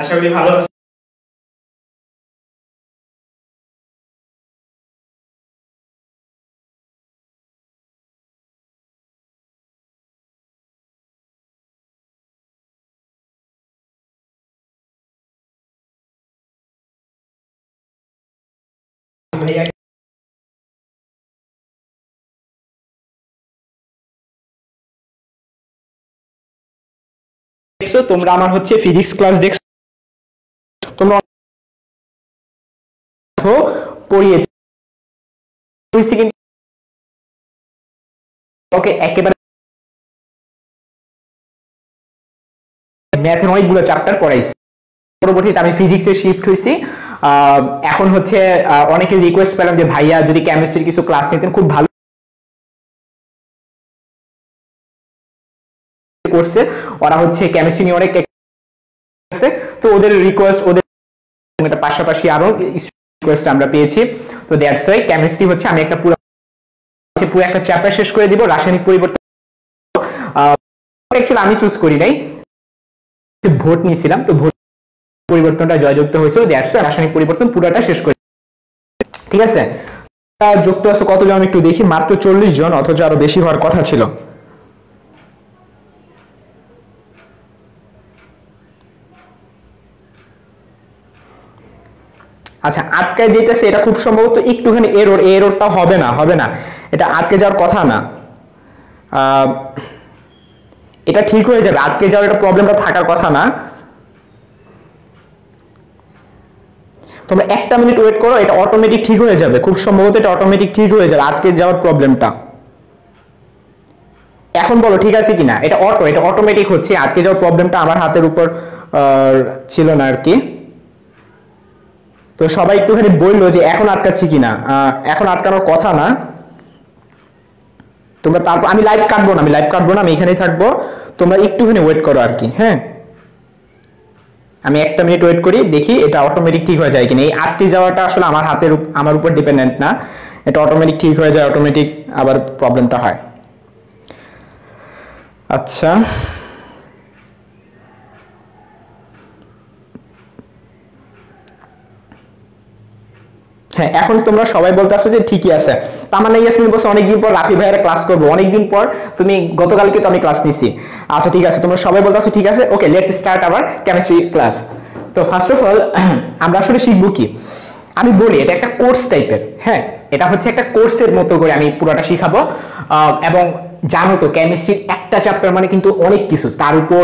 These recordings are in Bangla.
আশা করি ভালো আছো। ভাইয়া দেখছো তোমরা আমার হচ্ছে ফিজিক্স ক্লাস দেখছো, তোমরা পড়িয়েছি কিন্তু ওকে একেবারে ম্যাথের অনেকগুলো চ্যাপ্টার পড়াইছি। পরবর্তীতে আমি ফিজিক্সে শিফট হয়েছি। এখন হচ্ছে অনেকে রিকোয়েস্ট পেলাম যে ভাইয়া যদি কেমিস্ট্রির কিছু ক্লাস নিতেন, খুব ভালো করছে ওরা, হচ্ছে কেমিস্ট্রি নিয়ে অনেক আছে, তো ওদের রিকোয়েস্ট, ওদের পাশাপাশি আরো রিকোয়েস্ট আমরা পেয়েছি। তো দ্যাটস ওয়াই কেমিস্ট্রি হচ্ছে আমি একটা পুরো একটা চ্যাপ্টার শেষ করে দিব। রাসায়নিক পরিবর্তন অ্যাকচুয়ালি আমি চুজ করি নাই, ভোট নিয়েছিলাম, তো ভোট পরিবর্তনটা জয়যুক্ত হয়েছে। দ্যাটস ওয়াই রাসায়নিক পরিবর্তন পুরোটা শেষ করি। ঠিক আছে, যুক্ত আছে কতজন আমি একটু দেখি, মাত্র 40 জন, অথচ আরো বেশি হওয়ার কথা ছিল। আচ্ছা, আটকায় যেতেছে, এটা খুব সম্ভবত একটুখানি এররটা হবে না, এটা আটকে যাওয়ার কথা না। এটা ঠিক হয়ে যাবে, আটকে যাওয়ার এটা প্রবলেমটা থাকার কথা না। তোমরা একটা মিনিট ওয়েট করো, এটা অটোমেটিক ঠিক হয়ে যাবে, খুব সম্ভবত এটা অটোমেটিক ঠিক হয়ে যাবে আটকে যাওয়ার প্রবলেমটা। এখন বলো ঠিক আছে কিনা, এটা অটোমেটিক হচ্ছে, আটকে যাওয়ার প্রবলেমটা আমার হাতের উপর ছিল না আর কি। তো সবাই একটুখানি বললো যে এখন আটকাচ্ছি কিনা, এখন আটকানোর কথা না। তোমরা তারপর আমি লাইভ কাটবো না, আমি এখানেই থাকবো, তোমরা একটুখানি ওয়েট করো আর কি। হ্যাঁ, আমি একটা মিনিট ওয়েট করি, দেখি এটা অটোমেটিক ঠিক হয়ে যায় কিনা। এই আটকে যাওয়াটা আসলে আমার উপর ডিপেন্ডেন্ট না, এটা অটোমেটিক ঠিক হয়ে যায়, অটোমেটিক আবার প্রবলেমটা হয়। আচ্ছা, হ্যাঁ এখন তোমরা সবাই বলতে আসছো যে ঠিকই আছে। তামান্না ইয়াসমিন বলছে অনেকদিন পর রাফি ভাইয়ের ক্লাস করবো, অনেকদিন পর, তুমি গতকালকে তো আমি ক্লাস নিছি। আচ্ছা ঠিক আছে, তোমরা সবাই বলতে আসছো ঠিক আছে, okay let's start our chemistry class. তো ফার্স্ট অফ অল আমরা আসলে শিখবো কি, আমি বলি এটা একটা কোর্স টাইপের। হ্যাঁ, এটা হচ্ছে একটা কোর্সের মতো করে আমি পুরোটা শিখাবো। এবং জানো তো কেমিস্ট্রির একটা চ্যাপ্টার মানে কিন্তু অনেক কিছু, তার উপর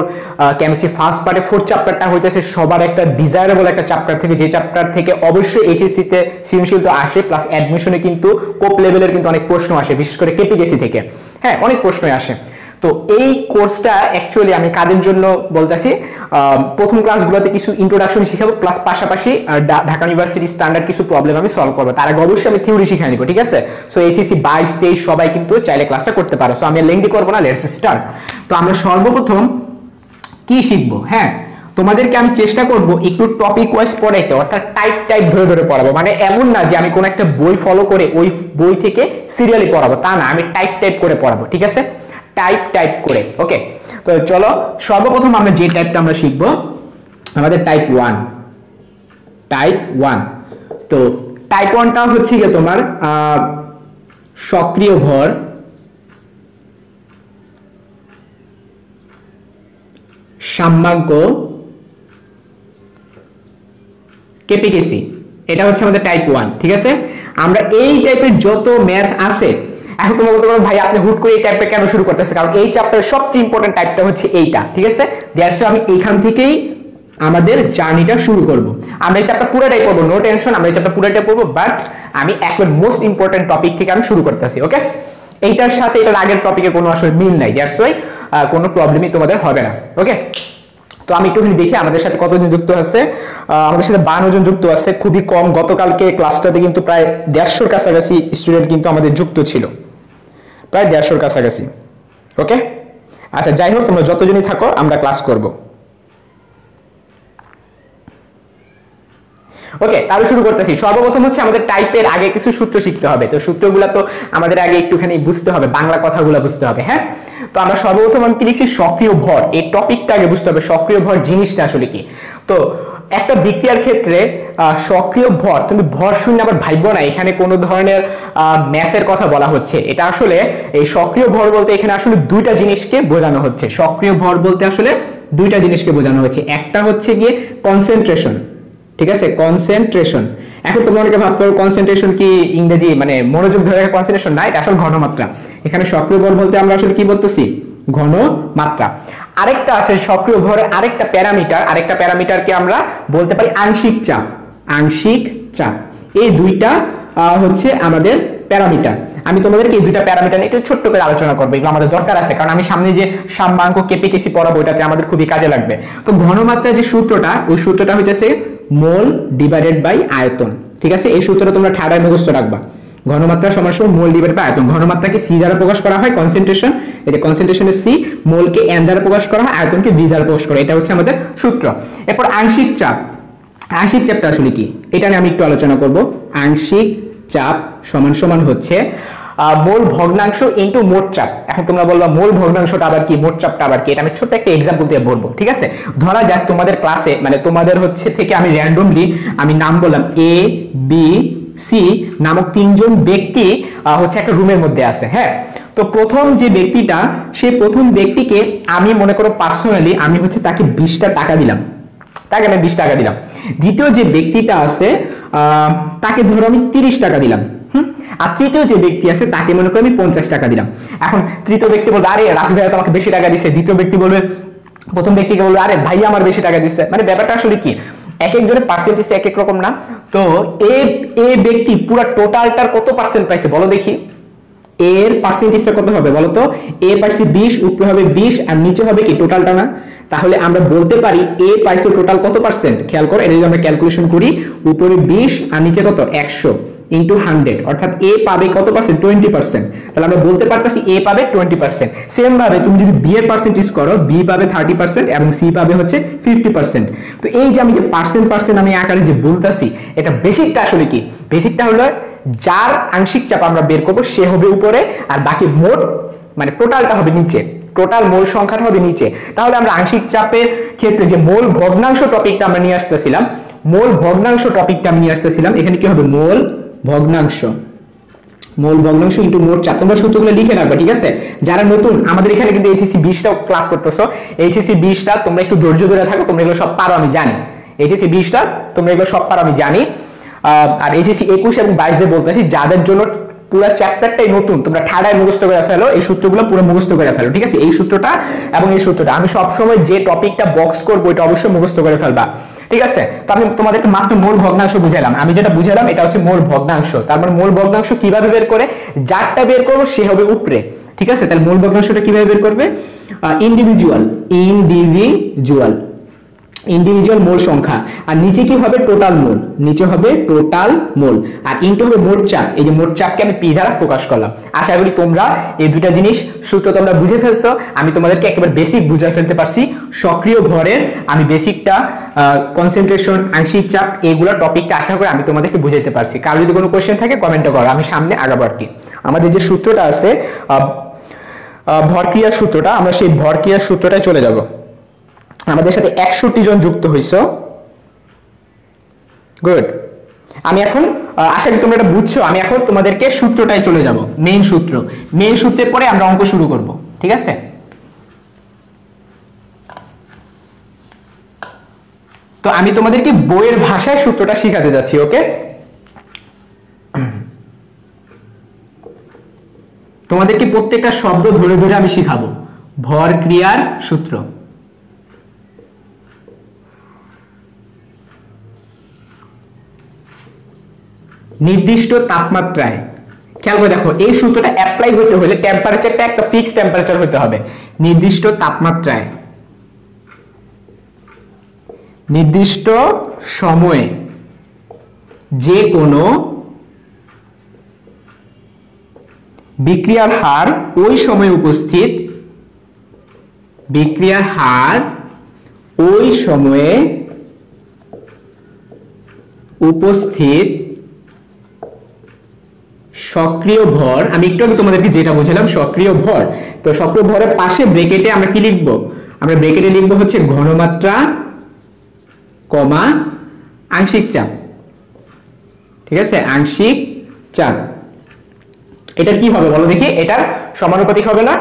কেমিস্ট্রি ফার্স্ট পার্টে 4th চ্যাপ্টারটা হইতেছে সবার একটা ডিজায়ারেবল একটা চ্যাপ্টার থেকে, যে চ্যাপ্টার থেকে অবশ্যই এইচএসসি তে সৃজনশীল তো আসে, প্লাস অ্যাডমিশনে কিন্তু কোপ লেভেলের কিন্তু অনেক প্রশ্ন আসে, বিশেষ করে কেপিকেসি থেকে। হ্যাঁ, অনেক প্রশ্নই আসে। তো এই কোর্সটা অ্যাকচুয়ালি আমি কাদের জন্য বলতেছি, প্রথম ক্লাসগুলোতে কিছু ইন্ট্রোডাকশন শিখাবো, প্লাস পাশাপাশি ঢাকা ইউনিভার্সিটি স্ট্যান্ডার্ড কিছু প্রবলেম আমি সলভ করবো। তার আগে অবশ্যই আমি থিওরি শিখাই নিব, ঠিক আছে? সো এইচএসসি 22-23 সবাই কিন্তু চাইলে ক্লাসটা করতে পারো। সো আমি লেংদি করবো না, লেটস স্টার্ট। তো আমরা সর্বপ্রথম কি শিখবো, হ্যাঁ তোমাদেরকে আমি চেষ্টা করব একটু টপিক ওয়াইজ পড়াইতে, অর্থাৎ টাইপ ধরে পড়াবো। মানে এমন না যে আমি কোনো একটা বই ফলো করে ওই বই থেকে সিরিয়ালি পড়াবো, তা না, আমি টাইপ করে পড়াবো, ঠিক আছে? টাইপ করে। ওকে, তো চলো সর্বপ্রথম আমরা যে টাইপটা আমরা শিখবো, আমাদের টাইপ 1। তো টাইপ 1টা হচ্ছে কি তোমার সক্রিয় ভর, সাম্যাঙ্ক, কেপিকেসি, এটা হচ্ছে আমাদের টাইপ 1, ঠিক আছে? আমরা এই টাইপের যত ম্যাথ আছে, এখন তোমরা বলতে পারো ভাই আপনি হুট করে এই টাইপটা কেন শুরু করতেছে, কারণ এই চ্যাপ্টারের সবচেয়ে ইম্পর্টেন্ট টাইপটা হচ্ছে এইটা, ঠিক আছে? দ্যাটস আমি এইখান থেকেই আমাদের জার্নিটা শুরু করব। আমরা এই চ্যাপ্টার পুরোটাই পড়বো, নো টেনশন, আমরা এই চ্যাপ্টার পুরোটাই পড়বো, বাট আমি একবার মোস্ট ইম্পর্টেন্ট টপিক থেকে আমি শুরু করতেছি। ওকে, এইটার সাথে এটার আগের টপিকে কোনো আসলে মিল নাই, দ্যাটস ওয়াই কোনো প্রবলেমই তোমাদের হবে না। ওকে, তো আমি একটুখানি দেখি আমাদের সাথে কতজন যুক্ত আছে। আমাদের সাথে 52 জন যুক্ত আছে, খুবই কম। গতকালকে ক্লাসটাতে কিন্তু প্রায় 150-র কাছাকাছি স্টুডেন্ট কিন্তু আমাদের যুক্ত ছিল, প্রায় 150-র কাছাকাছি। ওকে, আচ্ছা যাই হোক, তোমরা যতজনই থাকো আমরা ক্লাস করব। ওকে, তাহলে শুরু করতেছি। সর্বপ্রথম হচ্ছে আমাদের টাইপের আগে কিছু সূত্র শিখতে হবে। তো সূত্রগুলো তো আমাদের আগে একটুখানি বুঝতে হবে, বাংলা কথাগুলো বুঝতে হবে। হ্যাঁ, তো আমরা সর্বপ্রথম আমি কি লিখছি সক্রিয় ভর, এই টপিকটা আগে বুঝতে হবে সক্রিয় ভর জিনিসটা আসলে কি। তো একটা বিক্রিয়ার ক্ষেত্রে সক্রিয় ভর, তুমি ভর শূন্য আবার ভাববো না এখানে কোনো ধরনের ম্যাসের কথা বলা হচ্ছে। এটা আসলে এই সক্রিয় ভর বলতে এখানে আসলে দুইটা জিনিসকে বোঝানো হচ্ছে। সক্রিয় ভর বলতে আসলে দুইটা জিনিসকে বোঝানো হচ্ছে, একটা হচ্ছে গিয়ে কনসেন্ট্রেশন, ঠিক আছে, কনসেন্ট্রেশন। এখন তোমরা অনেকে ভাবতে পারো কনসেন্ট্রেশন কি ইংরেজি মানে মনোযোগ ধরে রাখা কনসেন্ট্রেশন, না, এটা আসলে ঘনমাত্রা। এখানে সক্রিয় ভর বলতে আমরা আসলে কি বলতেছি, ঘনমাত্রা। আরেকটা আছে সক্রিয় ভরের আরেকটা প্যারামিটারকে আমরা বলতে পারি আংশিক চাপ। আংশিক চাপ, এই দুইটা হচ্ছে আমাদের প্যারামিটার। আমি তোমাদেরকে এই দুইটা প্যারামিটার নিয়ে একটু ছোট্ট করে আলোচনা করবো, এগুলো আমাদের দরকার আছে, কারণ আমি সামনে যে সাম্যাঙ্ক কেপিকেসি পড়াবো ওইটাতে আমাদের খুবই কাজে লাগবে। তো ঘনমাত্রার যে সূত্রটা, ওই সূত্রটা হইতেছে মোল ডিভাইডেড বাই আয়তন, ঠিক আছে। এই সূত্রটা তোমরা ঠাড়ায় মুখস্থ রাখবা, ঘনমাত্রা সমান সমান মোল ডিভাইড বাই আয়তন। ঘনমাত্রাকে সি দ্বারা প্রকাশ করা হয় কনসেন্ট্রেশন, এটা কনসেন্ট্রেশনের সি, মোলকে এন দ্বারা প্রকাশ করা হয়, আয়তনকে ভি দ্বারা প্রকাশ করা হয়, এটা হচ্ছে আমাদের সূত্র। এরপর আংশিক চাপ, আংশিক চাপটা আসলে কি এটা নিয়ে আমি একটু আলোচনা করব। আংশিক চাপ সমান সমান হচ্ছে মোল ভগ্নাংশ ইনটু মোট চাপ। এখন তোমরা বলবা মোল ভগ্নাংশটা আবার কি, মোট চাপটা আবার কি, এটা আমি ছোট্ট একটা এক্সাম্পল দিয়ে বলবো, ঠিক আছে। ধরা যাক তোমাদের ক্লাসে মানে তোমাদের হচ্ছে থেকে আমি র্যান্ডমলি আমি নাম বললাম এ বি সি নামক তিনজন ব্যক্তি হচ্ছে একটা রুমের মধ্যে আছে, হ্যাঁ। তো প্রথম যে ব্যক্তিটা, সেই প্রথম ব্যক্তিকে আমি মনে করো পার্সোনালি আমি হচ্ছে তাকে 20টা টাকা দিলাম, তাকে আমি 20 টাকা দিলাম। দ্বিতীয় যে ব্যক্তিটা আছে তাকে ধরো আমি 30 টাকা দিলাম, আর তৃতীয় যে ব্যক্তি আছে তাকে মনে করো আমি 50 টাকা দিলাম। এখন তৃতীয় ব্যক্তি বলবে আরে রাফি ভাই আমাকে বেশি টাকা দিচ্ছে, দ্বিতীয় ব্যক্তি বলবে প্রথম ব্যক্তিকে বলবে আরে ভাই আমার বেশি টাকা দিচ্ছে। মানে ব্যাপারটা আসলে কি, এক একজনের পার্সেন্টেজটা এক এক রকম না। তো এ ব্যক্তি পুরো টোটালটার কত পার্সেন্ট পাইছে বলো দেখি, এর পার্সেন্টেজটা কত হবে বলো তো। এ পাইছে 20, উপরে হবে 20 আর নিচে হবে কি টোটালটা না। তাহলে আমরা বলতে পারি এ পাইছে টোটাল কত পার্সেন্ট, খেয়াল করো, এটা যদি আমরা ক্যালকুলেশন করি, উপরে 20 আর নিচে কত 100 ইন্টু 100, অর্থাৎ এ পাবে কত পার্সেন্ট, 20%। তাহলে আমরা বলতে পারতেছি এ পাবে 20%। সেম ভাবে তুমি যদি বি এর পার্সেন্টেজ করো, বি পাবে 30% এবং সি পাবে হচ্ছে 50%। তো এই যে আমি যে পার্সেন্ট আমি আকারে যে বলতাছি, এটা বেসিকটা আসলে কি, বেসিকটা হলো যার আংশিক চাপ আমরা বের করব সে হবে উপরে আর বাকি মোট মানে টোটালটা হবে নিচে, টোটাল মোল সংখ্যাটা হবে নিচে। তাহলে আমরা আংশিক চাপের ক্ষেত্রে যে মোল ভগ্নাংশ টপিকটা আমরা নিয়ে আসতেছিলাম, মোল ভগ্নাংশ টপিকটা আমি নিয়ে আসতেছিলাম, এখানে কি হবে মোল ভগ্নাংশ, মোল ভগ্নাংশ ইনটু মোট চাপ। তোমরা সূত্রগুলো লিখে রাখবে, ঠিক আছে। যারা নতুন আমাদের এখানে কিন্তু এইচএসসি 20টা ক্লাস করতেছো, এইচএসসি 20টা তোমরা একটু ধৈর্য ধরে থাকো, তোমরা এগুলো সব পারো আমি জানি। এইচএসসি 20টা তোমরা এগুলো সব পারো আমি জানি। আর এইচএসসি 21 এবং 22 দিয়ে বলতেছি যাদের জন্য পুরো চ্যাপ্টারটাই নতুন, তোমরা ঠাড়ায় মুখস্থ করে ফেলো, এই সূত্রগুলো পুরো মুখস্থ করে ফেলো, ঠিক আছে। এই সূত্রটা এবং এই সূত্রটা আমি সবসময় যে টপিকটা বক্স করবো এটা অবশ্যই মুখস্থ করে ফেলবা, ঠিক আছে। তো আমি তোমাদেরকে মাত্র মোল ভগ্নাংশ বুঝালাম, আমি যেটা বুঝালাম এটা হচ্ছে মোল ভগ্নাংশ। তারপর মোল ভগ্নাংশ কিভাবে বের করে, যারটা বের করবো সে হবে উপরে, ঠিক আছে। তাহলে মোল ভগ্নাংশটা কিভাবে বের করবে, ইন্ডিভিজুয়াল মোল সংখ্যা, আর নিচে কি হবে টোটাল মোল, নিচে হবে টোটাল মোল, আর ইনটু হবে মোট চাপ। এই যে মোট চাপকে আমি পি দ্বারা প্রকাশ করলাম। আশা করি তোমরা এই দুটা জিনিস সূত্র তোমরা বুঝে ফেলছো। আমি তোমাদেরকে একেবারে বেসিক বুঝাই ফেলতে পারছি। সক্রিয় ভরের আমি বেসিকটা, কনসেন্ট্রেশন, আংশিক চাপ, এগুলো টপিকটা আশা করি আমি তোমাদেরকে বুঝাইতে পারছি। কারো যদি কোনো কোশ্চেন থাকে কমেন্টে করো, আমি সামনে আগাবো আর কি। আমাদের যে সূত্রটা আছে ভরক্রিয়ার সূত্রটা, আমরা সেই ভরক্রিয়ার সূত্রটায় চলে যাব। আমাদের সাথে 61 জন যুক্ত হইছো, গুড। আমি এখন আশা করি তোমরা এটা বুঝছো। আমি এখন তোমাদেরকে সূত্রটাই চলে যাব, মেইন সূত্র। মেইন সূত্রের পরে আমরা অঙ্ক শুরু করব, ঠিক আছে। তো আমি তোমাদেরকে বইয়ের ভাষায় সূত্রটা শিখাতে যাচ্ছি, ওকে। তোমাদেরকে প্রত্যেকটা শব্দ ধরে ধরে আমি শিখাবো। ভরক্রিয়ার সূত্র, নির্দিষ্ট তাপমাত্রায়, খেয়াল করে দেখো এই সূত্রটা অ্যাপ্লাই হতে হলে টেম্পারেচারটা একটা ফিক্সড টেম্পারেচার হতে হবে। নির্দিষ্ট তাপমাত্রায় নির্দিষ্ট সময়ে যে কোনো বিক্রিয়ার হার ওই সময়ে উপস্থিত, বিক্রিয়ার হার ওই সময়ে উপস্থিত সক্রিয় ভর, আমি একটু আগে তোমাদেরকে যেটা বুঝালাম সক্রিয় ভর, তো সক্রিয় ভরের পাশে ব্র্যাকেটে আমরা কি লিখবো, আমরা ব্র্যাকেটে লিখবো হচ্ছে ঘনমাত্রা কমা আংশিক চাপ। ঠিক আছে, আংশিক চাপ। এটার কি হবে বলো দেখি, এটার সমানুপাতিক হবে না,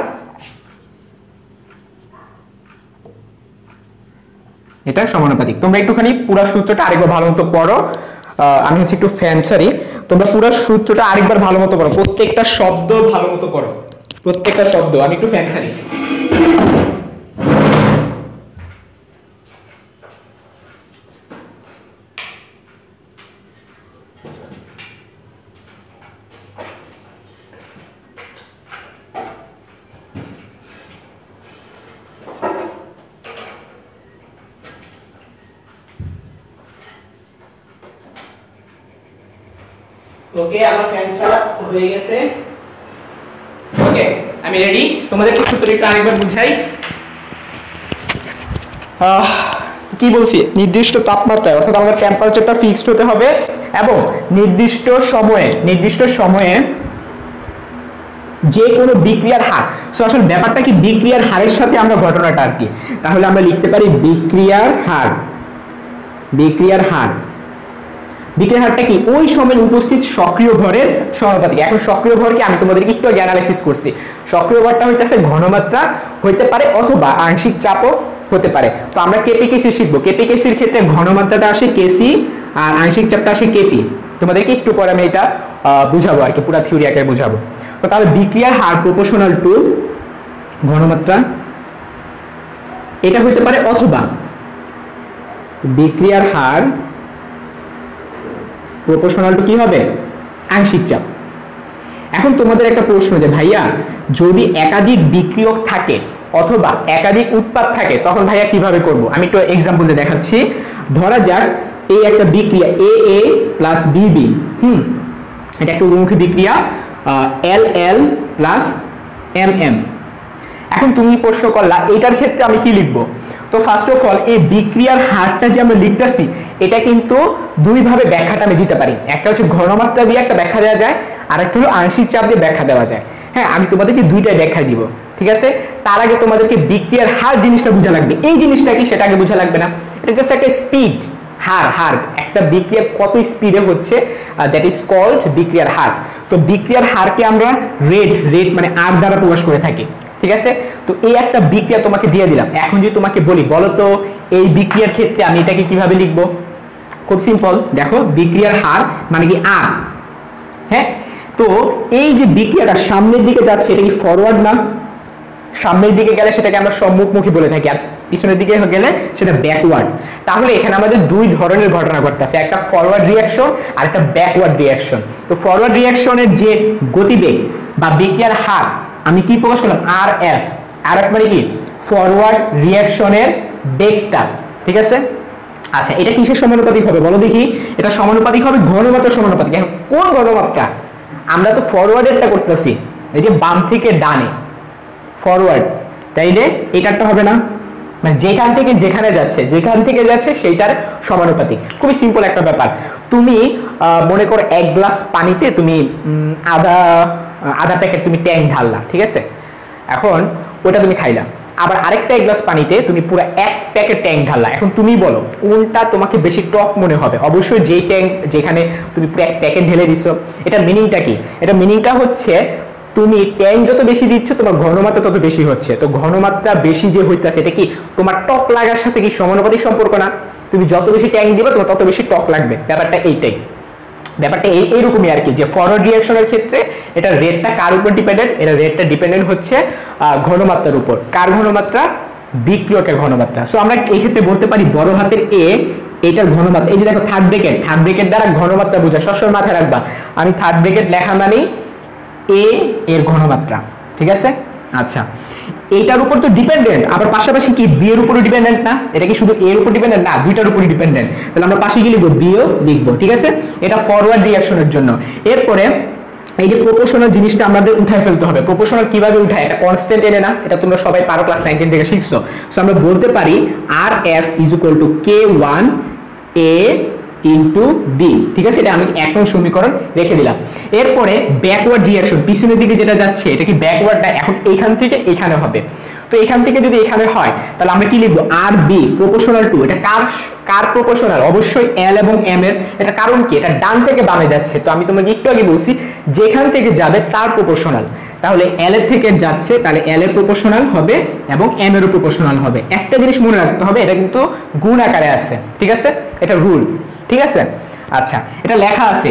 এটা সমানুপাতিক। তোমরা একটুখানি পুরো সূত্রটা আরেকবার ভালো মতো পড়ো, আমি হচ্ছে একটু ফ্যান সারি, তোমরা পুরো সূত্রটা আরেকবার ভালো মতো পড়ো, প্রত্যেকটা শব্দ ভালো মতো পড়ো, প্রত্যেকটা শব্দ। আমি একটু ফ্যান সারি। ওকে, আমার ফ্যান ছাড়া হয়ে গেছে। ওকে, আমি রেডি। তোমাদেরকে সূত্রটা আরেকবার বুঝাই। কি বলছি, নির্দিষ্ট তাপমাত্রায়, অর্থাৎ আমাদের টেম্পারেচারটা ফিক্সড হতে হবে এবং নির্দিষ্ট সময়ে যে কোনো বিক্রিয়ার হার। সো আসলে ব্যাপারটা কি, বিক্রিয়ার হারের সাথে আমরা ঘটনাটা আর কি, তাহলে আমরা লিখতে পারি বিক্রিয়ার হার। বিক্রিয়ার হারটা কি, ওই সময় উপস্থিত সক্রিয় ভরের সমানুপাতিক। এখন সক্রিয় ভরকে আমি তোমাদেরকে একটু আগে অ্যানালাইসিস করছি। সক্রিয় ভরটা হইতেছে ঘনমাত্রা হইতে পারে অথবা আংশিক চাপও হতে পারে। তো আমরা কেপিকেসি শিখবো। কেপিকেসির ক্ষেত্রে ঘনমাত্রাটা আসে কেসি আর আংশিক চাপটা আসে কেপি। তোমাদেরকে একটু পরে আমি এটা বুঝাবো আর কি, পুরো থিওরি আকারে বুঝাবো। তো তাহলে বিক্রিয়ার হার প্রপোর্শনাল টু ঘনমাত্রা, এটা হইতে পারে, অথবা বিক্রিয়ার হার প্রপোর্শনাল টু কি হবে, আংশিক চাপ। এখন তোমাদের একটা প্রশ্ন যে ভাইয়া যদি একাধিক বিক্রিয়ক থাকে অথবা একাধিক উৎপাদ থাকে তখন ভাইয়া কিভাবে করব, আমি একটু এক্সাম্পল দিয়ে দেখাচ্ছি। ধরা যাক এই একটা বিক্রিয়া এ প্লাস বিবি, এটা একটা উভয়মুখী বিক্রিয়া এল প্লাস এম। এখন তুমি প্রশ্ন করলা এটার ক্ষেত্রে আমি কি লিখবো। তো ফার্স্ট অফ অল এই বিক্রিয়ার হারটা যে আমরা লিখতেছি এটা কিন্তু দুই ভাবে ব্যাখ্যাটা আমি দিতে পারি। একটা হচ্ছে ঘনমাত্রা দিয়ে একটা ব্যাখ্যা দেওয়া যায়, আর একটা হলো আংশিক চাপ দিয়ে ব্যাখ্যা দেওয়া যায়। হ্যাঁ, আমি তোমাদেরকে দুইটাই ব্যাখ্যা দিব, ঠিক আছে। তার আগে তোমাদেরকে বিক্রিয়ার হার জিনিসটা বোঝা লাগবে। এই জিনিসটা কি সেটা আগে বোঝা লাগবে না, এটা জাস্ট একটা স্পিড, হার একটা বিক্রিয়া কত স্পিডে হচ্ছে, দ্যাট ইজ কল্ড বিক্রিয়ার হার। তো বিক্রিয়ার হারকে আমরা রেট মানে আর দ্বারা প্রকাশ করে থাকি, ঠিক আছে। তো এই একটা বিক্রিয়া তোমাকে দিয়ে দিলাম। এখন যদি তোমাকে বলি বলো তো এই বিক্রিয়ার ক্ষেত্রে আমি এটাকে কিভাবে লিখবো, খুব সিম্পল। দেখো বিক্রিয়ার হার মানে কি আর, হ্যাঁ। তো এই যে বিক্রিয়াটা সামনের দিকে যাচ্ছে এটা কি ফরওয়ার্ড না, সামনের দিকে গেলে সেটাকে আমরা সম্মুখমুখী বলে থাকি, আর পিছনের দিকে গেলে সেটা ব্যাকওয়ার্ড। তাহলে এখানে আমাদের দুই ধরনের ঘটনা ঘটতেছে, একটা ফরওয়ার্ড রিঅ্যাকশন আর একটা ব্যাকওয়ার্ড রিঅ্যাকশন। তো ফরওয়ার্ড রিঅ্যাকশনের যে গতিবেগ বা বিক্রিয়ার হার আমি কি প্রকাশ করলাম, আর এফ মানে কি, ফরওয়ার্ড রিঅ্যাকশনের বেগটা, ঠিক আছে। আচ্ছা, এটা কিসের সমানুপাতিক হবে বলো দেখি, এটা সমানুপাতিক হবে ঘনমাত্রার সমানুপাতিক। এখন কোন ঘনমাত্রা, আমরা তো ফরওয়ার্ডেরটা করতেছি, এই যে বাম থেকে ডানে ফরওয়ার্ড, তাইলে এটারটা হবে না, মানে যেখান থেকে যেখানে যাচ্ছে সেইটার সমানুপাতিক। খুবই সিম্পল একটা ব্যাপার। তুমি মনে করো এক গ্লাস পানিতে তুমি আধা প্যাকেট তুমি ট্যাঙ্ক ঢাললা, ঠিক আছে। এখন ওটা তুমি খাইলা, আবার আরেকটা এক গ্লাস পানিতে তুমি পুরো এক প্যাকেট ট্যাঙ্ক ঢাললা। এখন তুমি বলো কোনটা তোমাকে বেশি টক মনে হবে। অবশ্যই যেই ট্যাঙ্ক যেখানে তুমি পুরো এক প্যাকেট ঢেলে দিছো। এটার মিনিংটা কি, এটা মিনিংটা হচ্ছে তুমি ট্যাঙ্ক যত বেশি দিচ্ছ তোমার ঘনমাত্রা তত বেশি হচ্ছে। তো ঘনমাত্রা বেশি যে হইতেছে এটা কি তোমার টক লাগার সাথে কি সমানুপাতিক সম্পর্ক না, তুমি যত বেশি ট্যাঙ্ক দিবে তোমার তত বেশি টক লাগবে। ব্যাপারটা এইটাই, ব্যাপারটা এইরকমই আর কি, যে ফরওয়ার্ড রিঅ্যাকশনের ক্ষেত্রে এটা রেটটা কার উপর ডিপেন্ডেন্ট, এটা রেটটা ডিপেন্ডেন্ট হচ্ছে ঘনমাত্রার উপর। কার ঘনমাত্রা, বিক্রিয়কের ঘনমাত্রা। সো আমরা এই ক্ষেত্রে বলতে পারি বড় হাতের এ এটার ঘনমাত্রা। এই যে দেখো থার্ড ব্র্যাকেট দ্বারা ঘনমাত্রা বোঝা, সবসময় মাথায় রাখবা। আমি থার্ড ব্র্যাকেট লেখা মানেই এ এর ঘনমাত্রা, ঠিক আছে। আচ্ছা, এটার উপর তো ডিপেন্ডেন্ট, আবার পাশাপাশি কি বি এর উপরও ডিপেন্ডেন্ট না। এটা কি শুধু এর উপর ডিপেন্ডেন্ট না, দুইটার উপরই ডিপেন্ডেন্ট। তাহলে আমরা পাশে কি লিখবো, বিও লিখবো, ঠিক আছে। এটা ফরওয়ার্ড রিঅ্যাকশনের জন্য। এরপরে এই যে প্রপোর্শনাল জিনিসটা আমাদের উঠায় ফেলতে হবে। প্রপোর্শনাল কিভাবে উঠায়, এটা কনস্ট্যান্ট এনে না, এটা তোমরা সবাই পারো, ক্লাস 9 থেকে শিখছো। সো আমরা বলতে পারি আর F is equal to K one A into B, ঠিক আছে, এটা আমি 1 নং সমীকরণ রেখে দিলাম। এরপরে ব্যাকওয়ার্ড রিঅ্যাকশন, পিছনের দিকে যেটা যাচ্ছে এটা কি ব্যাকওয়ার্ড না, এখন এইখান থেকে এখানে হবে। তো এখান থেকে যদি এখানে হয় তাহলে আমরা কি লিখবো, আর বি প্রপোর্শনাল টু, এটা কার প্রপোর্শনাল, অবশ্যই এল এবং এম এর। এটা কারণ কি, এটা ডান থেকে বামে যাচ্ছে, তো আমি তোমাকে একটু আগে বলছি যেখান থেকে যাবে তার প্রপোর্শনাল। তাহলে এল এর থেকে যাচ্ছে, তাহলে এল এর প্রপোর্শনাল হবে এবং এম এর প্রপোর্শনাল হবে। একটা জিনিস মনে রাখতে হবে, এটা কিন্তু গুণ আকারে আছে, ঠিক আছে, এটা রুল, ঠিক আছে। আচ্ছা, এটা লেখা আছে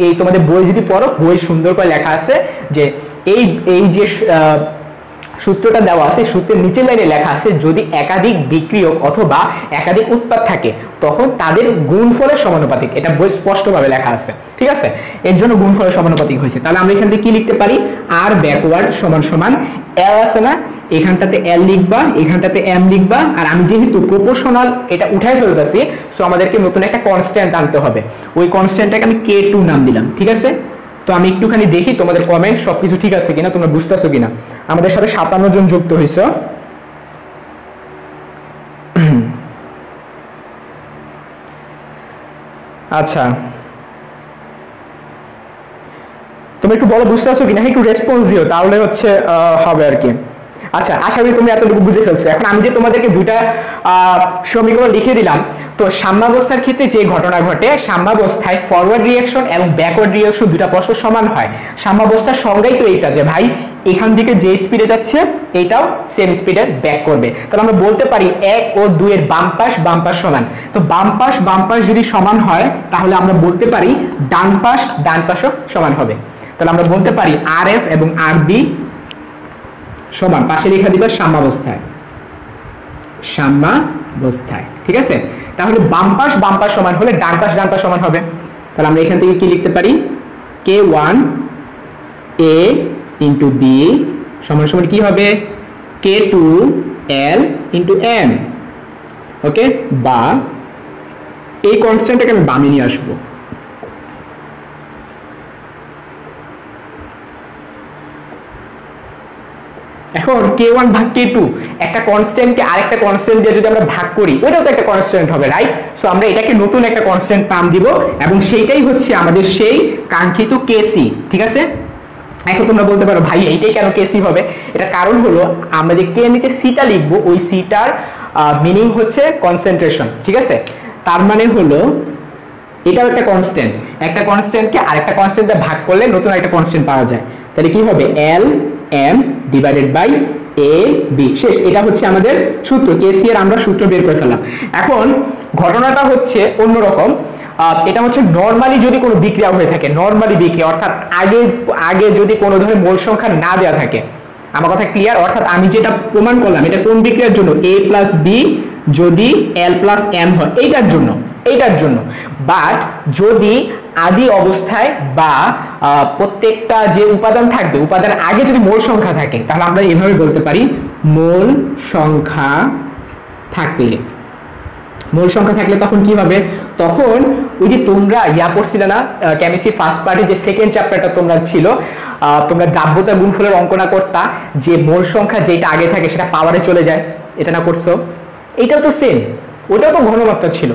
এই তোমাদের বই যদি পড়ো, বই সুন্দর করে লেখা আছে যে এই যে সূত্রটা দেওয়া আছে, সূত্রের নিচের লাইনে লেখা আছে যদি একাধিক বিক্রিয়ক অথবা একাধিক উৎপাদ থাকে তখন তাদের গুণফলের সমানুপাতিক, এটা বই স্পষ্টভাবে লেখা আছে, ঠিক আছে, এর জন্য গুণফলের সমানুপাতিক হয়েছে। তাহলে আমরা এখান থেকে কি লিখতে পারি, আর ব্যাকওয়ার্ড সমান সমান এল আছে না, এখানটাতে এল লিখবা, এখানটাতে এম লিখবা, আর আমি যেহেতু প্রপোর্শনাল এটা উঠাই ফেলতেছি, সো আমাদেরকে নতুন একটা কনস্ট্যান্ট আনতে হবে, ওই কনস্ট্যান্টটাকে আমি K2 নাম দিলাম, ঠিক আছে। তো আমি একটুখানি দেখি তোমাদের কমেন্ট সবকিছু ঠিক আছে কিনা, তোমরা বুঝতেছো কিনা। আমাদের সাথে 57 জন যুক্ত হয়েছে। আচ্ছা, তুমি একটু বলো বুঝতেছো কিনা, একটু রেসপন্স দিও, তাহলে হচ্ছে হবে আর কি। আচ্ছা, আশা করি তুমি এতটুকু বুঝে ফেলছো। এখন আমি যে তোমাদেরকে দুইটা সমীকরণ লিখে দিলাম, তো সাম্যাবস্থার ক্ষেত্রে যে ঘটনা ঘটে, সাম্যাবস্থায় ফরওয়ার্ড রিঅ্যাকশন এবং ব্যাকওয়ার্ড রিঅ্যাকশন দুটা পরস্পর সমান হয়। সাম্যাবস্থার সংজ্ঞাই তো এইটা যে ভাই এখান থেকে যে স্পিডে যাচ্ছে এটাও সেম স্পিডে ব্যাক করবে। তাহলে আমরা বলতে পারি 1 ও 2 এর বাম পাশ সমান। তো বাম পাশ যদি সমান হয় তাহলে আমরা বলতে পারি ডান পাশও সমান হবে। তাহলে আমরা বলতে পারি আর এফ এবং আর বি সমান, পাশে লেখা দিবা সাম্যাবস্থায়, ঠিক আছে। তাহলে বাম পাশ সমান হলে ডান পাশ সমান হবে। তাহলে আমরা এখান থেকে কি লিখতে পারি, K1 A ইন্টু বি সমান সমান কি হবে, K2 L ইন্টু M, ওকে, বা এই কনস্ট্যান্টটাকে আমি বামে নিয়ে আসবো। এখন K1 ভাগ K2, একটা কনস্ট্যান্টকে আরেকটা কনস্ট্যান্ট দিয়ে যদি আমরা ভাগ করি ওইটাও তো একটা কনস্ট্যান্ট হবে, রাইট। সো আমরা এটাকে নতুন একটা কনস্ট্যান্ট নাম দিব এবং সেইটাই হচ্ছে আমাদের সেই কাঙ্ক্ষিত KC, ঠিক আছে। এখন তোমরা বলতে পারো ভাই এইটাই কেন KC হবে, এটা কারণ হলো আমরা যে কে নিচে সিটা লিখবো ওই সিটার মিনিং হচ্ছে কনসেন্ট্রেশন, ঠিক আছে। তার মানে হলো এটাও একটা কনস্ট্যান্ট, একটা কনস্ট্যান্টকে আরেকটা কনস্ট্যান্ট দিয়ে ভাগ করলে নতুন একটা কনস্ট্যান্ট পাওয়া যায়। তাহলে কি হবে, L M divided by A B, শেষ। এটা হচ্ছে আমাদের সূত্র, KC এর আমরা সূত্র বের করে ফেললাম। এখন ঘটনাটা হচ্ছে অন্যরকম, এটা হচ্ছে নরমালি যদি কোনো বিক্রিয়া হয়ে থাকে, নরমালি বিক্রিয়া অর্থাৎ আগে যদি কোনো ধরনের মোল সংখ্যা না দেওয়া থাকে, আমার কথা ক্লিয়ার, অর্থাৎ আমি যেটা প্রমাণ করলাম এটা কোন বিক্রিয়ার জন্য, A প্লাস B যদি L প্লাস M হয় এইটার জন্য। বাট যদি আদি অবস্থায় বা প্রত্যেকটা যে উপাদান থাকবে উপাদান আগে যদি মোল সংখ্যা থাকে তাহলে আমরা এভাবে বলতে পারি মোল সংখ্যা থাকলে তখন কি হবে, তখন ওই যে তোমরা পড়ছিলে না কেমিস্ট্রি ফার্স্ট পার্টে যে সেকেন্ড চ্যাপ্টারটা তোমরা ছিল, তোমরা দ্রাব্যতা গুণফলের অঙ্কনা করতা, যে মোল সংখ্যা যেটা আগে থাকে সেটা পাওয়ারে চলে যায়, এটা না করছো, এটাও তো সেম, ওটাও তো ঘনমাত্রা ছিল,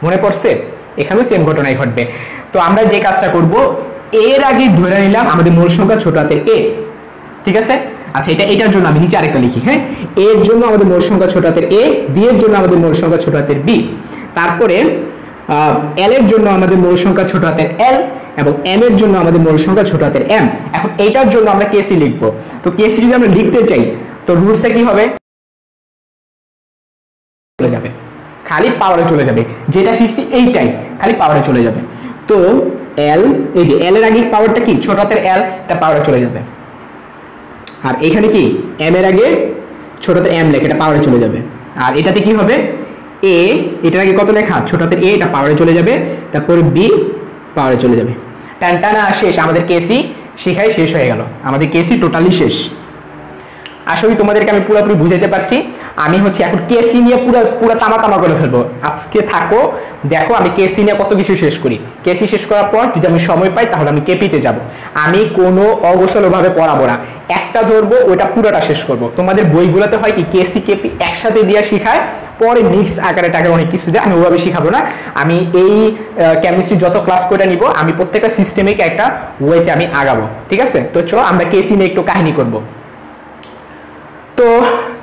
মনে পড়ছে, এখানেও সেম ঘটনাই ঘটবে। তো আমরা যে কাজটা করব, এর আগে ধরে নিলাম আমাদের মোল সংখ্যা ছোট হাতের A, ঠিক আছে। আচ্ছা, এটার জন্য আমি নিচে আরেকটা লিখি, হ্যাঁ, এর জন্য আমাদের মোল সংখ্যা ছোট হাতের A, বি এর জন্য আমাদের মোল সংখ্যা ছোট হাতের B, তারপরে L এর জন্য আমাদের মোল সংখ্যা ছোট হাতের L এবং M এর জন্য আমাদের মোল সংখ্যা ছোট হাতের M। এখন এইটার জন্য আমরা KC লিখবো। তো KC যদি আমরা লিখতে চাই তো রুলসটা কি হবে, চলে যাবে, খালি পাওয়ারে চলে যাবে, যেটা শিখছি এইটাই খালি পাওয়ারে চলে যাবে। তো L, এই যে L এর আগে পাওয়ারটা কি, ছোট হাতের L, এটা পাওয়ারে চলে যাবে। আর এখানে কি M এর আগে ছোট হাতের M লেখা, এটা পাওয়ারে চলে যাবে। আর এটাতে কি হবে, A, এটার আগে কত লেখা, ছোট হাতের A, এটা পাওয়ারে চলে যাবে, তারপরে B পাওয়ারে চলে যাবে। টানটানা শেষ, আমাদের KC শিখাই শেষ হয়ে গেল, আমাদের KC টোটালি শেষ। আসলে তোমাদেরকে আমি পুরোপুরি বুঝাইতে পারছি। আমি হচ্ছে এখন KC নিয়ে পুরো তামা করে ফেলবো। আজকে থাকো, দেখো আমি KC নিয়ে কত কিছু শেষ করি। KC শেষ করার পর যদি আমি সময় পাই তাহলে আমি KP তে যাব। আমি কোনো অগোছালোভাবে পড়াবো না, একটা ধরবো ওটা পুরোটা শেষ করব। তোমাদের বইগুলোতে হয় কি KC KP একসাথে দিয়ে শিখায়, পরে মিক্স আকারে টাকার অনেক কিছু দেয়, আমি ওভাবে শিখাবো না। আমি এই কেমিস্ট্রি যত ক্লাস করে নিব আমি প্রত্যেকটা সিস্টেমিক একটা ওয়েতে আমি আগাবো, ঠিক আছে? তো চলো আমরা কেসি নিয়ে একটু কাহিনী করব। তো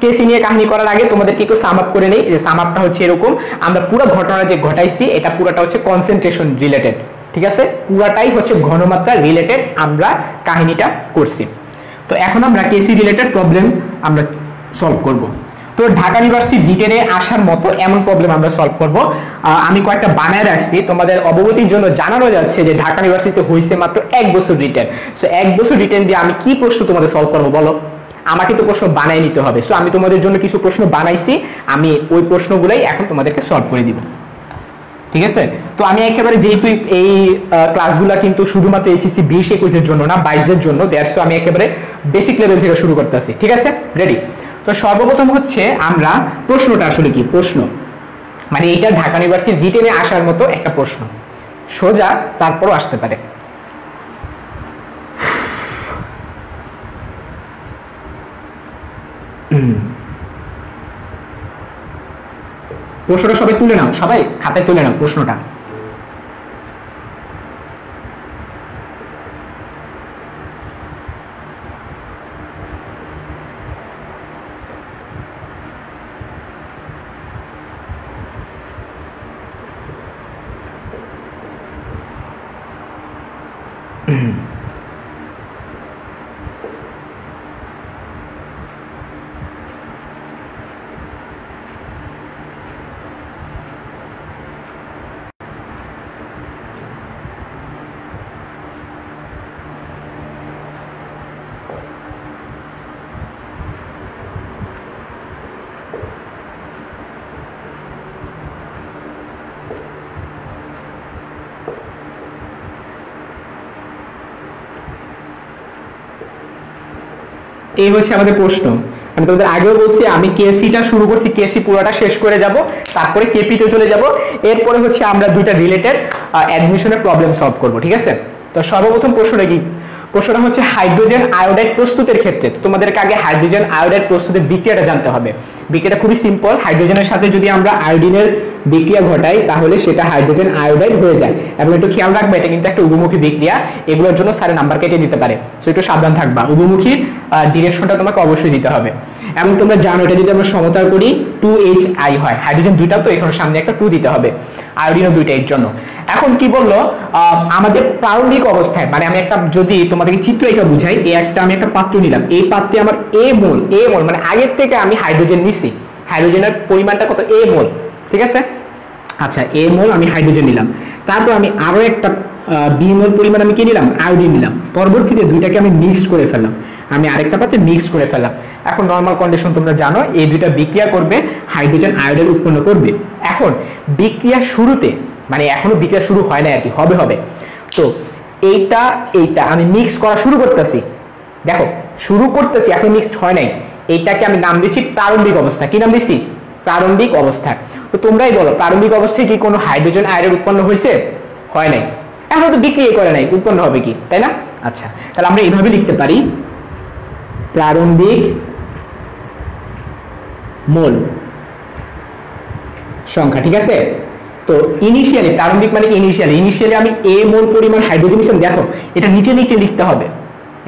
কেসি নিয়ে কাহিনী করার আগে তোমাদেরকে একটু সাম আপ করে নেই। যে সাম আপটা হচ্ছে এরকম, আমরা পুরো ঘটনা যে ঘটাইছি এটা পুরোটা হচ্ছে কনসেন্ট্রেশন রিলেটেড, ঠিক আছে? পুরাটাই হচ্ছে ঘনমাত্রা রিলেটেড আমরা কাহিনীটা করছি। তো এখন আমরা কেসি রিলেটেড প্রবলেম আমরা সলভ করব। তো ঢাকা ইউনিভার্সিটি রিটেনে আসার মতো এমন প্রবলেম আমরা সলভ করব। আমি কয়েকটা বানায় রাখছি তোমাদের অবগতির জন্য, জানানো যাচ্ছে যে ঢাকা ইউনিভার্সিটিতে হয়েছে মাত্র 1 বছর রিটেন। সো 1 বছর রিটেন দিয়ে আমি কি প্রশ্ন তোমাদের সলভ করবো বলো? আমাকে তো প্রশ্ন বানাই নিতে হবে। সো আমি তোমাদের জন্য কিছু প্রশ্ন বানাইছি, আমি ওই প্রশ্নগুলাই এখন তোমাদেরকে সলভ করে দিব, ঠিক আছে? তো আমি একেবারে যেহেতু এই ক্লাসগুলো কিন্তু শুধুমাত্র এইচএসসি 20-21 জন্য না, 22 জন্য, দ্যাটস আমি একেবারে বেসিক লেভেল থেকে শুরু করতেছি, ঠিক আছে? রেডি? তো সর্বপ্রথম হচ্ছে আমরা প্রশ্নটা আসলে কি প্রশ্ন, মানে এটা ঢাকা ইউনিভার্সিটি রিটেনে আসার মতো একটা প্রশ্ন, সোজা তারপরও আসতে পারে। প্রশ্নটা সবাই তুলে নাও, সবাই খাতায় তুলে নাও প্রশ্নটা। এই হচ্ছে আমাদের প্রশ্ন। আমি তোমাদের আগেও বলছি আমি কেসিটা শুরু করছি, কেসি পুরোটা শেষ করে যাব, তারপরে কেপিতে চলে যাব, এরপরে হচ্ছে আমরা দুইটা রিলেটেড অ্যাডমিশনের প্রবলেম সলভ করব, ঠিক আছে? তো সর্বপ্রথম প্রশ্নটা কি? প্রশ্নটা হচ্ছে হাইড্রোজেন আয়োডাইড প্রস্তুতের ক্ষেত্রে। তো তোমাদেরকে আগে হাইড্রোজেন আয়োডাইড প্রস্তুতের বিক্রিয়াটা জানতে হবে। বিক্রিয়াটা খুবই সিম্পল, হাইড্রোজেনের সাথে যদি আমরা আয়োডিনের বিক্রিয়া ঘটাই তাহলে সেটা হাইড্রোজেন আয়োডাইড হয়ে যায়। এবং একটু খেয়াল রাখবে এটা কিন্তু একটা উভমুখী বিক্রিয়া, এগুলোর জন্য স্যারের নাম্বার কেটে দিতে পারে, সো একটু সাবধান থাকবা। উভমুখী ডিরেকশনটা তোমাকে অবশ্যই দিতে হবে। এবং তোমরা জানো এটা যদি আমরা সমতার করি 2HI হয়, হাইড্রোজেন দুইটা, তো এখানে সামনে একটা 2 দিতে হবে, আয়োডিনও দুইটা এর জন্য। এখন কি বললো আমাদের প্রারম্ভিক অবস্থায়, মানে আমি একটা যদি তোমাদেরকে চিত্র এটা বুঝাই, এই একটা আমি একটা পাত্র নিলাম, এই পাত্রে আমার A মোল মানে আগের থেকে আমি হাইড্রোজেন নিছি, হাইড্রোজেনের পরিমাণটা কত? A মোল, ঠিক আছে? আচ্ছা A মোল আমি হাইড্রোজেন নিলাম, তারপর আমি আরো একটা B মোল পরিমাণ আমি কি নিলাম? আয়োডিন নিলাম। পরবর্তীতে দুইটাকে আমি মিক্স করে ফেললাম, আমি আরেকটা পাত্রে মিক্স করে ফেললাম। এখন নরমাল কন্ডিশন তোমরা জানো, এই দুইটা বিক্রিয়া করবে, হাইড্রোজেন আয়োডাইড উৎপন্ন করবে। এখন বিক্রিয়া শুরুতে, মানে এখনো বিক্রিয়া শুরু হয় না আর কি, হবে। তো এইটা আমি মিক্স করা শুরু করতেছি, দেখো শুরু করতেছি, এখন মিক্সড হয় নাই, এইটাকে আমি নাম দিচ্ছি প্রারম্ভিক অবস্থা। কি নাম দিচ্ছি? প্রারম্ভিক অবস্থা। তো তোমরাই বলো প্রারম্ভিক অবস্থায় কি কোনো হাইড্রোজেন আয়োডাইড উৎপন্ন হয়েছে? হয় নাই, এখন তো বিক্রিয়া করে নাই, উৎপন্ন হবে কি, তাই না? আচ্ছা, তাহলে আমরা এইভাবে লিখতে পারি প্রারম্ভিক মোল সংখ্যা, ঠিক আছে? তো ইনিশিয়ালি, প্রারম্ভিক মানে ইনিশিয়ালি আমি A মোল পরিমাণ হাইড্রোজেন নিলাম, দেখো এটা নিচে লিখতে হবে,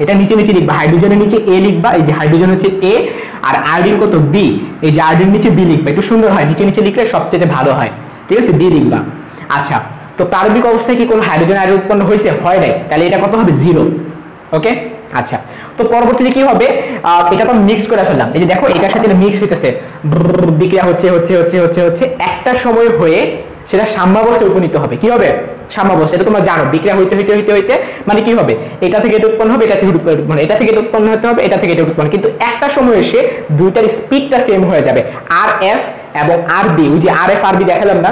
এটা নিচে লিখবা, হাইড্রোজেনের নিচে A লিখবা, এই যে হাইড্রোজেন হচ্ছে A, আর আয়োডিন কত? B, এই যে আয়োডিন নিচে B লিখবা, একটু সুন্দর হয়, নিচে লিখলে সবচেয়ে ভালো হয়, ঠিক আছে? B লিখবা। আচ্ছা, তো প্রারম্ভিক অবস্থায় কি কোনো হাইড্রোজেন আয়োডাইড উৎপন্ন হয়েছে? হয় নাই, তাহলে এটা কত হবে? 0, ওকে? আচ্ছা, তো পরবর্তীতে কি হবে? এটা তো মিক্স করে ফেললাম, এই যে দেখো এটার সাথে মিক্স হইতেছে, বিক্রিয়া হচ্ছে একটা সময় হয়ে সেটা সাম্যাবস্থায় উপনীত হবে। কি হবে? সাম্যাবস্থা। এটা তোমরা জানো, বিক্রিয়া হইতে মানে কি হবে? এটা থেকে এটা উৎপন্ন হবে, এটা থেকে উৎপন্ন, এটা থেকে এটা উৎপন্ন হতে হবে, এটা থেকে এটা উৎপন্ন, কিন্তু একটা সময় এসে দুইটার স্পিডটা সেম হয়ে যাবে। RF এবং RB, ওই যে RF RB দেখালাম না,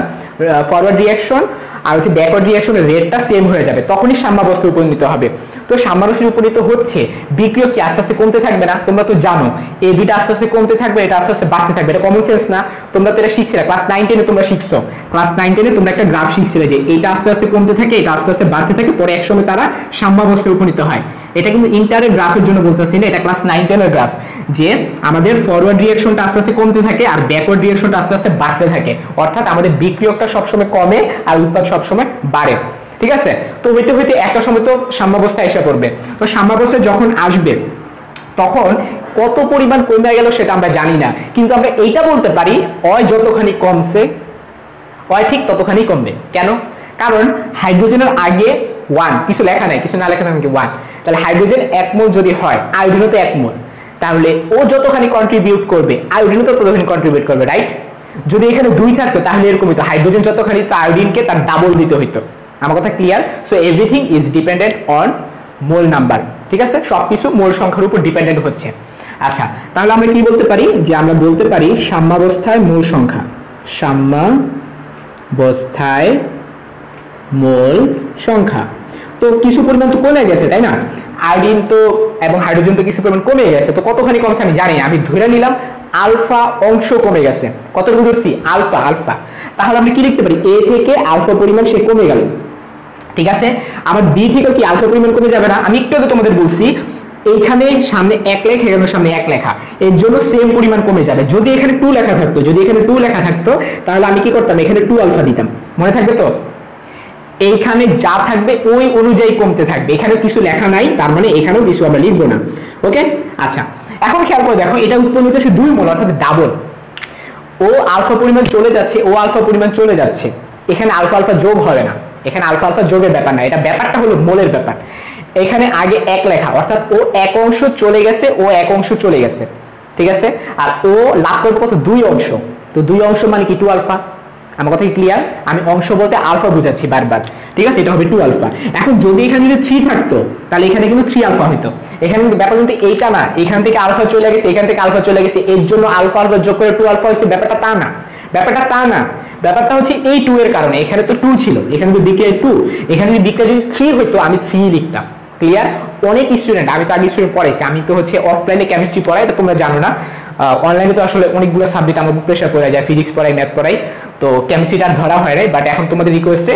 ফরওয়ার্ড রিঅ্যাকশন আর হচ্ছে ব্যাকওয়ার্ড রিঅ্যাকশনের রেটটা সেম হয়ে যাবে, তখনই সাম্যাবস্থায় উপনীত হবে। তো সাম্যাবস্থায় উপনীত হচ্ছে, বিক্রিয়া কি আস্তে আস্তে কমতে থাকবে না? তোমরা তো জানো এই দুইটা আস্তে আস্তে কমতে থাকবে, এটা আস্তে আস্তে বাড়তে থাকবে, এটা কমন সেন্স না? তোমরা তো এটা শিখছিলে ক্লাস 9-10-এ, তোমরা শিখছো ক্লাস 9-10-এ, তোমরা একটা গ্রাফ শিখছিলে যে এইটা আস্তে আস্তে কমতে থাকে, এটা আস্তে আস্তে বাড়তে থাকে, পরে একসময় তারা সাম্যাবস্থায় উপনীত হয়। এটা কিন্তু ইন্টারের গ্রাফের জন্য বলতেছি না, এটা ক্লাস 9 10 এর গ্রাফ, যে আমাদের ফরওয়ার্ড রিঅ্যাকশনটা আস্তে আস্তে কমতে থাকে আর ব্যাকওয়ার্ড রিঅ্যাকশনটা আস্তে আস্তে বাড়তে থাকে, অর্থাৎ আমাদের বিক্রিয়কটা সবসময় কমে আর উৎপাদ সবসময় বাড়ে। ঠিক আছে, তো হইতে হইতে একটা সময় তো সাম্যাবস্থা এসে পড়বে। তো সাম্যাবস্থা যখন আসবে তখন কত পরিমাণ কমে গেল সেটা আমরা জানি না, কিন্তু আমরা এইটা বলতে পারি অয় যতখানি কমছে অয় ঠিক ততখানি কমবে। কেন? কারণ হাইড্রোজেনের আগে 1, কিছু লেখা নাই, কিছু না লেখা নাকি 1, তাহলে হাইড্রোজেন 1 মোল যদি হয়, আয়োডিনও তো 1 মোল, তাহলে ও যতখানি কন্ট্রিবিউট করবে আয়োডিনও তো ততখানি কন্ট্রিবিউট করবে, রাইট? যদি এখানে 2 থাকতো তাহলে এরকম হতো, হাইড্রোজেন যতখানি তো আয়োডিনকে তার ডাবল দিতে হইতো। আমার কথা clear? So everything is dependent on mole number. ঠিক আছে, সবকিছু মোল সংখ্যার উপর ডিপেন্ডেন্ট হচ্ছে। আচ্ছা, তাহলে আমরা কি বলতে পারি? যে আমরা বলতে পারি সাম্যাবস্থায় মোল সংখ্যা, সাম্যাবস্থায় মোল সংখ্যা তো কিছু পরিমাণ তো কমে গেছে, তাই না? আয়োডিন তো এবং হাইড্রোজেন তো কিছু পরিমাণ কমে গেছে, তো কতখানি কমছে আমি জানি না, আমি ধরে নিলাম আলফা অংশ কমে গেছে। কতটুকু ধরছি? আলফা। আলফা, তাহলে আমরা কি লিখতে পারি? এ থেকে আলফা পরিমাণ সে কমে গেল। ঠিক আছে, আমার বি থেকে কি আলফা পরিমাণ কমে যাবে না? আমি একটু আগে তোমাদের বলছি এইখানে সামনে 1 লেখা, এখানে সামনে 1 লেখা, এর জন্য সেম পরিমাণ কমে যাবে। যদি এখানে 2 লেখা থাকতো, যদি এখানে 2 লেখা থাকতো তাহলে আমি কি করতাম? এখানে 2 আলফা দিতাম। মনে থাকবে তো? এইখানে যা থাকবে ওই অনুযায়ী কমতে থাকবে, এখানে কিছু লেখা নাই তার মানে এখানেও কিছু আমরা লিখবো না। ওকে, আচ্ছা, এখন খেয়াল করে দেখো, এটা উৎপন্ন হতেছে 2 মোল, অর্থাৎ ডাবল। ও আলফা পরিমাণ চলে যাচ্ছে, ও আলফা পরিমাণ চলে যাচ্ছে, এখানে আলফা আলফা যোগ হবে না, এখানে আলফা আলফা যোগের ব্যাপার না, এটা ব্যাপারটা হলো মোলের ব্যাপার। এখানে আগে 1 লেখা, অর্থাৎ ও 1 অংশ চলে গেছে, ও 1 অংশ চলে গেছে। ঠিক আছে, আর ও লাভ করবে কত? 2 অংশ। তো 2 অংশ মানে কি 2 আলফা। আমার কথা কি ক্লিয়ার? আমি অংশ বলতে আলফা বুঝাচ্ছি বারবার। ঠিক আছে, এটা হবে 2 আলফা। এখন যদি এখানে যদি 3 থাকতো তাহলে এখানে কিন্তু 3 আলফা হতো। এখানে কিন্তু ব্যাপার কিন্তু এইটা না, এখান থেকে আলফা চলে গেছে, এখান থেকে আলফা চলে গেছে, এর জন্য আলফা আলফা যোগ করে 2 আলফা হয়েছে, ব্যাপারটা তা না। ব্যাপারটা তা না, ব্যাপারটা হচ্ছে এই 2 এর কারণে। এখানে তো 2 ছিল, এখানে তো বিক্রিয়া 2, এখানে যদি বিক্রিয়া যদি 3 হইতো আমি 3 লিখতাম। ক্লিয়ার? অনেক স্টুডেন্ট, আমি তো আগে স্টুডেন্ট পড়াইছি, আমি তো হচ্ছে অফলাইনে কেমিস্ট্রি পড়াই, এটা তোমরা জানো না। অনলাইনে তো আসলে অনেকগুলো সাবজেক্ট আমার প্রেশার পড়ে যায়, ফিজিক্স পড়াই, ম্যাথ পড়াই, তো কেমিস্ট্রিটা আর ধরা হয় নাই। বাট এখন তোমাদের রিকোয়েস্টে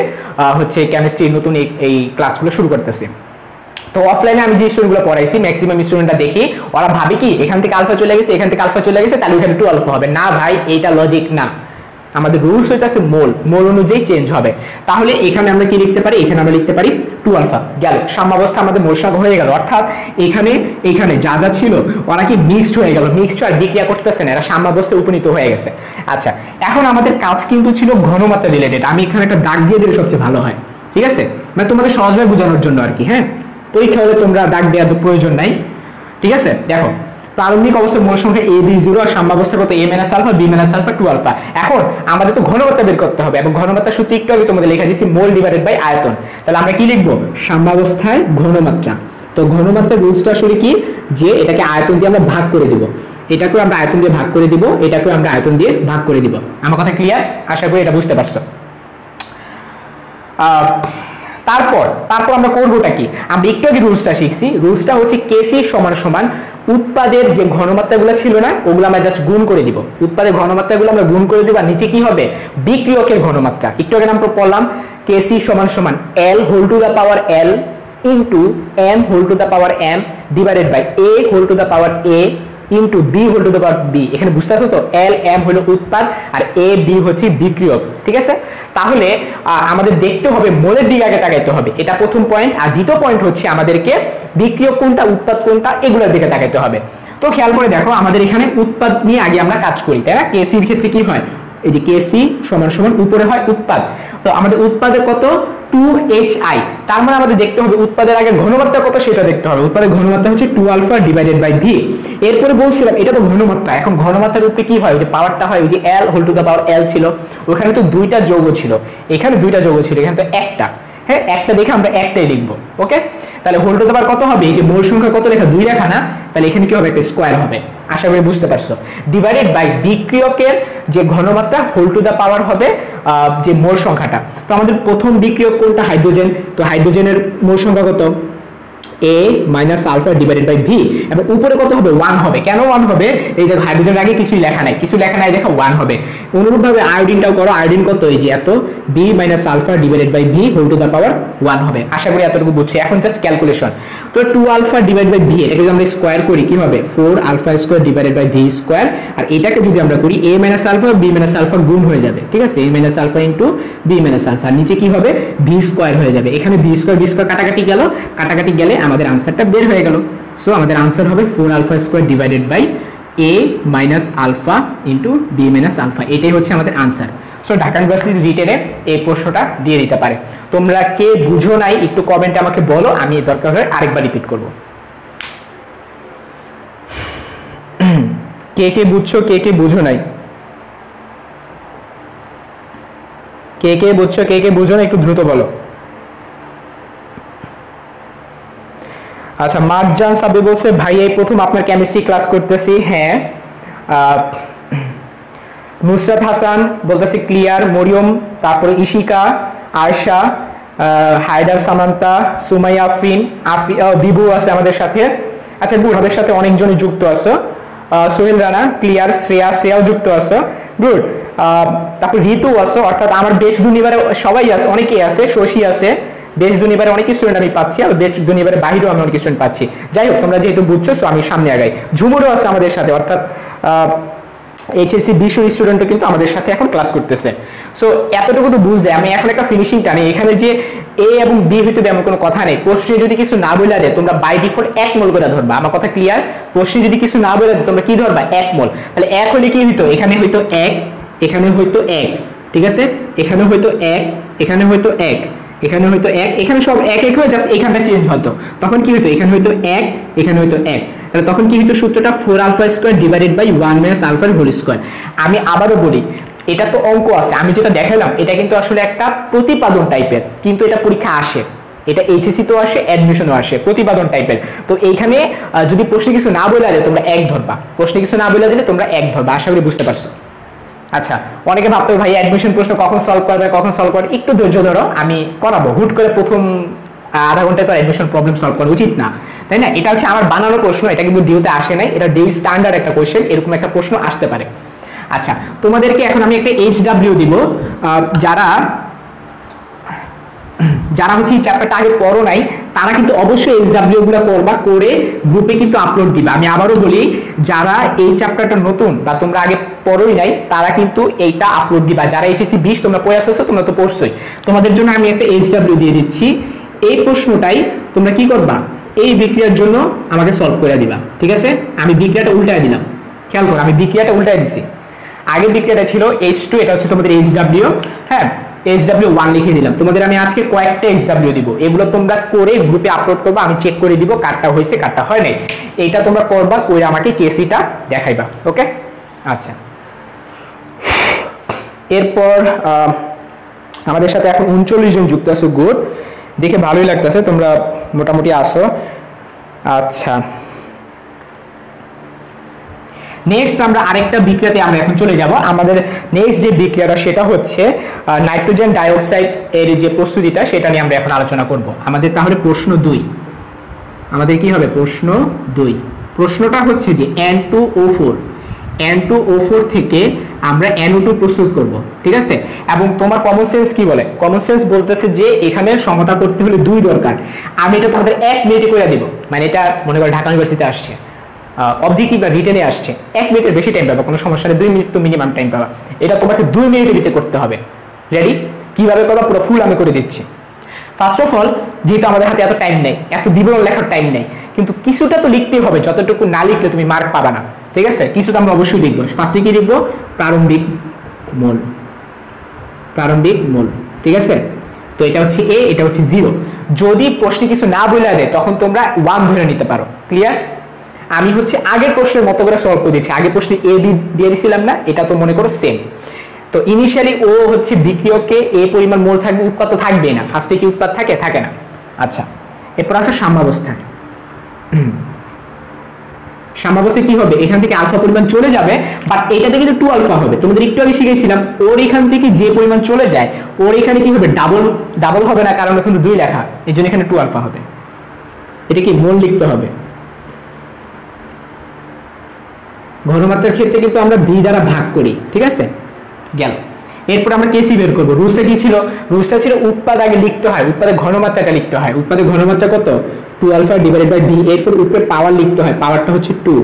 হচ্ছে কেমিস্ট্রির নতুন এই ক্লাসগুলো শুরু করতেছি। তো অফলাইনে আমি যে স্টুডেন্টগুলো পড়াইছি ম্যাক্সিমাম স্টুডেন্টরা দেখি ওরা ভাবে কি এখান থেকে আলফা চলে গেছে, এখান থেকে আলফা চলে গেছে, তাহলে এখানে 2 আলফা হবে। না ভাই, এইটা লজিক না। আমাদের রুলস হইতাছে মোল অনুযায়ী চেঞ্জ হবে। তাহলে এখানে আমরা কি লিখতে পারি? এখানে আমরা লিখতে পারি 2 আলফা। গেল, সাম্যাবস্থা আমাদের মোল সংখ্যা হয়ে গেল, অর্থাৎ এখানে যা যা ছিল ওরা কি মিক্সড হয়ে গেল, মিক্সড আর বিক্রিয়া করতেছে না, এরা সাম্যাবস্থায় উপনীত হয়ে গেছে। আচ্ছা, এখন আমাদের কাজ কিন্তু ছিল ঘনমাত্রা রিলেটেড। আমি এখানে একটা দাগ দিয়ে দিলে সবচেয়ে ভালো হয়। ঠিক আছে, মানে তোমাদের সহজভাবে বোঝানোর জন্য আর কি। হ্যাঁ, পরীক্ষা হলে তোমরা দাগ দেওয়ার প্রয়োজন নাই। ঠিক আছে, দেখো প্রারম্ভিক অবস্থায় মোল সংখ্যা a b 0 আর সাম্যাবস্থা কত? a - alpha b - alpha 2 alpha. এখন আমাদের তো ঘনমাত্রা বের করতে হবে, এবং ঘনমাত্রা সূত্র একটু আগে তোমাদের লেখা দিয়েছি, মোল ডিভাইডেড বাই আয়তন। তাহলে আমরা কি লিখবো? সাম্যাবস্থায় ঘনমাত্রা। তো ঘনমাত্রার রুলসটা আসলে কি? যে এটাকে আয়তন দিয়ে আমরা ভাগ করে দিব, এটাকেও আমরা আয়তন দিয়ে ভাগ করে দিব, এটাকেও আমরা আয়তন দিয়ে ভাগ করে দিব। আমার কথা ক্লিয়ার? আশা করি এটা বুঝতে পারছো। তারপর আমরা করবোটা কি? আমরা একটু আগে রুলসটা শিখছি। রুলসটা হচ্ছে কেসি সমান সমান উৎপাদের যে ঘনমাত্রাগুলো ছিল না ওগুলো আমরা জাস্ট গুণ করে দিব, উৎপাদের ঘনমাত্রাগুলো আমরা গুণ করে দিব, আর নিচে কি হবে? বিক্রিয়কের ঘনমাত্রা। একটু আগে আমরা পড়লাম কেসি সমান সমান l whole to the power l into m whole to the power m divided by a whole to the power a into b whole to the power b। এখানে বুঝতে পারছো তো? l m হলো উৎপাদ আর a b হচ্ছে বিক্রিয়ক। ঠিক আছে, তাহলে আমাদের দেখতে হবে মোলের দিকে আগে তাকাইতে হবে, এটা প্রথম পয়েন্ট। আর দ্বিতীয় পয়েন্ট হচ্ছে আমাদেরকে বিক্রিয়ক কোনটা উৎপাদ কোনটা এগুলোর দিকে তাকাইতে হবে। তো খেয়াল করে দেখো, আমাদের এখানে উৎপাদ নিয়ে আগে আমরা কাজ করি, তাই না? কেসির ক্ষেত্রে কি হয়? এই যে কেসি সমান সমান উপরে হয় উৎপাদ, তো আমাদের উৎপাদের কত? 2hi। তার মানে আমাদের দেখতে হবে উৎপাদের আগে ঘনমাত্রা কত সেটা দেখতে হবে। উৎপাদের ঘনমাত্রা হচ্ছে 2 আলফা ডিভাইডেড বাই v। এরপরে বলছিলাম এটা তো ঘনমাত্রা, এখন ঘনমাত্রার রূপে কি হয়? যে পাওয়ারটা হয়, ওই যে l whole to the power l ছিল, ওখানে তো 2টা যৌগ ছিল, এখানে 2টা যৌগ ছিল, এখানে তো একটা। হ্যাঁ, একটা দেখে আমরা একটাই লিখবো। ওকে, তাহলে হোল টু দা পাওয়ার কত হবে? এই যে মোল সংখ্যা কত লেখা? 2 লেখা না, তাহলে এখানে কি হবে? একটা স্কয়ার হবে। আশা করি বুঝতে পারছো। ডিভাইডেড বাই বিক্রিয়কের যে ঘনমাত্রা হোল টু দা পাওয়ার হবে যে মোল সংখ্যাটা। তো আমাদের প্রথম বিক্রিয়ক কোনটা? হাইড্রোজেন। তো হাইড্রোজেনের মোল সংখ্যা কত? a minus alpha divided by V, এবং উপরে কত হবে 1 হবে। কেন 1 হবে? এই যে হাইড্রোজেন আগে কিছুই লেখা নাই, কিছু লেখা নাই দেখো 1 হবে। অনুরূপভাবে আয়োডিনটাও করো, আয়োডিন কত? এই যে এত b minus alpha divided by V whole to the power 1 হবে। আশা করি এতটুকু বুঝছি। এখন জাস্ট ক্যালকুলেশন। তো 2 আলফা ডিভাইড বাই ভি, এটাকে যদি আমরা স্কয়ার করি কি হবে? 4 alpha square divided by V square. আর এটাকে যদি আমরা করি a minus alpha b minus alpha গুণ হয়ে যাবে, ঠিক আছে? a minus alpha into b minus alpha, নিচে কি হবে? v স্কয়ার হয়ে যাবে। এখানে v স্কয়ার কাটাকাটি গেল, কাটাকাটি গেলে আমাদের আনসারটা বের হয়ে গেল। সো আমাদের আনসার হবে 4 alpha square divided by a minus alpha into b minus alpha. এটাই হচ্ছে আমাদের আনসার। সো ঢাকা ইউনিভার্সিটি রিটেনে এই প্রশ্নটা দিয়ে দিতে পারে। তোমরা কে বুঝো নাই একটু কমেন্টে আমাকে বলো, আমি দরকার হলে আরেকবার রিপিট করব। কে কে বুঝছো, কে কে বুঝো নাই, কে কে বুঝছো, কে কে বুঝো না একটু দ্রুত বলো। আচ্ছা, মারজান সাবি বলছে ভাই এই প্রথম আপনার কেমিস্ট্রি ক্লাস করতেছি। হ্যাঁ। নুসরাত হাসান বলতেছে ক্লিয়ার। মরিয়ম, তারপরে ইশিকা, আয়শা, হায়দার, সামান্তা, সুমাইয়া, আফরিন, বিবু আছে আমাদের সাথে। আচ্ছা গুড, আমাদের সাথে অনেকজনই যুক্ত আছো। সোহেল রানা ক্লিয়ার, শ্রেয়াও যুক্ত আছো, গুড। তারপর ঋতু আছো, অর্থাৎ আমার বেচ দুনিবারে সবাই আছে, অনেকেই আছে। শশী আছে, বেচ দুনিবারে অনেক স্টুডেন্ট আমি পাচ্ছি, আর বেচ দুনিবারে বাহিরেও আমি অনেক স্টুডেন্ট পাচ্ছি। যাই হোক, তোমরা যেহেতু বুঝছো সো আমি সামনে আগাই। ঝুমুরও আছে আমাদের সাথে, অর্থাৎ এইচএসসি 20 স্টুডেন্টও কিন্তু আমাদের সাথে এখন ক্লাস করতেছে। সো এতটুকু তো বুঝলে আমি এখন একটা ফিনিশিং টানি। এখানে যে এ এবং বি হইতে এমন কোনো কথা নেই। প্রশ্নে যদি কিছু না বলে দেয় তোমরা বাই ডিফল্ট 1 মোল করে ধরবা। আমার কথা ক্লিয়ার? প্রশ্নে যদি কিছু না বলে দেয় তোমরা কি ধরবা? 1 মোল। তাহলে 1 হলে কি হইতো? এখানে হইতো 1, এখানে হইতো 1, ঠিক আছে? এখানে হইতো 1, এখানে হইতো 1, এখানে হয়তো 1, এখানে সব 1 হয়ে জাস্ট এখানটা চেঞ্জ হতো। তখন কি হতো? এখানে হয়তো 1, এখানে হয়তো 1। তাহলে তখন কি হতো? সূত্রটা 4 alpha square divided by 1 minus alpha whole square. আমি আবারও বলি, এটা তো অঙ্ক আছে, আমি যেটা দেখালাম এটা কিন্তু আসলে একটা প্রতিপাদন টাইপের, কিন্তু এটা পরীক্ষা আসে, এটা এইচএসসি তো আসে, অ্যাডমিশনও আসে, প্রতিপাদন টাইপের। তো এইখানে যদি প্রশ্নে কিছু না বলে দেয় তোমরা 1 ধরবা, প্রশ্নে কিছু না বলে দিলে তোমরা 1 ধরবা। আশা করি বুঝতে পারছো। আচ্ছা, অনেকে ভাবতে ভাই অ্যাডমিশন প্রশ্ন কখন সলভ করবে, একটু ধৈর্য ধরো, আমি করাবো। হুট করে প্রথম আধা ঘন্টায় তো অ্যাডমিশন প্রবলেম সলভ করা উচিত না, তাই না? এটা হচ্ছে আমার বানানো প্রশ্ন, এটা কিন্তু ডিউতে আসে নাই, এটা ডিউ স্ট্যান্ডার্ড একটা কোশ্চেন, এরকম একটা প্রশ্ন আসতে পারে। আচ্ছা, তোমাদেরকে এখন আমি একটা এইচডব্লিউ দিব। যারা হচ্ছে এই চ্যাপ্টারটা আগে পড়ো নাই তারা কিন্তু অবশ্যই এইচডব্লিউ গুলো করবা, করে গ্রুপে কিন্তু আপলোড দিবা। আমি আবারও বলি, যারা এই চ্যাপ্টারটা নতুন বা তোমরা আগে পড়োই নাই তারা কিন্তু এইটা আপলোড দিবা। যারা এইচএসসি 20 তোমরা পড়ে ফেলছো, তোমরা তো পড়ছোই, তোমাদের জন্য আমি একটা এইচডব্লিউ দিয়ে দিচ্ছি। এই প্রশ্নটাই তোমরা কি করবা? এই বিক্রিয়ার জন্য আমাকে সলভ করে দিবা, ঠিক আছে? আমি বিক্রিয়াটা উল্টায় দিলাম, খেয়াল করো, আমি বিক্রিয়াটা উল্টায় দিছি। আগের বিক্রিয়াটা ছিল H2, এটা হচ্ছে তোমাদের এইচডব্লিউ। হ্যাঁ, HW1 লিখে দিলাম। তোমাদের আমি আজকে কয়েকটা HW দিব, এগুলো তোমরা করে গ্রুপে আপলোড করবা, আমি চেক করে দিব কারটা হয়েছে কারটা হয় নাই। এইটা তোমরা করবা, করে আমাকে কেসিটা দেখাইবা, ওকে? আচ্ছা, এরপর আমাদের সাথে এখন 39 জন যুক্ত আছে, গুড, দেখে ভালোই লাগতেছে, তোমরা মোটামুটি আসো। আচ্ছা, নেক্সট আমরা আরেকটা বিক্রিয়াতে আমরা এখন চলে যাব। আমাদের নেক্সট যে বিক্রিয়াটা সেটা হচ্ছে নাইট্রোজেন ডাইঅক্সাইড এর যে প্রস্তুতিটা, সেটা নিয়ে আমরা এখন আলোচনা করব। আমাদের তাহলে প্রশ্ন 2, আমাদের কি হবে? প্রশ্ন 2। প্রশ্নটা হচ্ছে যে N2O4 থেকে আমরা NO2 প্রস্তুত করব, ঠিক আছে? এবং তোমার কমন সেন্স কি বলে? কমন সেন্স বলতেছে যে এখানে সমতা করতে হলে 2 দরকার। আমি এটা তোমাদের 1 মিনিটে করে দিব, মানে এটা মনে করো ঢাকা ইউনিভার্সিটিতে আসছে, অবজেক্টিভ বা রিটেনে আসছে, 1 মিনিটের বেশি টাইম পাবা, কোনো সমস্যা নেই, 2 মিনিট তো মিনিমাম টাইম পাবা। এটা তোমাকে 2 মিনিটের ভিতরে করতে হবে। রেডি? কিভাবে করবা পুরো ফুল আমি করে দিচ্ছি। ফার্স্ট অফ অল, যেহেতু আমাদের হাতে এত টাইম নেই, এত বিবরণ লেখার টাইম নেই, কিন্তু কিছুটা তো লিখতেই হবে, যতটুকু না লিখলে তুমি মার্ক পাবা না, ঠিক আছে? কিছুটা আমরা অবশ্যই লিখবো। ফার্স্টে কি লিখবো? প্রারম্ভিক মোল, ঠিক আছে? তো এটা হচ্ছে A, এটা হচ্ছে 0। যদি প্রশ্নে কিছু না বলে দেয় তখন তোমরা 1 ধরে নিতে পারো, ক্লিয়ার? আমি হচ্ছে আগের প্রশ্নের মতো করে সলভ করে দিচ্ছি। আগের প্রশ্নে A B দিয়ে দিছিলাম না, এটা তো মনে করো সেম। তো ইনিশিয়ালি ও হচ্ছে বিক্রিয়কে A পরিমাণ মোল থাকবে, উৎপাদ তো থাকবে না। ফার্স্টে কি উৎপাদ থাকে? থাকে না। আচ্ছা, এরপর আসো সাম্যাবস্থায়। সাম্যাবস্থায় কি হবে? এখান থেকে আলফা পরিমাণ চলে যাবে, বাট এটাতে কিন্তু 2 আলফা হবে। তোমাদের একটু আগে শিখেছিলাম, ওর এখান থেকে যে পরিমাণ চলে যায় ওর এখানে কি হবে? ডাবল হবে না, কারণ এখানে 2 লেখা, এই জন্য এখানে 2 আলফা হবে। এটা কি মোল লিখতে হবে। ঘনমাত্রার ক্ষেত্রে কিন্তু আমরা ভি দ্বারা ভাগ করি, ঠিক আছে, গেল। এরপর আমরা কেসি বের করবো। রুলসটা কি ছিল? রুলসটা ছিল উৎপাদ আগে লিখতে হয়, উৎপাদের ঘনমাত্রাটা লিখতে হয়। উৎপাদের ঘনমাত্রা কত? 2 আলফা ডিভাইডেড বাই ভি। এরপর উপরে পাওয়ার লিখতে হয়, পাওয়ারটা হচ্ছে 2,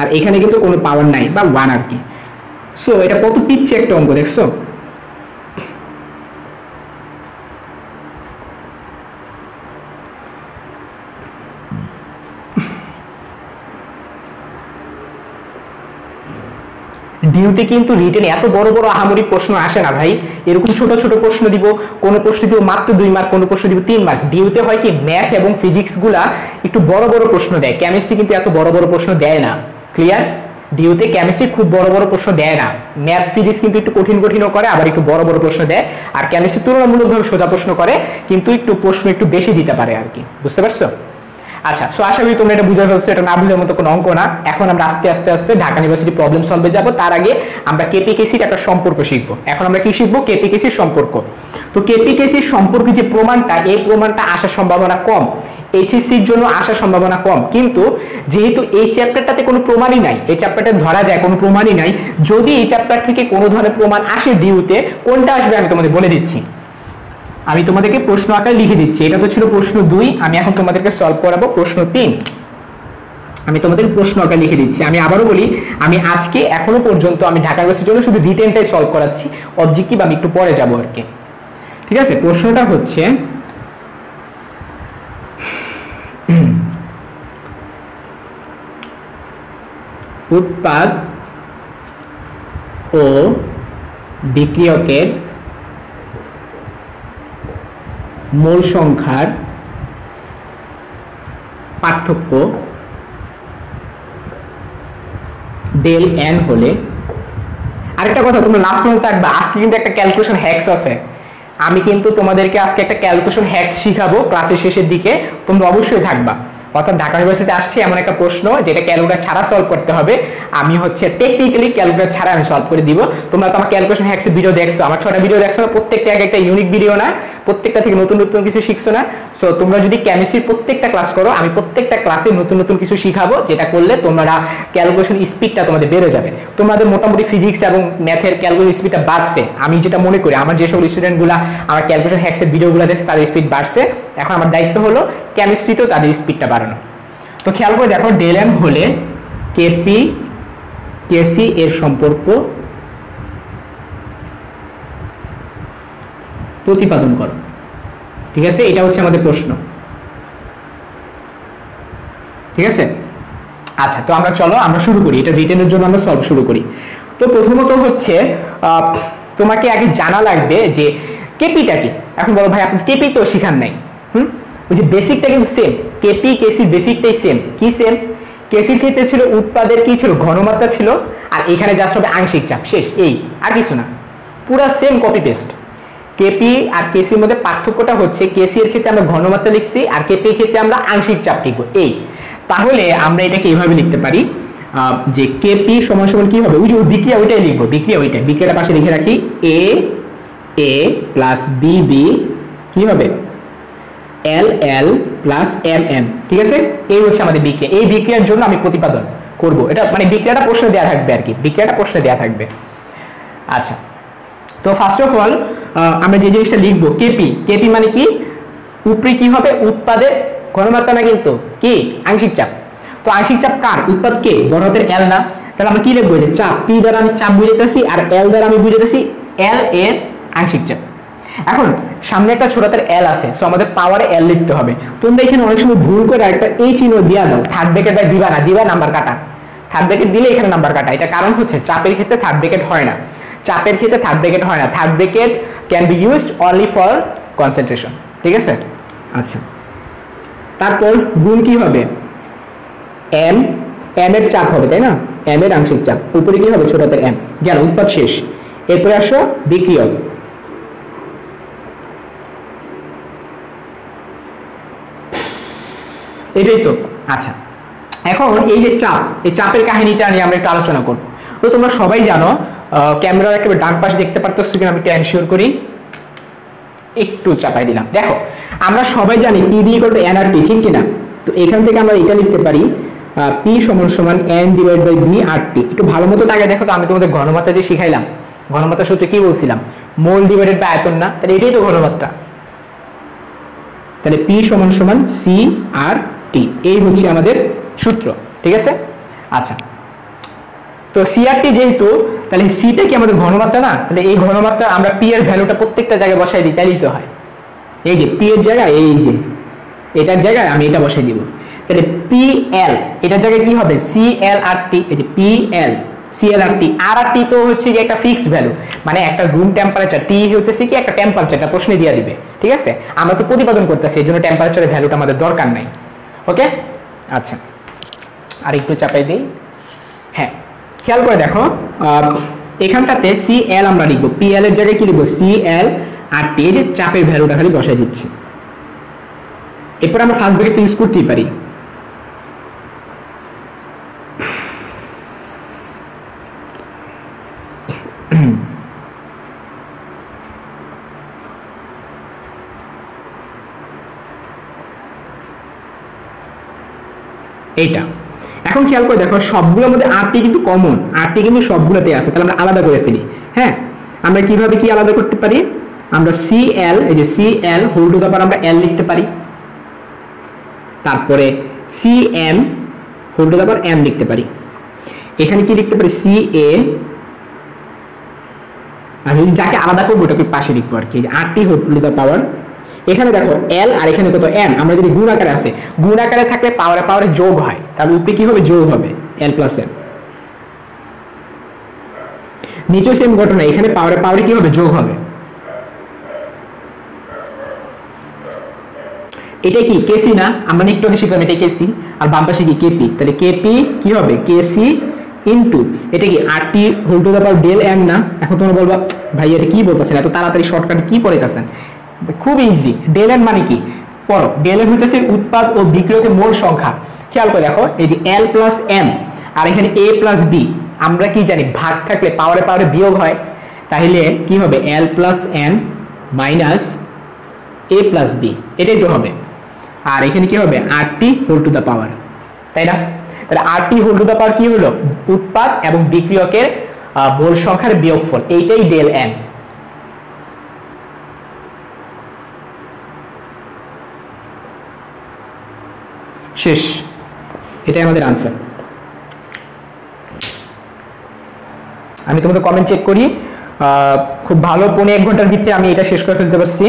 আর এখানে কিন্তু কোনো পাওয়ার নাই বা 1 আর কি। সো এটা কত পিচ্ছে একটা অঙ্ক দেখছো? ডিউতে কিন্তু রিটেন এত বড় বড় আহামরি প্রশ্ন আসে না ভাই। এরকম ছোট ছোট প্রশ্ন দিব, কোন প্রশ্ন দিব মাত্র 2 মার্ক, কোন প্রশ্ন দিব 3 মার্ক। ডিউতে হয় কি ম্যাথ এবং ফিজিক্স গুলা একটু বড় বড় প্রশ্ন দেয়, কেমিস্ট্রি কিন্তু এত বড় বড় প্রশ্ন দেয় না। ক্লিয়ার? ডিউতে কেমিস্ট্রি খুব বড় বড় প্রশ্ন দেয় না, ম্যাথ ফিজিক্স কিন্তু একটু কঠিন কঠিনও করে, আবার একটু বড় বড় প্রশ্ন দেয়। আর কেমিস্ট্রি তুলনামূলকভাবে সোজা প্রশ্ন করে, কিন্তু একটু প্রশ্ন একটু বেশি দিতে পারে আর কি। বুঝতে পারছো? আচ্ছা, সো আশা করি তোমরা এটা বুঝে ফেলছো। এটা না বুঝার মতো কোনো অঙ্ক না। এখন আমরা আস্তে আস্তে আস্তে ঢাকা ইউনিভার্সিটি প্রবলেম সলভে যাব। তার আগে আমরা কেপিকেসির একটা সম্পর্ক শিখবো। এখন আমরা কি শিখবো? কেপিকেসির সম্পর্ক। তো কেপিকেসির সম্পর্কে যে প্রমাণটা, এই প্রমাণটা আসার সম্ভাবনা কম, এইচএসসির জন্য আসার সম্ভাবনা কম। কিন্তু যেহেতু এই চ্যাপ্টারটাতে কোনো প্রমাণই নাই, এই চ্যাপ্টারটা ধরা যায় কোনো প্রমাণই নাই, যদি এই চ্যাপ্টার থেকে কোনো ধরনের প্রমাণ আসে ডিউতে, কোনটা আসবে আমি তোমাদের বলে দিচ্ছি। আমি তোমাদেরকে প্রশ্ন আকারে লিখে দিচ্ছি। এটা তো ছিল প্রশ্ন 2, আমি এখন তোমাদেরকে সলভ করাবো প্রশ্ন 3। আমি তোমাদের প্রশ্ন আকারে লিখে দিচ্ছি। আমি আবারও বলি, আমি আজকে এখনো পর্যন্ত আমি ঢাকা ইউনিভার্সিটির জন্য শুধু রিটেনটাই সলভ করাচ্ছি, অবজেক্টিভ আমি একটু পরে যাবো আর কি। ঠিক আছে, প্রশ্নটা হচ্ছে উৎপাদ ও বিক্রিয়কের মোল সংখ্যার পার্থক্য ডেল এন হলে। আরেকটা কথা তোমরা লাস্ট পর্যন্ত থাকবা, আজকে কিন্তু একটা ক্যালকুলেশন হ্যাক্স আছে। আমি কিন্তু তোমাদেরকে আজকে একটা ক্যালকুলেশন হ্যাক্স শিখাবো ক্লাসের শেষের দিকে, তোমরা অবশ্যই থাকবা। অর্থাৎ ঢাকা ইউনিভার্সিটি আসছে এমন একটা প্রশ্ন যেটা ক্যালকুলেটর ছাড়া সলভ করতে হবে, আমি হচ্ছে টেকনিক্যালি ক্যালকুলেটর ছাড়া আমি সলভ করে দিব। তোমরা তো আমার ক্যালকুলেশন হ্যাক্সের ভিডিও দেখছো, আমার 6টা ভিডিও দেখছো না, প্রত্যেকটা এক একটা ইউনিক ভিডিও না, প্রত্যেকটা থেকে নতুন নতুন কিছু শিখছো না। সো তোমরা যদি কেমিস্ট্রির প্রত্যেকটা ক্লাস করো, আমি প্রত্যেকটা ক্লাসে নতুন নতুন কিছু শিখাবো, যেটা করলে তোমরা ক্যালকুলেশন স্পিডটা তোমাদের বেড়ে যাবে। তোমাদের মোটামুটি ফিজিক্স এবং ম্যাথের ক্যালকুলেশন স্পিডটা বাড়ছে, আমি যেটা মনে করি। আমার যেসব স্টুডেন্টগুলো আমার ক্যালকুলেশন হ্যাক্সের ভিডিওগুলো দেখছে তাদের স্পিড বাড়ছে। এখন আমার দায়িত্ব হলো কেমিস্ট্রিতেও তাদের স্পিডটা বাড়ানো। তো খেয়াল করে দেখো, ডেল এন হলে কেপি কেসি এর সম্পর্ক প্রতিপাদন করো। ঠিক আছে, এটা হচ্ছে আমাদের প্রশ্ন। ঠিক আছে, আচ্ছা, তো আমরা চলো আমরা শুরু করি। এটা রিটেনের জন্য আমরা সলভ শুরু করি। তো প্রথমত হচ্ছে তোমাকে আগে জানা লাগবে যে কেপিটা কি। এখন বলো ভাই আপনি কেপি তো শিখান নাই। ওই যে বেসিকটা কিন্তু সেম, কেপি কেসির বেসিকটাই সেম। কি সেম? কেসির ক্ষেত্রে ছিল উৎপাদের কি ছিল? ঘনমাত্রা ছিল। আর এখানে জাস্ট হবে আংশিক চাপ, শেষ, এই আর কিছু না, পুরা সেম কপি পেস্ট। কেপি আর কেসির মধ্যে পার্থক্যটা হচ্ছে কেসি এর ক্ষেত্রে আমরা ঘনমাত্রা লিখছি, আর কেপি এর ক্ষেত্রে আমরা আংশিক চাপ লিখবো, এই। তাহলে আমরা এটাকে এইভাবে লিখতে পারি যে কেপি সমান সমান কি হবে? ওই যে বিক্রিয়া ওইটাই লিখবো, বিক্রিয়া ওইটাই, বিক্রিয়াটা পাশে লিখে রাখি, এ এ প্লাস বি বি কি হবে? এল এল প্লাস এম এম। ঠিক আছে, এই হচ্ছে আমাদের বিক্রিয়া। এই বিক্রিয়ার জন্য আমি প্রতিপাদন করব। এটা মানে বিক্রিয়াটা প্রশ্নে দেওয়া থাকবে আর কি, বিক্রিয়াটা প্রশ্নে দেওয়া থাকবে। আচ্ছা, তো ফার্স্ট অফ অল আমরা যে জিনিসটা লিখবো, কেপি, কেপি মানে কি? উপরে কি হবে? উৎপাদের ঘনমাত্রা না, কিন্তু কি আংশিক চাপ। তো আংশিক চাপ কার? উৎপাদ কে? বড় হাতের এল না? তাহলে আমরা কি লিখবো? যে চাপ, পি দ্বারা আমি চাপ বুঝাইতেছি, আর এল দ্বারা আমি বুঝাইতেছি এল এর আংশিক চাপ। এখন সামনে একটা ছোট হাতের এল আছে, সো আমাদের পাওয়ারে এল লিখতে হবে। তোমরা এখানে অনেক সময় ভুল করে একটা এই চিহ্ন দিয়া দাও, থার্ড ব্র্যাকেট দিবা না, দিবা নাম্বার কাটা। থার্ড ব্র্যাকেট দিলে এখানে নাম্বার কাটা, এটা কারণ হচ্ছে চাপের ক্ষেত্রে থার্ড ব্র্যাকেট হয় না, চাপের ক্ষেত্রে থার্ড ব্র্যাকেট হয় না। Third bracket can be used only for concentration. ঠিক আছে, আচ্ছা, তারপর গুণ কি হবে? এম, এম এর চাপ হবে, তাই না? এম এর আংশিক চাপ, উপরে কি হবে? ছোট হাতের এম। গেল, উৎপাদ শেষ। এরপরে আসো বিক্রিয়ক, এটাই তো। আচ্ছা, এখন এই যে চাপ, এই চাপের কাহিনীটা নিয়ে আমরা একটু আলোচনা করবো। তো তোমরা সবাই জানো, ক্যামেরার একেবারে ডান পাশে দেখতে পারতেছো কিনা আমি একটু এনশিওর করি। একটু চাপাই দিলাম। দেখো আমরা সবাই জানি P V equal to N R T, ঠিক কিনা? তো এখান থেকে আমরা এটা লিখতে পারি পি সমান সমান এন ডিভাইড বাই বি আর টি। একটু ভালো মতো আগে দেখো তো, আমি তোমাদের ঘনমাত্রা যে শিখাইলাম, ঘনমাত্রা সূত্রে কি বলছিলাম? মোল ডিভাইডেড বাই আয়তন না? তাহলে এটাই তো ঘনমাত্রা। তাহলে পি সমান সমান সি আর টি, এই হচ্ছে আমাদের সূত্র, ঠিক আছে? আচ্ছা, তো সি আর টি যেহেতু, তাহলে সিটা কি আমাদের ঘনমাত্রা না? তাহলে এই ঘনমাত্রা আমরা পি এর ভ্যালুটা প্রত্যেকটা জায়গায় বসাই দিই, তাইলেই তো হয়। এই যে পি এর জায়গায়, এই যে এটার জায়গায় আমি এটা বসাই দিব। তাহলে পি এল এটার জায়গায় কি হবে? সি এল আর টি। এই যে পি এল সি এল আর টি। আর আর টি তো হচ্ছে কি একটা ফিক্সড ভ্যালু, মানে একটা রুম টেম্পারেচার। টি হইতেছে কি একটা টেম্পারেচারটা প্রশ্নে দিয়ে দিবে, ঠিক আছে? আমরা তো প্রতিপাদন করতেছি, এই জন্য টেম্পারেচারের ভ্যালুটা আমাদের দরকার নাই। ওকে, আচ্ছা, আর একটু চাপাই দিই। হ্যাঁ, খেয়াল করে দেখো, এখানটাতে সি এল আমরা লিখবো, পি এল এর জায়গায় কি লিখবো? সি এল আর টি। এই যে চাপের ভ্যালুটা খালি বসাই দিচ্ছি। এরপর আমরা ফার্স্ট ব্র্যাকেট ইউজ করতেই পারি। এইটা এখন খেয়াল করে দেখো, সবগুলোর মধ্যে আরটি কিন্তু কমন, আরটি কিন্তু সবগুলোতে আছে। তাহলে আমরা আলাদা করে ফেলি। হ্যাঁ, আমরা কিভাবে কি আলাদা করতে পারি? আমরা সি এল, এই যে C L whole to the power আমরা এল লিখতে পারি, তারপরে C M whole to the power M লিখতে পারি। এখানে কি লিখতে পারি? সি এ, আচ্ছা যাকে আলাদা করবো ওটাকে পাশে লিখবো আর কি, আরটি হোল টু দা পাওয়ার। এখানে দেখো এল আর এখানে কত? এম। আমরা যদি গুণ আকারে আছে, গুণ আকারে থাকলে পাওয়ারে পাওয়ারে যোগ হয়, তাহলে উপরে কি হবে? যোগ হবে, এল প্লাস এম। নিচেও সেম ঘটনা, এখানে পাওয়ারে পাওয়ারে কি হবে? যোগ হবে। এটা কি কেসি না? আমরা একটু আগে শিখলাম এটা কেসি, আর বাম পাশে কি? কেপি। তাহলে কেপি কি হবে? কেসি ইনটু এটা কি RT whole to the power del M না? এখন তোমরা বলবা ভাই এটা কি বলতেছেন, এত তাড়াতাড়ি শর্টকাটে কি পড়াইতেছেন? খুব ইজি। ডেল এন মানে কি? পড়ো। ডেল এন হইতেছে উৎপাদ ও বিক্রিয়কের মোল সংখ্যা। খেয়াল করে দেখো, এই যে এল প্লাস এম আর এখানে এ প্লাস বি, আমরা কি জানি? ভাগ থাকলে পাওয়ারে পাওয়ারে বিয়োগ হয়, তাহলে কি হবে? এল প্লাস এম মাইনাস এ প্লাস বি, এটাই তো হবে। আর এখানে কি হবে? আরটি হোল টু দা পাওয়ার, তাই না? তাহলে আরটি হোল টু দা পাওয়ার কি হলো? উৎপাদ এবং বিক্রিয়কের মোল সংখ্যার বিয়োগফল, এইটাই ডেল এন। শেষ, এটাই আমাদের আনসার। আমি তোমাদের কমেন্ট চেক করি, খুব ভালো 1.5 ঘন্টার ভিতরে আমি এটা শেষ করে ফেলতে পারছি।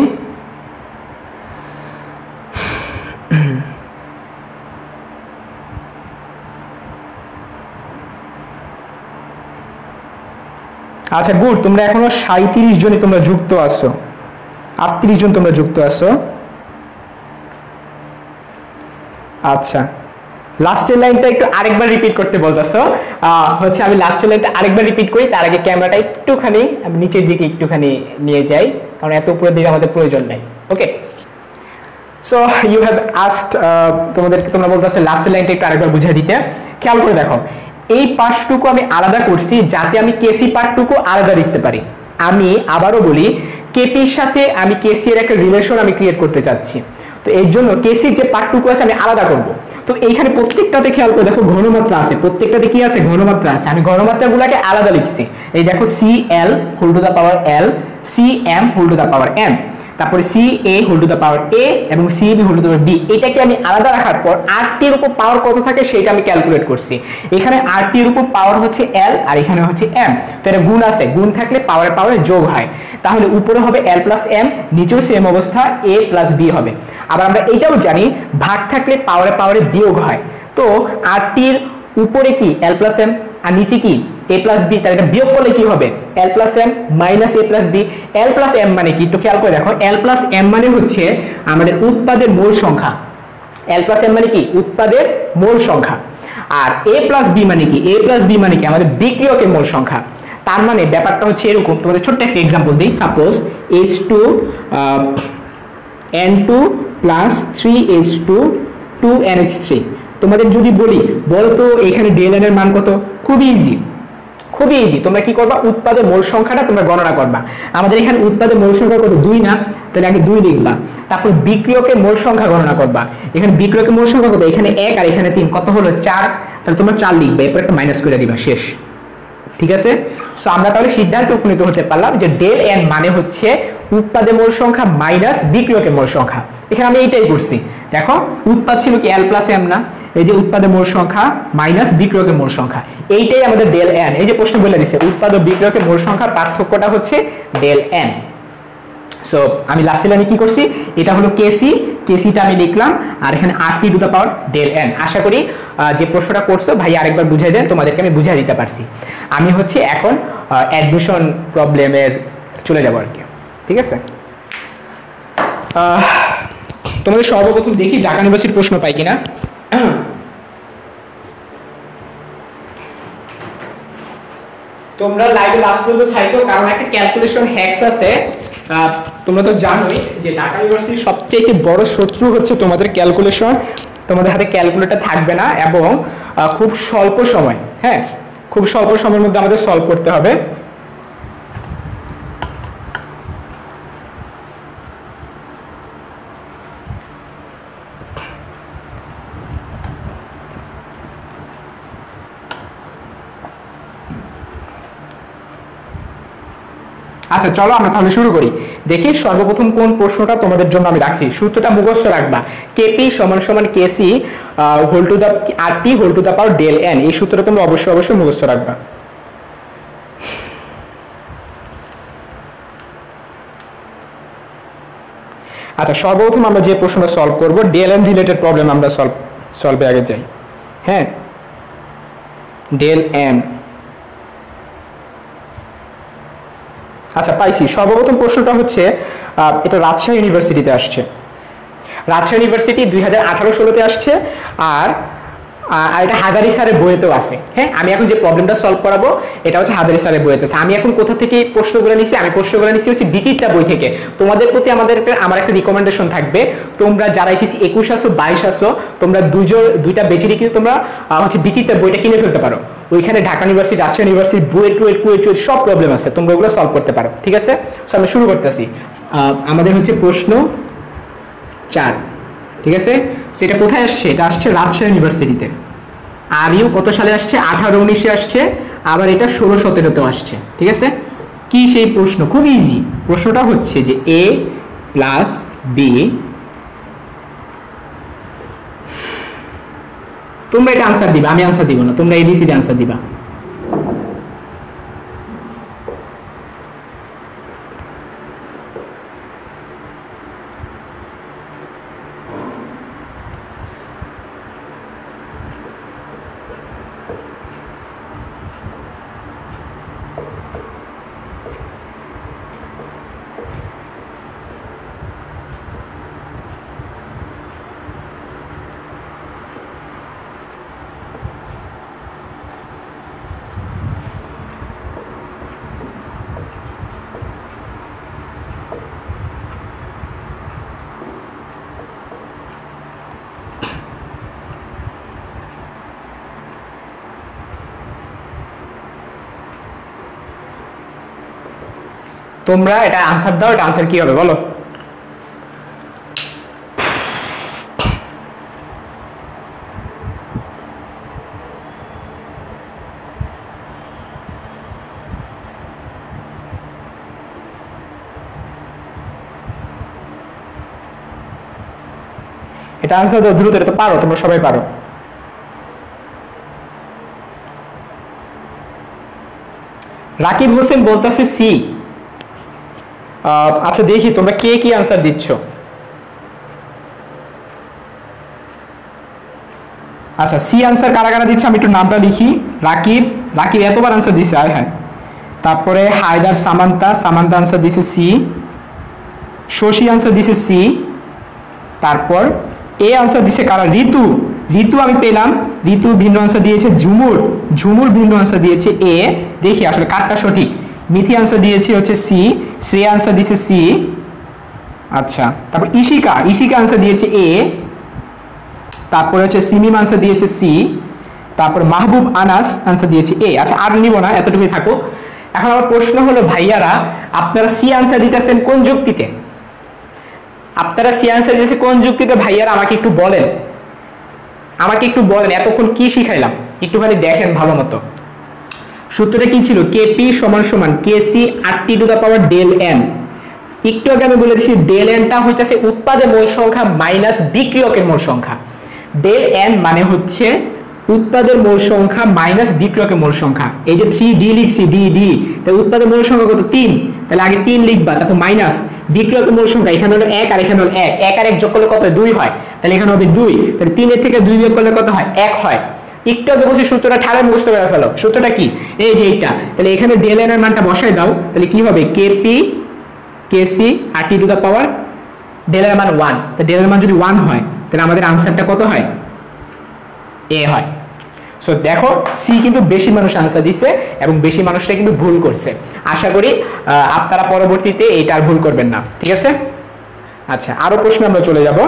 আচ্ছা গুড, তোমরা এখনো 37 জনই তোমরা যুক্ত আছো, 38 জন তোমরা যুক্ত আছো। আচ্ছা, লাস্টের লাইনটা একটু আরেকবার রিপিট করতে বলতেছো। হচ্ছে আমি লাস্টের লাইনটা আরেকবার রিপিট করি, তার আগে ক্যামেরাটা একটুখানি আমি নিচের দিকে একটুখানি নিয়ে যাই, কারণ এত উপরের দিকে আমাদের প্রয়োজন নাই। ওকে, সো ইউ হ্যাভ আস্কড, তোমরা বলতেছো লাস্টের লাইনটা একটু আরেকবার বুঝিয়ে দিতে। খেয়াল করে দেখো, এই পার্টটুকু আমি আলাদা করছি যাতে আমি কেসি পার্টটুকু আলাদা লিখতে পারি। আমি আবারও বলি, কেপির সাথে আমি কেসি এর একটা রিলেশন আমি ক্রিয়েট করতে চাচ্ছি, তো এই জন্য কেসির যে পার্টটুকু আছে আমি আলাদা করব। তো এইখানে প্রত্যেকটাতে খেয়াল করে দেখো ঘনমাত্রা আছে, প্রত্যেকটাতে কি আছে? ঘনমাত্রা আছে। আমি ঘনমাত্রাগুলোকে আলাদা লিখছি। এই দেখো C L whole to the power L, C M whole to the power M, তারপরে C A whole to the power A এবং C B whole to the power B. এটাকে আমি আলাদা রাখার পর আরটি এর উপর পাওয়ার কত থাকে সেটা আমি ক্যালকুলেট করছি। এখানে আরটি এর উপর পাওয়ার হচ্ছে এল আর এখানে হচ্ছে এম, তো এটা গুণ আছে, গুণ থাকলে পাওয়ারে পাওয়ারে যোগ হয়, তাহলে উপরে হবে এল প্লাস এম, নিচেও সেম অবস্থা এ প্লাস বি হবে। আবার আমরা এটাও জানি ভাগ থাকলে পাওয়ারে পাওয়ারে বিয়োগ হয়, তো আরটির উপরে কি? এল প্লাস এম, আর নিচে কি? এ প্লাস বি, তাহলে এটা বিয়োগ করলে কি হবে? এল প্লাস এম মাইনাস এ প্লাস বি। এল প্লাস এম মানে কি? একটু খেয়াল করে দেখো, এল প্লাস এম মানে হচ্ছে আমাদের উৎপাদের মোল সংখ্যা। এল প্লাস এম মানে কি? উৎপাদের মোল সংখ্যা। আর এ প্লাস বি মানে কি? এ প্লাস বি মানে কি? আমাদের বিক্রিয়কের মোল সংখ্যা। তার মানে ব্যাপারটা হচ্ছে এরকম, তোমাদের ছোট্ট একটা এক্সাম্পল দিই। Suppose H2 N2 plus 3H2 2NH3। তোমাদের যদি বলি, বলো তো এখানে ডেল এন এর মান কত? খুবই ইজি, খুবই ইজি। তোমরা কি করবা, উৎপাদের মোল সংখ্যাটা তোমরা গণনা করবা। আমাদের এখানে উৎপাদের মোল সংখ্যা কত, 2 না, তাহলে আগে 2 লিখবা। তারপর বিক্রিয়কের মোল সংখ্যা গণনা করবা। এখানে বিক্রিয়কের মোল সংখ্যা কত, এখানে 1 আর এখানে 3, কত হলো 4, তাহলে তোমরা 4 লিখবে, এরপর একটা মাইনাস করে দিবা, শেষ। ঠিক আছে, সো আমরা তাহলে সিদ্ধান্তে উপনীত হতে পারলাম যে ডেল এন মানে হচ্ছে উৎপাদের মোল সংখ্যা মাইনাস বিক্রিয়কের মোল সংখ্যা। এখানে আমি এইটাই করছি, দেখো উৎপাদ ছিল কি এল প্লাস এম না, এই যে উৎপাদের মোল সংখ্যা মাইনাস বিক্রিয়কের মোল সংখ্যা, এইটাই আমাদের ডেল এন। এই যে প্রশ্ন বলে দিছে উৎপাদ ও বিক্রিয়কের মোল সংখ্যার পার্থক্যটা হচ্ছে ডেল এন। সো আমি লাস্ট লাইনে কি করছি, এটা হলো কেসি, কেসিটা আমি লিখলাম, আর এখানে RT to the power del N. আশা করি যে প্রশ্নটা করছো ভাই আরেকবার বুঝাই দেন, তোমাদেরকে আমি বুঝাই দিতে পারছি। আমি হচ্ছে এখন অ্যাডমিশন প্রবলেমের চলে যাব আর কি। ঠিক আছে, তোমাদের সর্বপ্রথম দেখি ঢাকা ইউনিভার্সিটির প্রশ্ন পাই কিনা। তোমরা লাইভে লাস্ট পর্যন্ত থাকো, কারণ একটা ক্যালকুলেশন হ্যাকস আছে। তোমরা তো জানোই যে ঢাকা ইউনিভার্সিটির সবচেয়ে বড় শত্রু হচ্ছে তোমাদের ক্যালকুলেশন। তোমাদের হাতে ক্যালকুলেটর থাকবে না এবং খুব স্বল্প সময়, হ্যাঁ খুব স্বল্প সময়ের মধ্যে আমাদের সলভ করতে হবে। আচ্ছা চলো আমরা তাহলে শুরু করি। দেখি সর্বপ্রথম কোন প্রশ্নটা তোমাদের জন্য আমি রাখছি। সূত্রটা মুখস্থ রাখবা, কেপি সমান সমান KC whole to the RT whole to the power del N. এই সূত্রটা তোমরা অবশ্যই অবশ্যই মুখস্থ রাখবা। আচ্ছা সর্বপ্রথম আমরা যে প্রশ্নটা সলভ করব, ডেল এন রিলেটেড প্রবলেম আমরা সলভে আগে যাই। হ্যাঁ, ডেল এন, আচ্ছা পাইছি। সর্বপ্রথম প্রশ্নটা হচ্ছে এটা রাজশাহী ইউনিভার্সিটিতে আসছে, রাজশাহী ইউনিভার্সিটি 2018-16-তে আসছে, আর এটা হাজারি স্যারের বইতেও আছে। হ্যাঁ, আমি এখন যে প্রবলেমটা সলভ করাবো এটা হচ্ছে হাজারি স্যারের বইতে আছে। আমি এখন কোথা থেকে প্রশ্নগুলো নিছি, আমি প্রশ্নগুলো নিছি হচ্ছে বিচিত্রা বই থেকে। তোমাদের প্রতি আমার একটা রিকমেন্ডেশন থাকবে, তোমরা যারা HSC 21 আসো 22 আসো, তোমরা দুইটা বেছে রেখে তোমরা হচ্ছে বিচিত্রা বইটা কিনে ফেলতে পারো। ওইখানে ঢাকা ইউনিভার্সিটি, রাজশাহী ইউনিভার্সিটি কুয়েট সব প্রবলেম আছে, তোমরা ওগুলো সলভ করতে পারো। ঠিক আছে, সো আমি শুরু করতেছি। আমাদের হচ্ছে প্রশ্ন 4। ঠিক আছে, সেটা কোথায় আসছে, এটা আসছে রাজশাহী ইউনিভার্সিটিতে। আর ইউ কত সালে আসছে, 18-19-এ আসছে, আবার এটা 16-17-তেও আসছে। ঠিক আছে, কি সেই প্রশ্ন, খুব ইজি। প্রশ্নটা হচ্ছে যে A প্লাস বি, তোমরা এটা আনসার দিবা, আমি আনসার দিব না, তোমরা ABCD আনসার দিবা। তোমরা এটা আনসার দাও, এটা আনসার কি হবে বলো। এটা আনসার দাও দ্রুত, এটা তো পারো, তোমরা সবাই পারো। রাকিব হোসেন বলতেছে সি। আচ্ছা দেখি তোমরা কে কি আনসার দিচ্ছ। আচ্ছা সি আনসার কারা কারা দিচ্ছে আমি একটু নামটা লিখি। রাকিব এতবার আনসার দিচ্ছে, আয় হ্যাঁ। তারপরে হায়দার সামান্তা আনসার দিছে সি। শশী আনসার দিছে সি। তারপর এ আনসার দিছে কারা, ঋতু আমি পেলাম, ঋতু ভিন্ন আনসার দিয়েছে। ঝুমুর ভিন্ন আনসার দিয়েছে এ। দেখি আসলে কারটা সঠিক। মিথি আনসার দিয়েছে হচ্ছে সি। শ্রেয়া আনসার দিয়েছে সি। আচ্ছা তারপর ঈশিকা আনসার দিয়েছে এ। তারপরে হচ্ছে সিমিম আনসার দিয়েছে সি। তারপর মাহবুব আনাস आंसर দিয়েছে এ। আচ্ছা আর নিব না, এতটুকুই থাকুক। এখন আমার প্রশ্ন হলো ভাইয়ারা আপনারা সি आंसर দিতেছেন কোন যুক্তিতে? আপনারা সি आंसर দিয়েছে কোন যুক্তিতে ভাইয়ারা আমাকে একটু বলেন, আমাকে একটু বলেন এতক্ষণ কি শিখাইলাম একটুখানি দেখেন ভালো মতো। সূত্রটা কি ছিল? কেপি সমান সমান KC RT to the power del N. একটু আগে আমি বলে দিছি ডেল এনটা হইতাছে উৎপাদের মোল সংখ্যা মাইনাস বিক্রিয়কের মোল সংখ্যা। ডেল এন মানে হচ্ছে উৎপাদের মোল সংখ্যা মাইনাস বিক্রিয়কের মোল সংখ্যা। এই যে 3d লিখছি ডি, তাহলে উৎপাদের মোল সংখ্যা কত? 3, তাহলে আগে 3 লিখবা, তারপর মাইনাস বিক্রিয়কের মোল সংখ্যা এখানে হলো 1 আর এখানে হলো 1, 1 আর 1 যোগ করলে কত হয়? 2 হয়, তাহলে এখানে হবে 2, তাহলে 3 এর থেকে 2 বিয়োগ করলে কত হয়? 1 হয়। একটু আগে বলছি সূত্রটা ঠাড়া মুখস্থ করে ফেলো। সূত্রটা কি? এই যে এইটা, তাহলে এখানে ডেল এন এর মানটা বসাই দাও, তাহলে কি হবে? KP KC R T to the power del এর মান 1, তো ডেল এর মান যদি 1 হয় তাহলে আমাদের आंसरটা কত হয়? এ হয়। সো দেখো সি কিন্তু বেশি মানুষ आंसर দিছে এবং বেশি মানুষটা কিন্তু ভুল করছে। আশা করি আপনারা পরবর্তীতে এইটা আর ভুল করবেন না, ঠিক আছে? আচ্ছা আরো প্রশ্ন আমরা চলে যাব।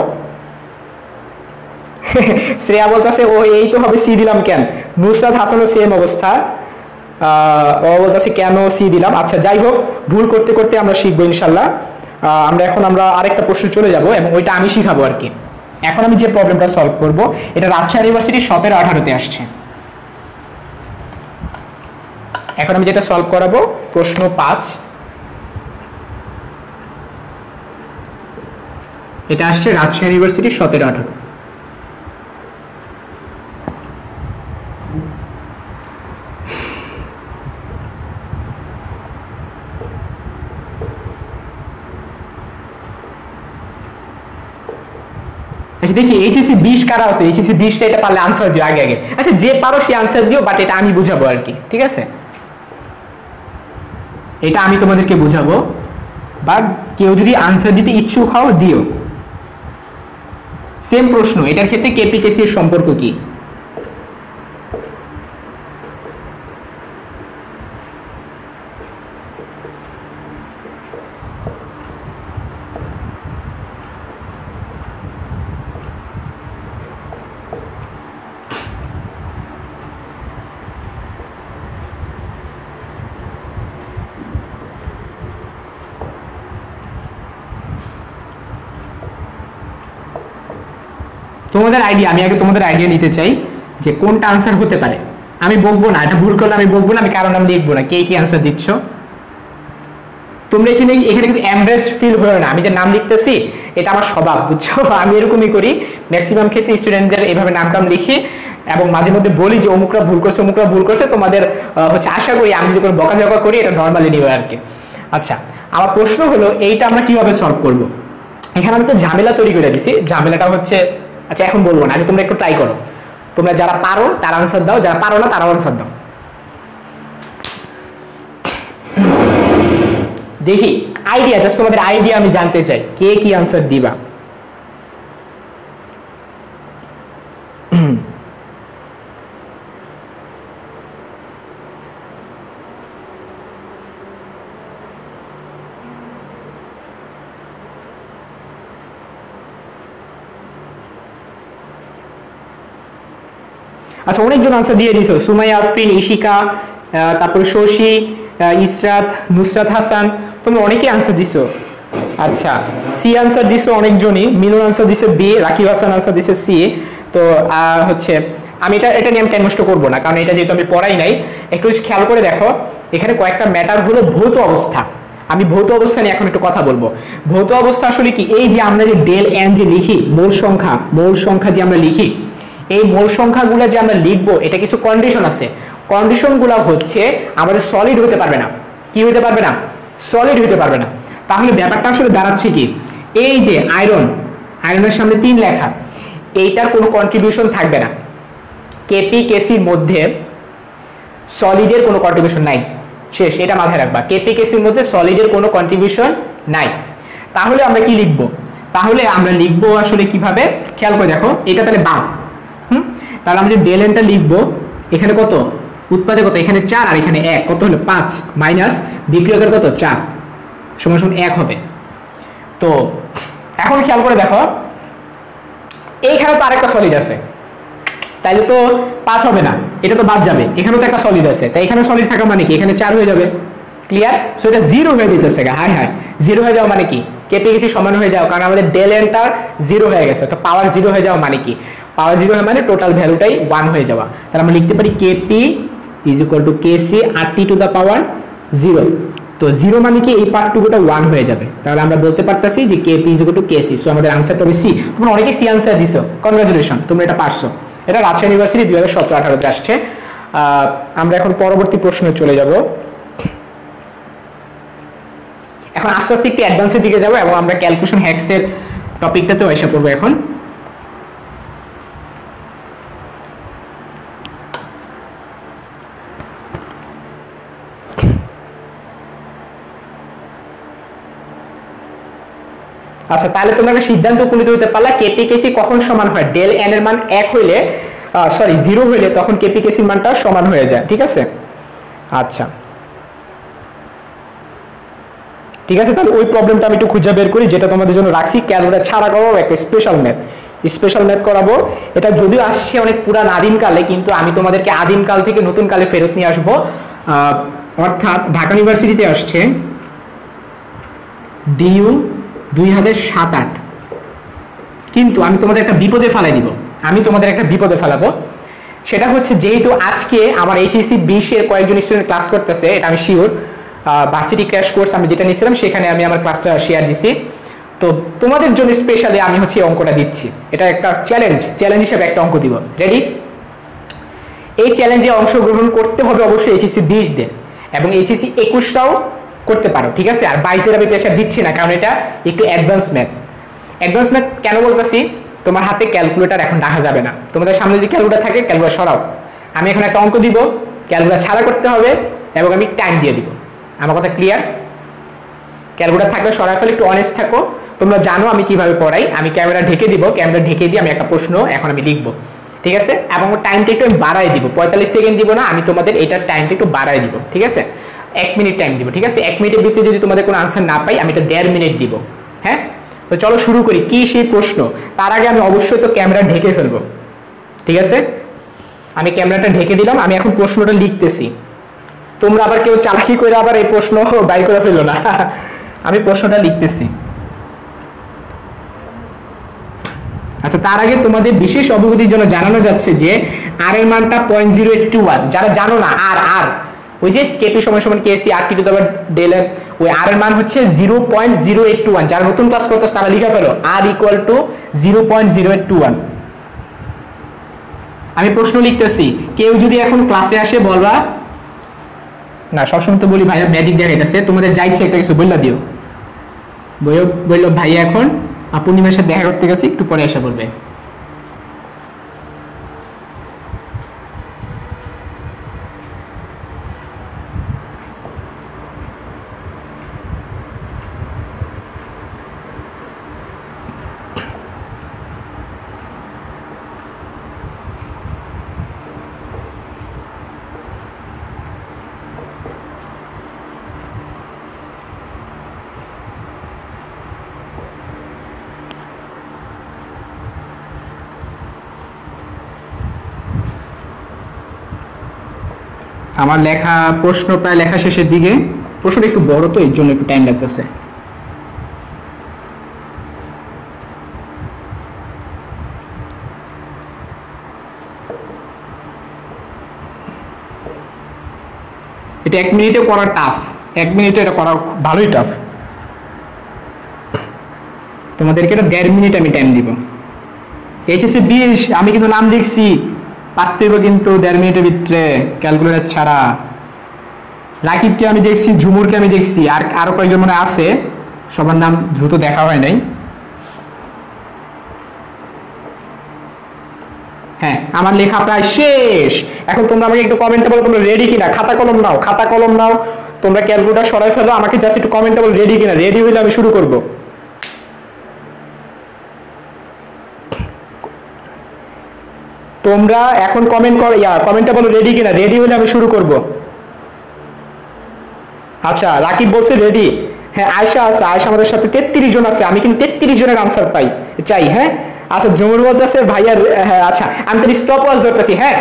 শ্রেয়া বলতেছে ও এই তো হবে সি দিলাম কেন? নুসরাত হাসানও সেম অবস্থা, ও বলতেছে কেন সি দিলাম। আচ্ছা যাই হোক, ভুল করতে করতে আমরা শিখবো ইনশাল্লাহ। আমরা আরেকটা প্রশ্ন চলে যাব এবং ওইটা আমি শিখাবো আর কি। এখন আমি যে প্রবলেমটা সলভ করব এটা রাজশাহী ইউনিভার্সিটি 17-18-তে আসছে। এখন আমি যেটা সলভ করাবো প্রশ্ন 5, এটা আসছে রাজশাহী ইউনিভার্সিটি 17-18। আচ্ছা দেখি এইচএসসি 20 কারা আছে? এইচএসসি 20টা এটা পারলে आंसर দিও আগে আগে। আচ্ছা যে পারো সে आंसर দিও, বাট এটা আমি বুঝাবো আর কি, ঠিক আছে? এটা আমি তোমাদেরকে বুঝাবো, বাট কেউ যদি आंसर দিতে ইচ্ছুক হও দিও। সেম প্রশ্ন, এটার ক্ষেত্রে কেপি কেসি এর সম্পর্ক কি? তোমাদের আইডিয়া, আমি আগে তোমাদের আইডিয়া নিতে চাই যে কোনটা आंसर হতে পারে। আমি বকবো না, এটা ভুল করলে আমি বকবো না, আমি কারণ আমি লিখবো না কে কি आंसर দিচ্ছ। তোমরা এখানে কিন্তু এমব্রেসড ফিল হয়ো না, আমি যে নাম লিখতেছি এটা আমার স্বভাব, বুঝছো? আমি এরকমই করি ম্যাক্সিমাম ক্ষেত্রে, স্টুডেন্টদের এইভাবে নাম লিখি এবং মাঝে মধ্যে বলি যে অমুকরা ভুল করছে। তোমাদের হচ্ছে আশা করি আমি যদি কোনো বকাঝকা করি এটা নর্মালি নিবে আর কি। আচ্ছা আমার প্রশ্ন হলো এইটা আমরা কিভাবে সলভ করব? এখানে আমি একটা ঝামেলা তৈরি করে দিছি। ঝামেলাটা হচ্ছে, আচ্ছা এখন বলবো না, আমি তোমরা একটু ট্রাই করো। তোমরা যারা পারো তার आंसर দাও, যারা পারো না তারাও आंसर দাও। দেখি আইডিয়া, জাস্ট তোমাদের আইডিয়া আমি জানতে চাই কে কি आंसर দিবা। আচ্ছা অনেকজন आंसर দিয়ে দিছো, সুমাইয়া আফরিন, ইশিকা, তারপর শশী, ইসরাত, নুসরাত হাসান, তোমরা অনেকেই आंसर দিছো। আচ্ছা সি आंसर দিছো অনেকজনই, মিলন आंसर দিছে বি, রাকিব হাসান आंसर দিছে সি। তো হচ্ছে আমি এটা নিয়ে টাইম নষ্ট করব না, কারণ এটা যেহেতু আমি পড়াই নাই। একটু খেয়াল করে দেখো এখানে কয়েকটা ম্যাটার হলো ভৌত অবস্থা। আমি ভৌত অবস্থা নিয়ে এখন একটু কথা বলবো। ভৌত অবস্থা আসলে কি? এই যে আমরা যে ডেল এন যে লিখি, মোল সংখ্যা যে আমরা লিখি, এই মোল সংখ্যাগুলো যে আমরা লিখবো এটা কিছু কন্ডিশন আছে। কন্ডিশনগুলো হচ্ছে আমাদের সলিড হতে পারবে না। কি হতে পারবে না? সলিড হতে পারবে না। তাহলে ব্যাপারটা আসলে দাঁড়াচ্ছে কি? এই যে আয়রনের সামনে 3 লেখা, এইটার কোনো কন্ট্রিবিউশন থাকবে না। কেপি কেসির মধ্যে সলিডের কোনো কন্ট্রিবিউশন নাই, শেষ। এটা মাথায় রাখবা, কেপি কেসির মধ্যে সলিডের কোনো কন্ট্রিবিউশন নাই। তাহলে আমরা কি লিখবো? তাহলে আমরা লিখবো আসলে কিভাবে, খেয়াল করে দেখো। এটা তাহলে বাম, তাহলে আমরা যে ডেল এনটা লিখবো, এখানে কত উৎপাদে কত? এখানে 4 আর এখানে 1, কত হলো 5, মাইনাস বিক্রিয়কের কত 4 সমান 1 হবে। তো এখন খেয়াল করে দেখো এইখানে তো আরেকটা সলিড আছে, তাইলে তো 5 হবে না, এটা তো বাদ যাবে। এখানেও তো একটা সলিড আছে, তাই এখানে সলিড থাকা মানে কি এখানে 4 হয়ে যাবে। ক্লিয়ার? সো এটা 0 হয়ে যেতেছে। হাই হাই 0 হয়ে যাওয়া মানে কি কেপিএসি সমান হয়ে যাও, কারণ আমাদের ডেল এনটা 0 হয়ে গেছে। তো পাওয়ার 0 হয়ে যাওয়া মানে কি পাওয়ার 0 হয় মানে টোটাল ভ্যালুটাই 1 হয়ে যাওয়া। তাহলে আমরা লিখতে পারি KP is equal to KC RT to the power 0। তো 0 মানে কি এই পার্টটুকুটা 1 হয়ে যাবে। তাহলে আমরা বলতে পারতাছি যে KP is equal to KC. So আমাদের আনসারটা হবে সি। তোমরা অনেকে সি আনসার দিছো, কনগ্রাচুলেশন, তোমরা এটা পারছো। এটা রাজশাহী ইউনিভার্সিটি 2017-18 তে আসছে। আমরা এখন পরবর্তী প্রশ্নে চলে যাব। এখন আস্তে আস্তে একটু অ্যাডভান্সের দিকে যাব এবং আমরা ক্যালকুলেশন হ্যাক্সের টপিকটাতেও এসে পড়বো এখন। আচ্ছা, তাহলে তোমরা একটা সিদ্ধান্ত উপনীত হতে পারলা কেপি কেসি কখন সমান হয়। ডেল এন এর মান 1 হইলে সরি 0 হইলে তখন কেপি কেসির মানটা সমান হয়ে যায়। ঠিক আছে? আচ্ছা ঠিক আছে, তাহলে ওই প্রবলেমটা আমি একটু খুঁজে বের করি যেটা তোমাদের জন্য রাখছি। ক্যালকুলেটর ছাড়া করাবো একটা স্পেশাল ম্যাথ করাবো। এটা যদিও আসছে অনেক পুরান আদিমকালে, কিন্তু আমি তোমাদেরকে আদিমকাল থেকে নতুন কালে ফেরত নিয়ে আসবো। অর্থাৎ ঢাকা ইউনিভার্সিটিতে আসছে ডিইউ 2007-8। কিন্তু আমি তোমাদের একটা বিপদে ফেলাবো। সেটা হচ্ছে যেহেতু আজকে আমার এইচএসসি 20 এর কয়েকজন স্টুডেন্ট ক্লাস করতেছে, এটা আমি শিওর। ভার্সিটি ক্র্যাশ কোর্স আমি যেটা নিয়েছিলাম সেখানে আমি আমার ক্লাসটা শেয়ার দিছি। তো তোমাদের জন্য স্পেশালি আমি হচ্ছে অঙ্কটা দিচ্ছি। এটা একটা চ্যালেঞ্জ হিসেবে একটা অঙ্ক দিব। রেডি? এই চ্যালেঞ্জে অংশগ্রহণ করতে হবে অবশ্যই এইচএসসি 20 দের, এবং এইচএসসি 21টাও করতে পারো। ঠিক আছে? আর 22 দের আমি প্রেশার দিচ্ছি না, কারণ এটা একটু অ্যাডভান্স ম্যাথ। কেন বলতেছি? তোমার হাতে ক্যালকুলেটর এখন রাখা যাবে না। তোমাদের সামনে যদি ক্যালকুলেটর থাকে ক্যালকুলেটর সরাও। আমি এখন একটা অঙ্ক দিব, ক্যালকুলেটর ছাড়া করতে হবে এবং আমি টাইম দিয়ে দিব। আমার কথা ক্লিয়ার? ক্যালকুলেটর থাকলে সরাই ফেলে, একটু অনেস্ট থাকো। তোমরা জানো আমি কিভাবে পড়াই। আমি ক্যামেরা ঢেকে দিয়ে আমি একটা প্রশ্ন এখন আমি লিখবো। ঠিক আছে? এবং টাইমটা একটু আমি বাড়াই দিব, 45 সেকেন্ড দিব না, আমি তোমাদের এটার টাইমটা একটু বাড়াই দিব। ঠিক আছে? 1 মিনিট টাইম দিব। ঠিক আছে? 1 মিনিটের ভিতরে যদি তোমাদের কোনো আনসার না পাই আমি এটা 1.5 মিনিট দিব। হ্যাঁ, তো চলো শুরু করি। কি সেই প্রশ্ন? তার আগে আমি অবশ্যই তো ক্যামেরা ঢেকে ফেলবো। ঠিক আছে? আমি ক্যামেরাটা ঢেকে দিলাম, আমি এখন প্রশ্নটা লিখতেছি। তোমরা আবার কেউ চালাকি করে আবার এই প্রশ্ন বাইর করে ফেলো না। আমি প্রশ্নটা লিখতেছি। আচ্ছা, তার আগে তোমাদের বিশেষ অবগতির জন্য জানানো যাচ্ছে যে আর এর মানটা 0.0821। যারা জানো না, আর ওই যে কেপি সমান সমান KC RT to the power del N, ওই আর এর মান হচ্ছে 0.0821। যারা নতুন ক্লাস করতেছ তারা লিখে ফেলো আর ইকুয়াল টু 0.0821। আমি প্রশ্ন লিখতেছি, কেউ যদি এখন ক্লাসে আসে বলবা না। সবসময় তো বলি ভাইয়া ম্যাজিক দেখাইতেছে, তোমাদের যা ইচ্ছে একটা কিছু বললা দিও। বললো ভাইয়া এখন পূর্ণিমার সাথে দেখা করতে গেছি, একটু পরে এসে বলবে। আমার লেখা প্রশ্ন প্রায় লেখা শেষের দিকে। প্রশ্নটা একটু বড়, তো এর জন্য একটু টাইম লাগতেছে। এটা 1 মিনিটে করা টাফ। 1 মিনিটে এটা করা ভালোই টাফ। তোমাদেরকে এটা 1.5 মিনিট আমি টাইম দিব। এইচএসসি 20 আমি কিন্তু নাম লিখছি, পারতে হইব কিন্তু 1.5 মিনিটের ভিতরে ক্যালকুলেটর ছাড়া। রাকিবকে আমি দেখছি, ঝুমুরকে আমি দেখছি, আর আরো কয়েকজন মনে আছে, সবার নাম দ্রুত দেখা হয় নাই। হ্যাঁ, আমার লেখা প্রায় শেষ। এখন তোমরা আমাকে একটু কমেন্টে বলো তোমরা রেডি কিনা। খাতা কলম নাও, তোমরা ক্যালকুলেটর সরাই ফেলো, আমাকে জাস্ট একটু কমেন্টে বলো রেডি কিনা। রেডি হইলে আমি শুরু করব। তোমরা এখন কমেন্ট করো, কমেন্টে বলো রেডি কিনা। রেডি হলে আমি শুরু করব। আচ্ছা, রাকিব বলছে রেডি। হ্যাঁ, আয়শা আছে, আয়শা আমাদের সাথে 33 জন আছে। আমি কিন্তু 33 জনের আনসার চাই। হ্যাঁ, আচ্ছা জমুর বলতেছে ভাইয়ার, হ্যাঁ আচ্ছা আমি তো স্টপ ওয়াচ ধরতেছি। হ্যাঁ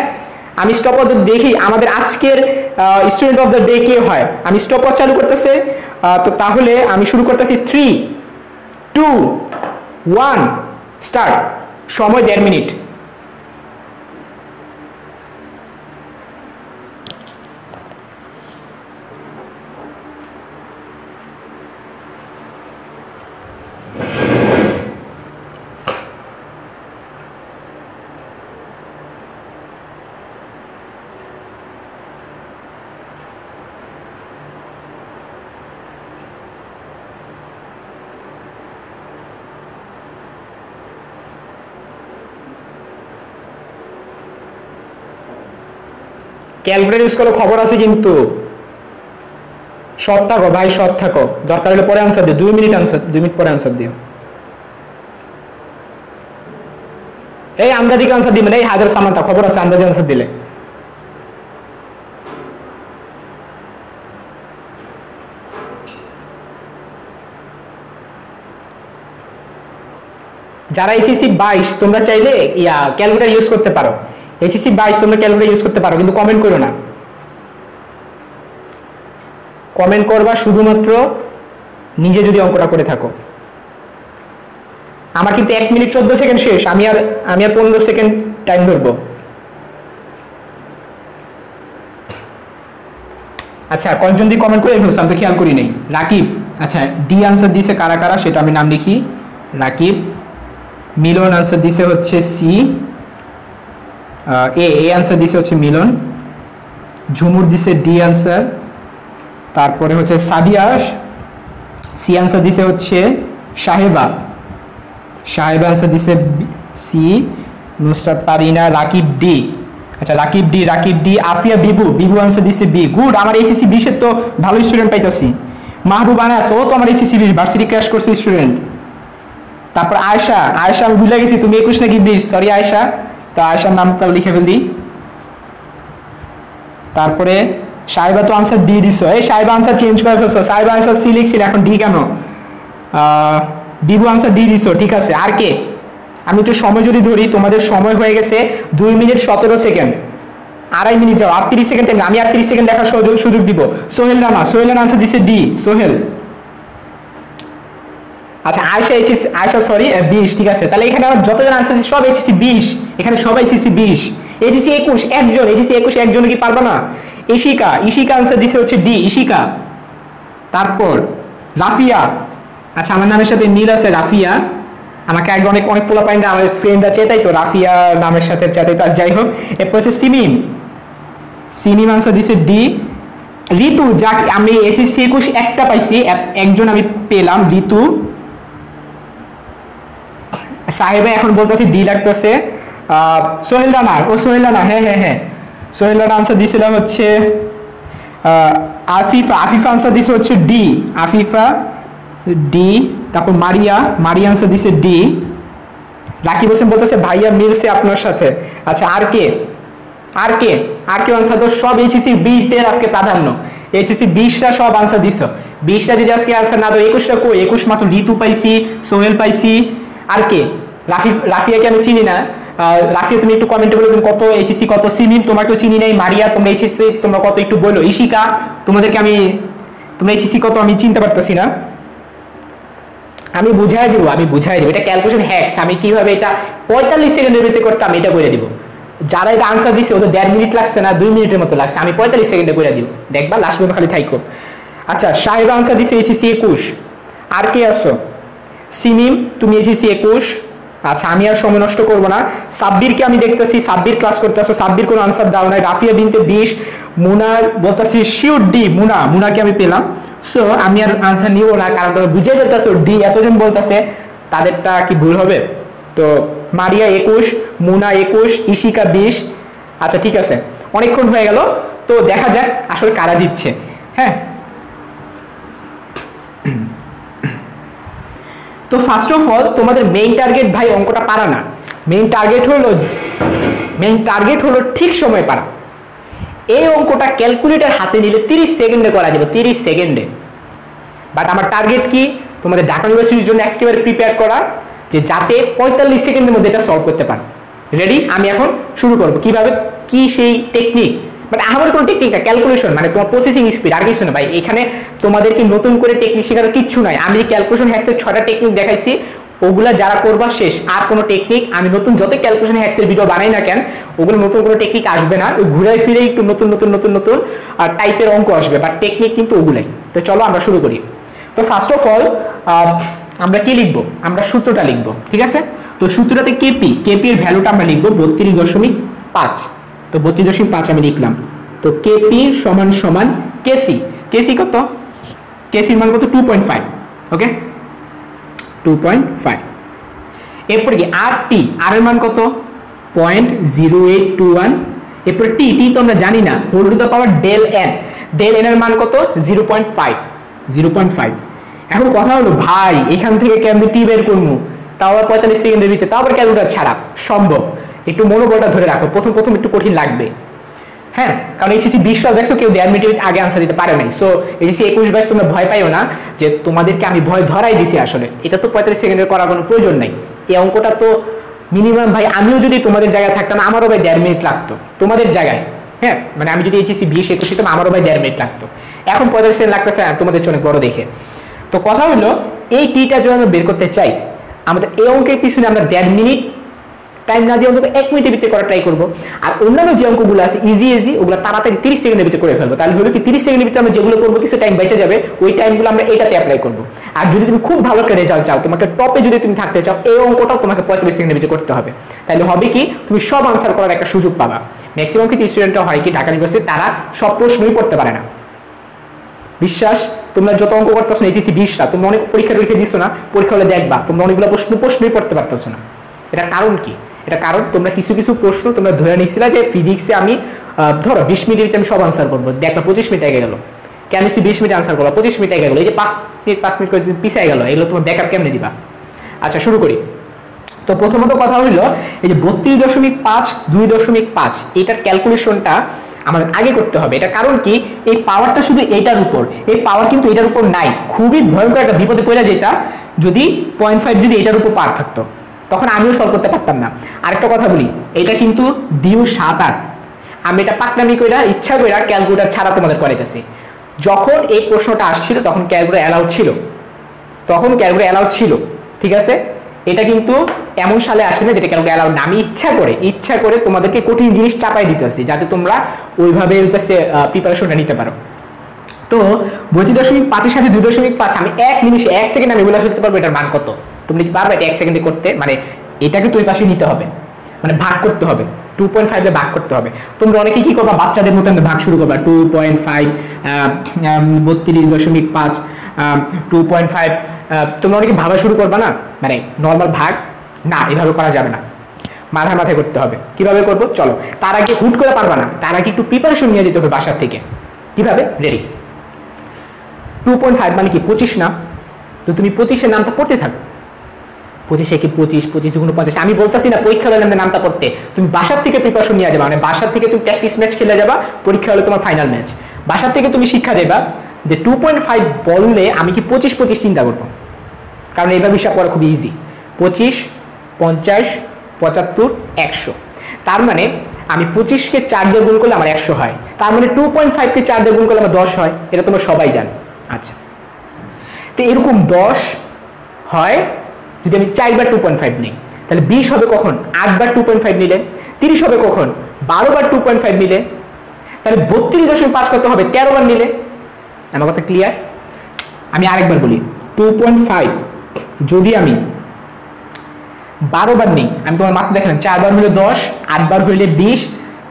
আমি স্টপ ওয়াচ দেখি আমাদের আজকের স্টুডেন্ট অফ দ্য ডে কে হয়। আমি স্টপ ওয়াচ চালু করতেছে, তো তাহলে আমি শুরু করতেছি 3 2 1 স্টার্ট। সময় 1.5 মিনিট। ক্যালকুলেটর ইউজ করলে খবর আছে কিন্তু। সৎ থাকো ভাই, সৎ থাকো, দরকার হলে পরে আনসার দিও, 2 মিনিট আনসার, 2 মিনিট পরে আনসার দিও। এই আন্দাজি আনসার দিবেন, এই হাজার সামান্তা খবর আছে আন্দাজি আনসার দিলে। যারা এইচএসসি 22 তোমরা চাইলে ক্যালকুলেটর ইউজ করতে পারো। এইচএসসি 22 তোমরা ক্যালকুলেটর ইউজ করতে পারো, কিন্তু কমেন্ট করো না। কমেন্ট করবা শুধুমাত্র নিজে যদি অঙ্কটা করে থাকো। আমার কিন্তু 1 মিনিট 14 সেকেন্ড শেষ, আমি আর 15 সেকেন্ড টাইম ধরবো। আচ্ছা কয়েকজন দিয়ে কমেন্ট করে ফেলছো, আমি তো খেয়াল করি নাই। রাকিব, আচ্ছা ডি আনসার দিছে কারা কারা সেটা আমি নাম লিখি। রাকিব। মিলন আনসার দিছে হচ্ছে সি। এ আনসার দিছে হচ্ছে মিলন। ঝুমুর দিছে ডি আনসার। তারপরে হচ্ছে সাদিয়া, সি আনসার দিছে হচ্ছে সাহেবা। সাহেবা আনসার দিছে সি। নুসরাত পারিনা, রাকিব ডি। আচ্ছা রাকিব ডি। আফিয়া বিবু আনসার দিছে বি। গুড, আমার এইচএসসি 20 এর তো ভালো স্টুডেন্ট পাইতাছি। মাহবুব আনাস, ও তো আমার HSC 20 varsity crash course student. তারপর আয়েশা আমি ভুলে গেছি তুমি 21 নাকি 20, সরি আয়েশা, তো আয়েশার নামটা লিখে ফেলি। তারপরে সাহেবা তো আনসার ডি দিছো, এই সাহেবা আনসার চেঞ্জ করে ফেলছো। সাহেবা আনসার সি লিখছিল, এখন ডি কেন? বিবু আনসার ডি দিছো, ঠিক আছে। আর কে? আমি একটু সময় যদি ধরি, তোমাদের সময় হয়ে গেছে 2 মিনিট 17 সেকেন্ড। 2.5 মিনিট যাও, 38 সেকেন্ড টাইম, আমি 38 সেকেন্ড দেখার সুযোগ দিব। সোহেল রানা আনসার দিছে ডি, সোহেল। আচ্ছা আয়শা সরি 20, ঠিক আছে। তাহলে এখানে আমার যতজন আনসার দিচ্ছে সব এইচএসসি 20, এখানে সব এইচএসসি 20। এইচএসসি 21 একজন, এইচএসসি 21 একজন কি পারবা না? ইশিকা আনসার দিছে হচ্ছে ডি, ইশিকা। তারপর রাফিয়া, আচ্ছা আমার নামের সাথে মিল আছে, রাফিয়া। আমাকে আগে অনেক পোলা পাইন্ডা আমার ফ্রেন্ড আছে, তাই তো রাফিয়া নামের সাথে চাইতে তো, যাই হোক। এরপর হচ্ছে সিমিম আনসার দিছে ডি। ঋতু, যাক আমি এইচএসসি 21 একটা পাইছি, একজন আমি পেলাম, ঋতু। সাহেবা এখন বলতেছি ডি লাগতেছে। সোহেল রানা, হ্যাঁ সোহেল রানা আনসার দিছিলাম হচ্ছে আফিফা আনসার দিছে হচ্ছে ডি, আফিফা ডি। তারপর মারিয়া আনসার দিছে ডি। রাকিব হোসেন বলতেছে ভাইয়া মিলছে আপনার সাথে। আচ্ছা আর কে আনসার তো সব এইচএসসি 20 দের আজকে প্রাধান্য। এইচএসসি 20টা সব আনসার দিছো, 20টা যদি আজকে আনসার না দাও 21টা কই? 21 মাত্র ঋতু পাইছি, সোহেল পাইছি। আর কে? রাফিয়াকে আমি চিনি না। রাফিয়া তুমি একটু কমেন্টে বলো তুমি কত এইচএসসি কত। সিমিম তোমাকেও চিনি নাই। মারিয়া তোমরা এইচএসসি তোমরা কত একটু বলো। ইশিকা তোমরা এইচএসসি কত আমি চিনতে পারতেছি না। আমি বুঝাই দিব এটা ক্যালকুলেশন হ্যাক্স। আমি কিভাবে এটা 45 সেকেন্ডের ভিতরে করতাম এটা করে দিব। যারা এটা আনসার দিছে ওদের 1.5 মিনিট লাগছে না, 2 মিনিটের মতো লাগছে। আমি 45 সেকেন্ডে করে দিব, দেখবা লাস্ট পর্যন্ত খালি থাইকো। আচ্ছা সাহেবা আনসার দিছে এইচএসসি 21। আর কে আসো? সিমিম তুমি এইচএসসি 21। আচ্ছা আমি আর সময় নষ্ট করবো না। সাব্বিরকে আমি দেখতেছি, সাব্বির ক্লাস করতে আসো, সাব্বির কোনো আনসার দাও নাই। রাফিয়া বিনতে 20। মুনার বলতেছি শিওর ডি, মুনাকে আমি পেলাম। সো আমি আর আনসার নিব না, কারণ তোমরা বুঝে ফেলতেছো ডি এতজন বলতেছে তাদেরটা কি ভুল হবে? তো মারিয়া 21, মুনা 21, ইশিকা 20। আচ্ছা ঠিক আছে, অনেকক্ষণ হয়ে গেল, তো দেখা যাক আসলে কারা জিতছে। হ্যাঁ তো ফার্স্ট অফ অল তোমাদের মেইন টার্গেট ভাই অঙ্কটা পারা না, মেইন টার্গেট হলো ঠিক সময় পারা। এই অঙ্কটা ক্যালকুলেটর হাতে নিলে 30 সেকেন্ডে করা যাবে, 30 সেকেন্ডে। বাট আমার টার্গেট কি? তোমাদের ঢাকা ইউনিভার্সিটির জন্য একেবারে প্রিপেয়ার করা। যে যাতে 45 সেকেন্ডের মধ্যে এটা সলভ করতে পারো। রেডি? আমি এখন শুরু করব কিভাবে, কি সেই টেকনিক, মানে আমার কোনো টেকনিক না, ক্যালকুলেশন, মানে তোমার প্রসেসিং স্পিড, আর কিছু না ভাই। এখানে তোমাদেরকে নতুন করে টেকনিক শেখার কিচ্ছু নাই। আমি ক্যালকুলেশন হ্যাক্সের 6টা টেকনিক দেখাইছি, ওগুলা যারা করবা শেষ। আর কোনো টেকনিক আমি নতুন যত ক্যালকুলেশন হ্যাক্সের ভিডিও বানাই না কেন, ওগুলো নতুন কোনো টেকনিক আসবে না। ওই ঘুরে ফিরে একটু নতুন নতুন নতুন নতুন টাইপের অঙ্ক আসবে, বাট টেকনিক কিন্তু ওগুলাই। তো চলো আমরা শুরু করি। তো ফার্স্ট অফ অল আমরা কি লিখবো, আমরা সূত্রটা লিখবো, ঠিক আছে? তো সূত্রটাতে কেপি এর ভ্যালুটা আমরা লিখবো 32.5। তো 32.5 আমি লিখলাম। তো কেপি সমান সমান কেসি। কেসি কত? কেসির মান কত? 2.5। ওকে, 2.5। এরপর কি আর টি, আর এর মান কত? 0.0821। এরপর টি, টি তো আমরা জানি না, whole to the power del N, del N এর মান কত? 0.5। এখন কথা হলো ভাই এখান থেকে কেমনে টি বের করবো, তাও আবার 45 সেকেন্ডের ভিতরে, তাও আবার ক্যালকুলেটর ছাড়া সম্ভব? একটু মনোবলটা ধরে রাখো, প্রথম প্রথম একটু কঠিন লাগবে, হ্যাঁ, কারণ এইচএসসি 20 সাল দেখছো কেউ দেড় মিনিটের আগে আনসার দিতে পারে নাই। সো এইচএসসি 21-22 তোমরা ভয় পাইও না যে তোমাদেরকে আমি ভয় ধরাই দিছি। আসলে এটা তো 45 সেকেন্ডের করার কোনো প্রয়োজন নাই। এই অঙ্কটা তো মিনিমাম ভাই, আমিও যদি তোমাদের জায়গায় থাকতাম আমারও ভাই 1.5 মিনিট লাগতো তোমাদের জায়গায়, হ্যাঁ, মানে আমি যদি এইচএসসি 20-21 দিতাম আমারও ভাই 1.5 মিনিট লাগতো। এখন 45 সেকেন্ড লাগতেছে তোমাদের অনেক বড় দেখে। তো কথা হলো এই টিটা যদি আমরা বের করতে চাই, আমাদের এই অঙ্কের পিছনে আমরা 1.5 মিনিট টাইম না দিয়ে অন্তত 1 মিনিটের ভিতরে করা ট্রাই করবো। আর অন্যান্য যে অঙ্কগুলো আছে ইজি ওগুলো তাড়াতাড়ি 30 সেকেন্ডের ভিতরে করে ফেলবো। তাহলে হলো কি 30 সেকেন্ডের ভিতরে আমরা যেগুলো করবো কিছু টাইম বেঁচে যাবে, ওই টাইমগুলো আমরা এটাতে অ্যাপ্লাই করবো। আর যদি তুমি খুব ভালো একটা রেজাল্ট চাও, তোমাকে টপে যদি তুমি থাকতে চাও, এই অঙ্কটাও তোমাকে 45 সেকেন্ডের ভিতরে করতে হবে। তাহলে হবে কি, তুমি সব আনসার করার একটা সুযোগ পাবা। ম্যাক্সিমাম কিছু স্টুডেন্টরা হয় কি ঢাকা ইউনিভার্সিটি তারা সব প্রশ্নই পড়তে পারে না। বিশ্বাস, তোমরা যত অঙ্ক করতেছো না এইচএসসি 20টা, তোমরা অনেক পরীক্ষা দিচ্ছ না, পরীক্ষা হলে দেখবা তোমরা অনেকগুলো প্রশ্নই পড়তে পারতেছো না। এটা কারণ কি? এটা কারণ তোমরা কিছু কিছু প্রশ্ন তোমরা ধরে নিচ্ছিলা যে ফিজিক্সে আমি ধরো 20 মিনিটে আমি সব আনসার করবো, দেখবা 25 মিনিট আগে গেল। কেমিস্ট্রি 20 মিনিট আনসার করবো, 25 মিনিট আগে গেল। এই যে 5 মিনিট করে পিছিয়ে গেল, এগুলো তোমার ব্যাকআপ কেমনে দিবা? আচ্ছা শুরু করি। তো প্রথমত কথা হইলো এই যে 32.5 2.5 এটার ক্যালকুলেশনটা আমাদের আগে করতে হবে। এটা কারণ কি, এই পাওয়ারটা শুধু এটার উপর, এই পাওয়ার কিন্তু এটার উপর নাই। খুবই ভয়ঙ্কর একটা বিপদে পড়ে যেটা যদি 0.5 যদি এটার উপর পার থাকতো, তখন আমিও সলভ করতে পারতাম না। আরেকটা কথা বলি, এটা কিন্তু ডিউ 7-8, আমি এটা পাকনামি কইরা ইচ্ছা কইরা ক্যালকুলেটর ছাড়া তোমাদের করাইতেছি। যখন এই প্রশ্নটা আসছিল তখন ক্যালকুলেটর অ্যালাউড ছিল, ঠিক আছে? এটা কিন্তু এমন সালে আসে না যেটা ক্যালকুলেটর অ্যালাউড না। আমি ইচ্ছা করে তোমাদেরকে কঠিন জিনিস চাপাই দিতেছি যাতে তোমরা ওইভাবে প্রিপারেশনটা নিতে পারো। তো 32.5 সাথে 2.5 আমি 1 মিনিটে 1 সেকেন্ড আমি বলে ফেলতে পারবো এটার মান কত। তুমি কি পারবে এটা 1 সেকেন্ডে করতে? মানে এটাকে তুই পাশে নিতে হবে, মানে ভাগ করতে হবে, 2.5 এ ভাগ করতে হবে। তোমরা অনেকে কি করবা, বাচ্চাদের মতো ভাগ শুরু করবা, 2.5 32.5 2.5, তোমরা অনেকে ভাবা শুরু করবা না, মানে নর্মাল ভাগ না, এভাবে করা যাবে না, মাথায় করতে হবে। কিভাবে করবো চলো। তার আগে হুট করে পারবা না, তার আগে একটু প্রিপারেশন নিয়ে যেতে হবে বাসার থেকে। কিভাবে? রেডি। 2.5 মানে কি 25 না? তো তুমি 25-এর নামটা পড়তে থাকো। 25 কি 25 2 50। আমি বলতেছি না পরীক্ষা হলে নামটা পড়তে, তুমি বাসার থেকে প্রিপারেশন নিয়ে যাবা, মানে বাসার থেকে তুমি প্র্যাকটিস ম্যাচ খেলে যাবা, পরীক্ষা হলে তোমার ফাইনাল ম্যাচ। বাসার থেকে তুমি শিক্ষা দেবা যে 2.5 বললে আমি কি 25 চিন্তা করবো, কারণ এইভাবে হিসাব করা খুব ইজি। 25 50 75 100, তার মানে আমি 25-কে 4 দিয়ে গুণ করলে আমার 100 হয়, তার মানে 2.5-কে 4 দিয়ে গুণ করলে আমার 10 হয়। এটা তোমরা সবাই জানো। আচ্ছা, তো এরকম 10 হয় যদি আমি 4 বার 2.5 নিই, তাহলে 20 হবে কখন? 8 বার 2.5 নিলে। 30 হবে কখন? 12 বার 2.5 নিলে। তাহলে 32.5 কত হবে? 13 বার নিলে। আমার কথা ক্লিয়ার? আমি আরেকবার বলি, 2.5 যদি আমি 12 বার নেই, আমি তোমার মাত্র দেখলাম 4 বার হলে 10, 8 বার হইলে 20,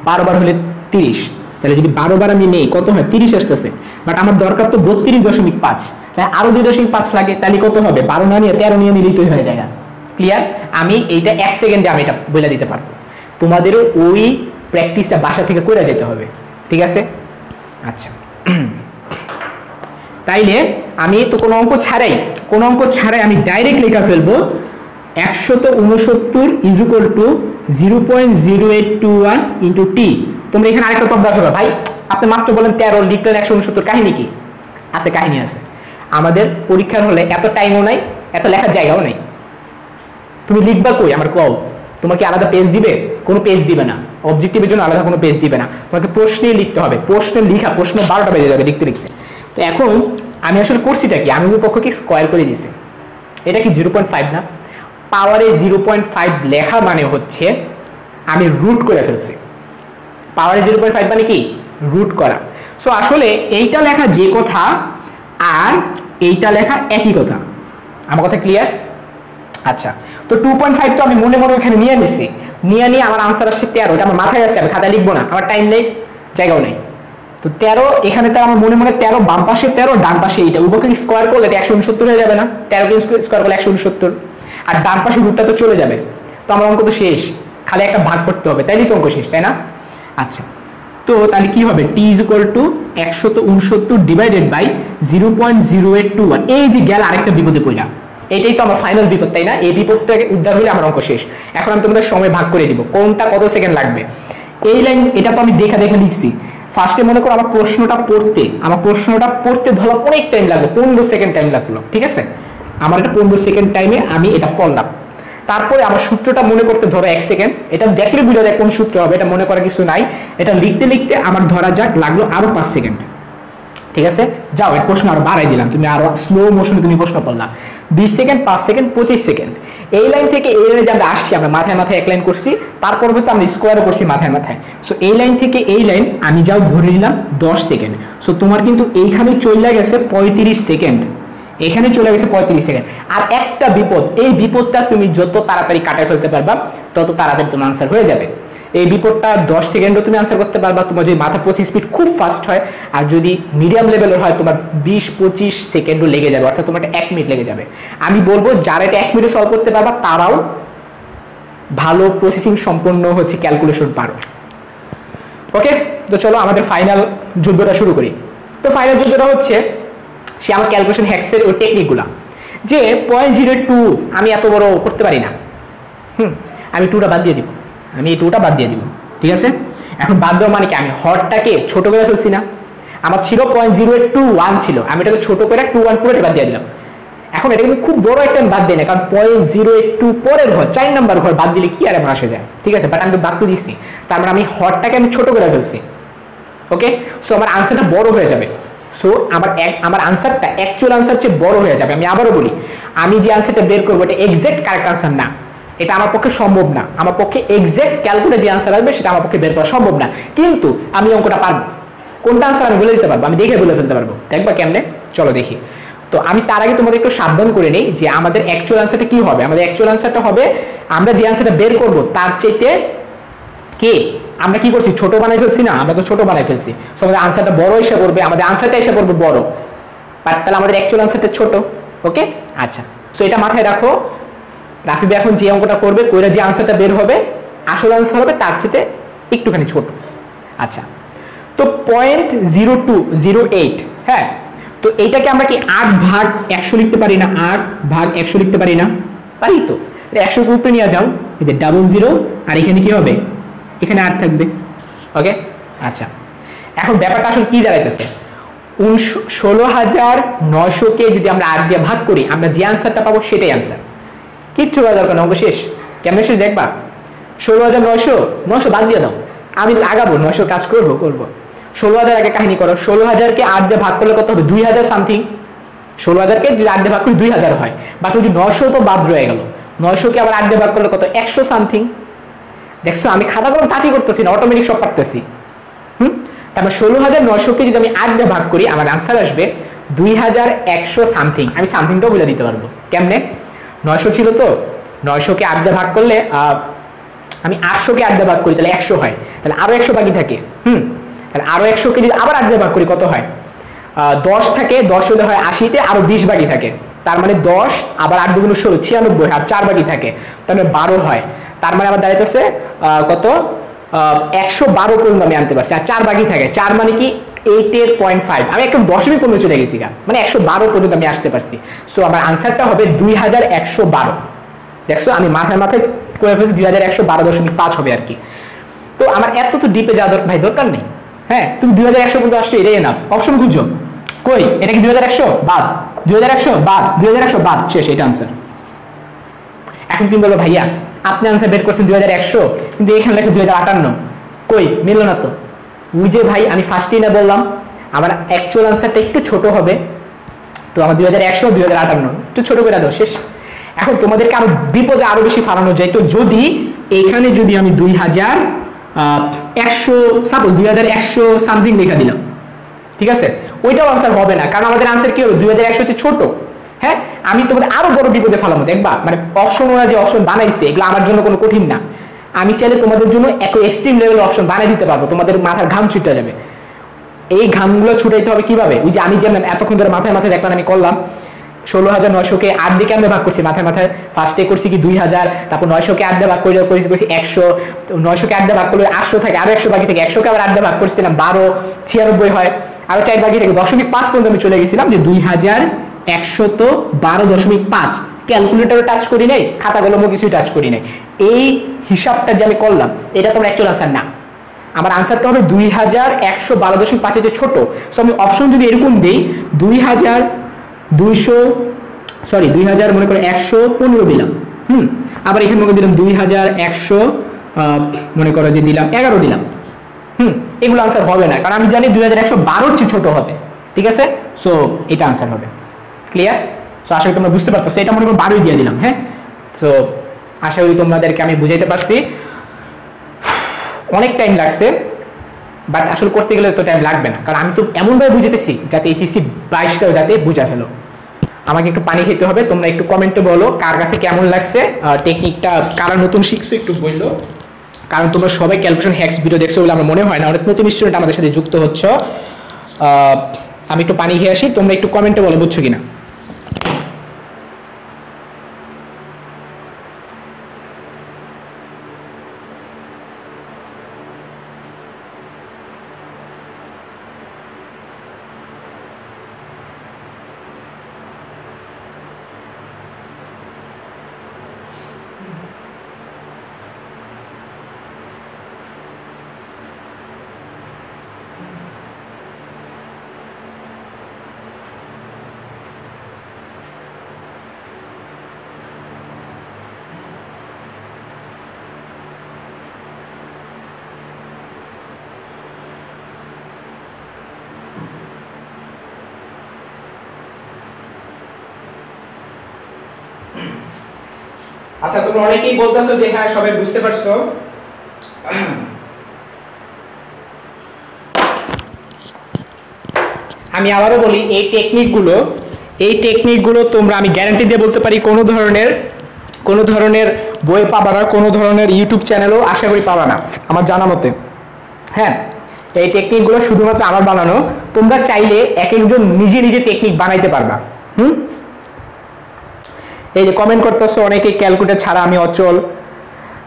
12 বার হলে 30। তাহলে যদি 12 বার আমি নেই কত হয়? 30 আসতেছে। বাট আমার দরকার তো 32.5, তাই আরো 2.5 লাগে। তাহলে কত হবে? 12 না নিয়ে 13 নিয়ে নিলেই তো হয়ে যায়। ক্লিয়ার? আমি এইটা 1 সেকেন্ডে আমি এটা বলে দিতে পারবো। তোমাদেরও ওই প্র্যাকটিসটা বাসা থেকে করে যেতে হবে, ঠিক আছে? আচ্ছা, তাইলে আমি তো কোনো অঙ্ক ছাড়াই আমি ডাইরেক্ট লেখা ফেলবো 169 is equal two 0.0821 into T. তোমরা এখানে আরেকটা তথ্য রাখবে, ভাই আপনি মাত্র বলেন 13 লিখলেন 169, কাহিনী কি আছে? কাহিনী আছে। আমাদের পরীক্ষার হলে এত টাইমও নাই, এত লেখার জায়গাও নাই। তুমি লিখবা কই আমার কও, তোমার কি আলাদা পেজ দিবে? কোনো পেজ দিবে না, অবজেক্টিভের জন্য আলাদা কোনো পেজ দিবে না, তোমাকে প্রশ্নেই লিখতে হবে। প্রশ্নে লিখা প্রশ্ন 12টা বেজে যাবে লিখতে লিখতে। তো এখন আমি আসলে করছিটা কি, আমি পক্ষকে স্কোয়ার করে দিছি, এটা কি 0.5 না? পাওয়ারে 0.5 লেখা মানে হচ্ছে আমি রুট করে ফেলছি। পাওয়ারে 0.5 মানে কি? রুট করা। সো আসলে এইটা লেখা যে কথা আর এইটা লেখা একই কথা। আমার কথা ক্লিয়ার? আচ্ছা, তো 2.5 তো আমি মনে মনে ওখানে নিয়ে নিছি, নিয়ে আমার আনসার আসছে 13। এটা আমার মাথায় আছে, আমি খাতায় লিখবো না, আমার টাইম নেই, জায়গাও নেই। তো 13 এখানে তো আমার মনে মনে 13, বাম পাশে 13, ডান পাশে এইটা, উভয়কে স্কোয়ার করলে এটা 169 হয়ে যাবে না? 13 কে স্কোয়ার করলে 169, আর ডান পাশে রুটটা তো চলে যাবে। তো আমার অঙ্ক তো শেষ, খালি একটা ভাগ করতে হবে, তাইলেই তো অঙ্ক শেষ, তাই না? আচ্ছা, তো তাহলে কি হবে? t = 169 divided by 0.0821। এই যে গেল আরেকটা বিপদে পড়লাম, এটাই তো আমার ফাইনাল বিপদ, তাই না? এই বিপদটাকে উদ্ধার হলে আমার অঙ্ক শেষ। এখন আমি তোমাদের সময় ভাগ করে দিব, কোনটা কত সেকেন্ড লাগবে। এই লাইন এটা তো আমি দেখা লিখছি। ফার্স্টে মনে করো আমার প্রশ্নটা পড়তে ধরো অনেক টাইম লাগবে, 15 সেকেন্ড টাইম লাগলো, ঠিক আছে? আমার এটা 15 সেকেন্ড টাইমে আমি এটা পড়লাম। তারপরে আমার সূত্রটা মনে করতে ধরো 1 সেকেন্ড, এটা দেখলে বোঝা যায় কোন সূত্র হবে, এটা মনে করার কিছু নাই। এটা লিখতে লিখতে আমার ধরা যাক লাগলো আরো 5 সেকেন্ড, ঠিক আছে? যাও, এর প্রশ্ন আরো বাড়াই দিলাম, তুমি আরো স্লো মোশনে তুমি প্রশ্ন পড়লা। 20 সেকেন্ড, 5 সেকেন্ড, 25 সেকেন্ড। এই লাইন থেকে এই লাইনে যে আমরা আসছি, আমরা মাথায় মাথায় এক লাইন করছি, তারপর আমরা স্কোয়ারও করছি মাথায় মাথায়। সো এই লাইন থেকে এই লাইন আমি যাও ধরে নিলাম 10 সেকেন্ড। সো তোমার কিন্তু এইখানে চলে গেছে 35 সেকেন্ড, এখানে চলে গেছে 35 সেকেন্ড। আর একটা বিপদ, এই বিপদটা তুমি যত তাড়াতাড়ি কাটায় ফেলতে পারবা তত তাড়াতাড়ি তোমার আনসার হয়ে যাবে। এই বিপদটা 10 সেকেন্ডও তুমি আনসার করতে পারবা, তোমার যদি মাথা প্রসেস স্পিড খুব ফাস্ট হয়, আর যদি মিডিয়াম লেভেলের হয় তোমার 20-25 সেকেন্ডও লেগে যাবে, অর্থাৎ তোমার 1 মিনিট লেগে যাবে। আমি বলবো যারা এটা 1 মিনিটে সলভ করতে পারবা তারাও ভালো প্রসেসিং সম্পন্ন হচ্ছে ক্যালকুলেশন পারো। ওকে, তো চলো আমাদের ফাইনাল যুদ্ধটা শুরু করি। তো ফাইনাল যুদ্ধটা হচ্ছে সে আমার ক্যালকুলেশন হ্যাক্সের ওই টেকনিকগুলা, যে 0.02 আমি এত বড় করতে পারি না, আমি 2টা বাদ দিয়ে দিব, আমি এই 2টা বাদ দিয়ে দিব, ঠিক আছে? এখন বাদ দেওয়া মানে কি, আমি হরটাকে ছোট করে ফেলছি না? আমার ছিল 0.0821 ছিল, আমি এটাকে ছোট করে 21 পুরোটা বাদ দিয়ে দিলাম। এখন এটা কিন্তু খুব বড় একটা বাদ দেয় না, কারণ 0.082 পরের ঘর 4 নাম্বার ঘর বাদ দিলে কি আর এমন আসে যায়, ঠিক আছে? বাট আমি তো বাদ তো দিচ্ছি, তার মানে আমি হরটাকে আমি ছোট করে ফেলছি। ওকে, সো আমার আনসারটা বড় হয়ে যাবে। সো আমার আনসারটা অ্যাকচুয়াল আনসার চেয়ে বড় হয়ে যাবে। আমি আবারও বলি, আমি যে আনসারটা বের করবো এটা এক্সাক্ট কারেক্ট আনসার না, এটা আমার পক্ষে সম্ভব না। আমার পক্ষে এক্সাক্ট ক্যালকুলেট যে আনসার আসবে সেটা আমার পক্ষে বের করা সম্ভব না, কিন্তু আমি অঙ্কটা পারবো। কোনটা আনসার আমি বলে দিতে পারবো, আমি দেখে বলে ফেলতে পারবো। দেখবা কেমনে? চলো দেখি। তো আমি তার আগে তোমাদের একটু সাবধান করে নেই যে আমাদের অ্যাকচুয়াল আনসারটা কি হবে। আমাদের অ্যাকচুয়াল আনসারটা হবে, আমরা যে আনসারটা বের করব তার চাইতে কে আমরা কি করছি, ছোট বানাই ফেলছি না? আমরা তো ছোট বানাই ফেলছি, সো আমাদের আনসারটা বড় এসে পড়বে, আমাদের আনসারটা এসে পড়বে বড়, বাট তাহলে আমাদের অ্যাকচুয়াল আনসারটা ছোট। ওকে, আচ্ছা, সো এটা মাথায় রাখো। রাফি ভাই এখন যে অঙ্কটা করবে, কইরা যে আনসারটা বের হবে আসল আনসার হবে তার চেয়ে একটুখানি ছোট। আচ্ছা, তো 0.0208, হ্যাঁ, তো এইটাকে আমরা কি 8/100 লিখতে পারি না? 8/100 লিখতে পারি না? পারি তো। 100 কে উপরে নিয়ে যাও, এই যে 00, আর এখানে কি হবে? এখানে 8 থাকবে। ওকে, আচ্ছা, এখন ব্যাপারটা আসলে কি দাঁড়াইতেছে, 16,900 কে যদি আমরা 8 দিয়ে ভাগ করি, আমরা যে আনসারটা পাবো সেটাই আনসার, কিচ্ছু করা দরকার না, অঙ্ক শেষ। কেমন শেষ দেখবা? 16,900 বাদ দিয়ে দাও, আমি আগাবো, 900 কাজ করবো। 16,000 আগে কাহিনী করো। 16,000 কে 8 দিয়ে ভাগ করলে কত হবে? 2,000 সামথিং। 16,000 কে যদি 8 দিয়ে ভাগ করি 2,000 হয়, বাট ওই যে 900 তো বাদ রয়ে গেল। 900 কে আবার 8 দিয়ে ভাগ করলে কত? 100 সামথিং। দেখছো, আমি খাতা কলম টাচই করতেছি না, অটোমেটিক সব পারতেছি। তারপর 16,900 কে যদি আমি 8 দিয়ে ভাগ করি, আমার আনসার আসবে 2,100 সামথিং। আমি সামথিংটাও বলে দিতে পারবো। কেমনে? 900 ছিল তো, 900 কে 8 দিয়ে ভাগ করলে আমি 800 কে 8 দিয়ে ভাগ করি তাহলে 100 হয়, তাহলে আরো 100 বাকি থাকে। তাহলে আরো 100 কে যদি আবার 8 দিয়ে ভাগ করি কত হয়? 10 থাকে, 10 হলে হয় 80-তে, আরো 20 বাকি থাকে, তার মানে 10 আবার 8 দুগুণ 16, 96, আর 4 বাকি থাকে, তার মানে 12 হয়। তার মানে আমার দাঁড়াইতেছে কত? 112 পর্যন্ত আমি আনতে পারছি, আর 4 বাকি থাকে, 4 মানে কি 8.5। আমি একদম দশমিক পর্যন্ত চলে গেছি, মানে 112 পর্যন্ত আমি আসতে পারছি। সো আমার আনসারটা হবে 2,112। দেখছো, আমি মাথায় মাথায় করে ফেলছি, 2,112.5 হবে আর কি। তো আমার এত তো ডিপে যাওয়া ভাই দরকার নেই। হ্যাঁ, তুমি 2,100 পর্যন্ত আসছো, এটাই এনাফ। অপশন খুঁজো, কই এটা কি 2,100 বাদ, 2,100 বাদ, 2,100 বাদ, শেষ, এটা আনসার। এখন তুমি বলো ভাইয়া আপনি আনসার বের করছেন 2100, কিন্তু এখানে লেখা 2058, কই মিললো না তো। ওই যে ভাই আমি ফার্স্টেই না বললাম আমার অ্যাকচুয়াল আনসারটা একটু ছোট হবে, তো আমার 2100 2058 একটু ছোট করে দাও, শেষ। এখন তোমাদেরকে আরো বিপদে আরো বেশি ফালানো যায়, তো যদি এখানে যদি আমি 2100 সাপোজ 2100 সামথিং লেখা দিলাম, ঠিক আছে, ওইটাও আনসার হবে না, কারণ আমাদের আনসার কি হলো 2100 হচ্ছে ছোট। হ্যাঁ, আমি তোমাদের আরো বড় বিপদে ফালাবো দেখবা, মানে অপশন ওরা যে অপশন বানাইছে এগুলো আমার জন্য কোনো কঠিন না, আমি চাইলে তোমাদের জন্য এক এক্সট্রিম লেভেলের অপশন বানিয়ে দিতে পারবো, তোমাদের মাথার ঘাম ছুটে যাবে। এই ঘামগুলো ছুটাইতে হবে কিভাবে, ওই যে আমি যেমন এতক্ষণ ধরে মাথায় মাথায় দেখলাম আমি করলাম 16,900-কে 8 দিয়ে কেমনে ভাগ করছি, মাথায় মাথায় ফার্স্টে করছি কি 2000, তারপর 900-কে 8 দিয়ে ভাগ করে করছি 100, 900-কে 8 দিয়ে ভাগ করলে 800 থাকে, আরো 100 বাকি থেকে 100-কে আবার 8 দিয়ে ভাগ করছিলাম 12, 96 হয়, আরো 4 বাকি থেকে 0.5 পর্যন্ত আমি চলে গেছিলাম, যে 2112.5। ক্যালকুলেটরে টাচ করি নাই, খাতা কলমও কিছুই টাচ করি নাই, এই হিসাবটা যে আমি করলাম এটা তোমার অ্যাকচুয়াল আনসার না, আমার আনসারটা হবে 2112.5 যে ছোট। সো আমি অপশন যদি এরকম দিই 2000 মনে করে 115 দিলাম, আবার এখানে মনে দিলাম 2100 মনে করো যে দিলাম 11 দিলাম, এগুলো আনসার হবে না, কারণ আমি জানি 2112 চেয়ে ছোট হবে, ঠিক আছে। সো এটা আনসার হবে, ক্লিয়ার। সো আশা করি তোমরা বুঝতে পারছো, এটা মনে করো 12 দিয়ে দিলাম। হ্যাঁ, তো আশা করি তোমাদেরকে আমি বুঝাইতে পারছি, অনেক টাইম লাগছে, বাট আসলে করতে গেলে তো টাইম লাগবে না, কারণ আমি তো এমনভাবে বুঝাইতেছি যাতে এইচএসসি 22টাও যাতে বুঝা ফেলো। আমাকে একটু পানি খেতে হবে, তোমরা একটু কমেন্টে বলো কার কাছে কেমন লাগছে টেকনিকটা, কারা নতুন শিখছো একটু বললো, কারণ তোমরা সবাই ক্যালকুলেশন হ্যাক্স ভিডিও দেখছো বলে আমার মনে হয় না, অনেক নতুন স্টুডেন্ট আমাদের সাথে যুক্ত হচ্ছে। আমি একটু পানি খেয়ে আসি, তোমরা একটু কমেন্টে বলো বুঝছো কিনা। আচ্ছা, তোমরা অনেকেই বলতেছো যে হ্যাঁ সবাই বুঝতে পারছো, আমি আবারও বলি এই টেকনিকগুলো তোমরা আমি গ্যারান্টি দিয়ে বলতে পারি কোনো ধরনের বই পাবা না, কোনো ধরনের ইউটিউব চ্যানেলও আশা করি পাবা না আমার জানা মতে। হ্যাঁ, এই টেকনিকগুলো শুধুমাত্র আমার বানানো, তোমরা চাইলে এক একজন নিজে নিজে টেকনিক বানাইতে পারবা। এই যে কমেন্ট করতেছো অনেকে ক্যালকুলেটর ছাড়া আমি অচল,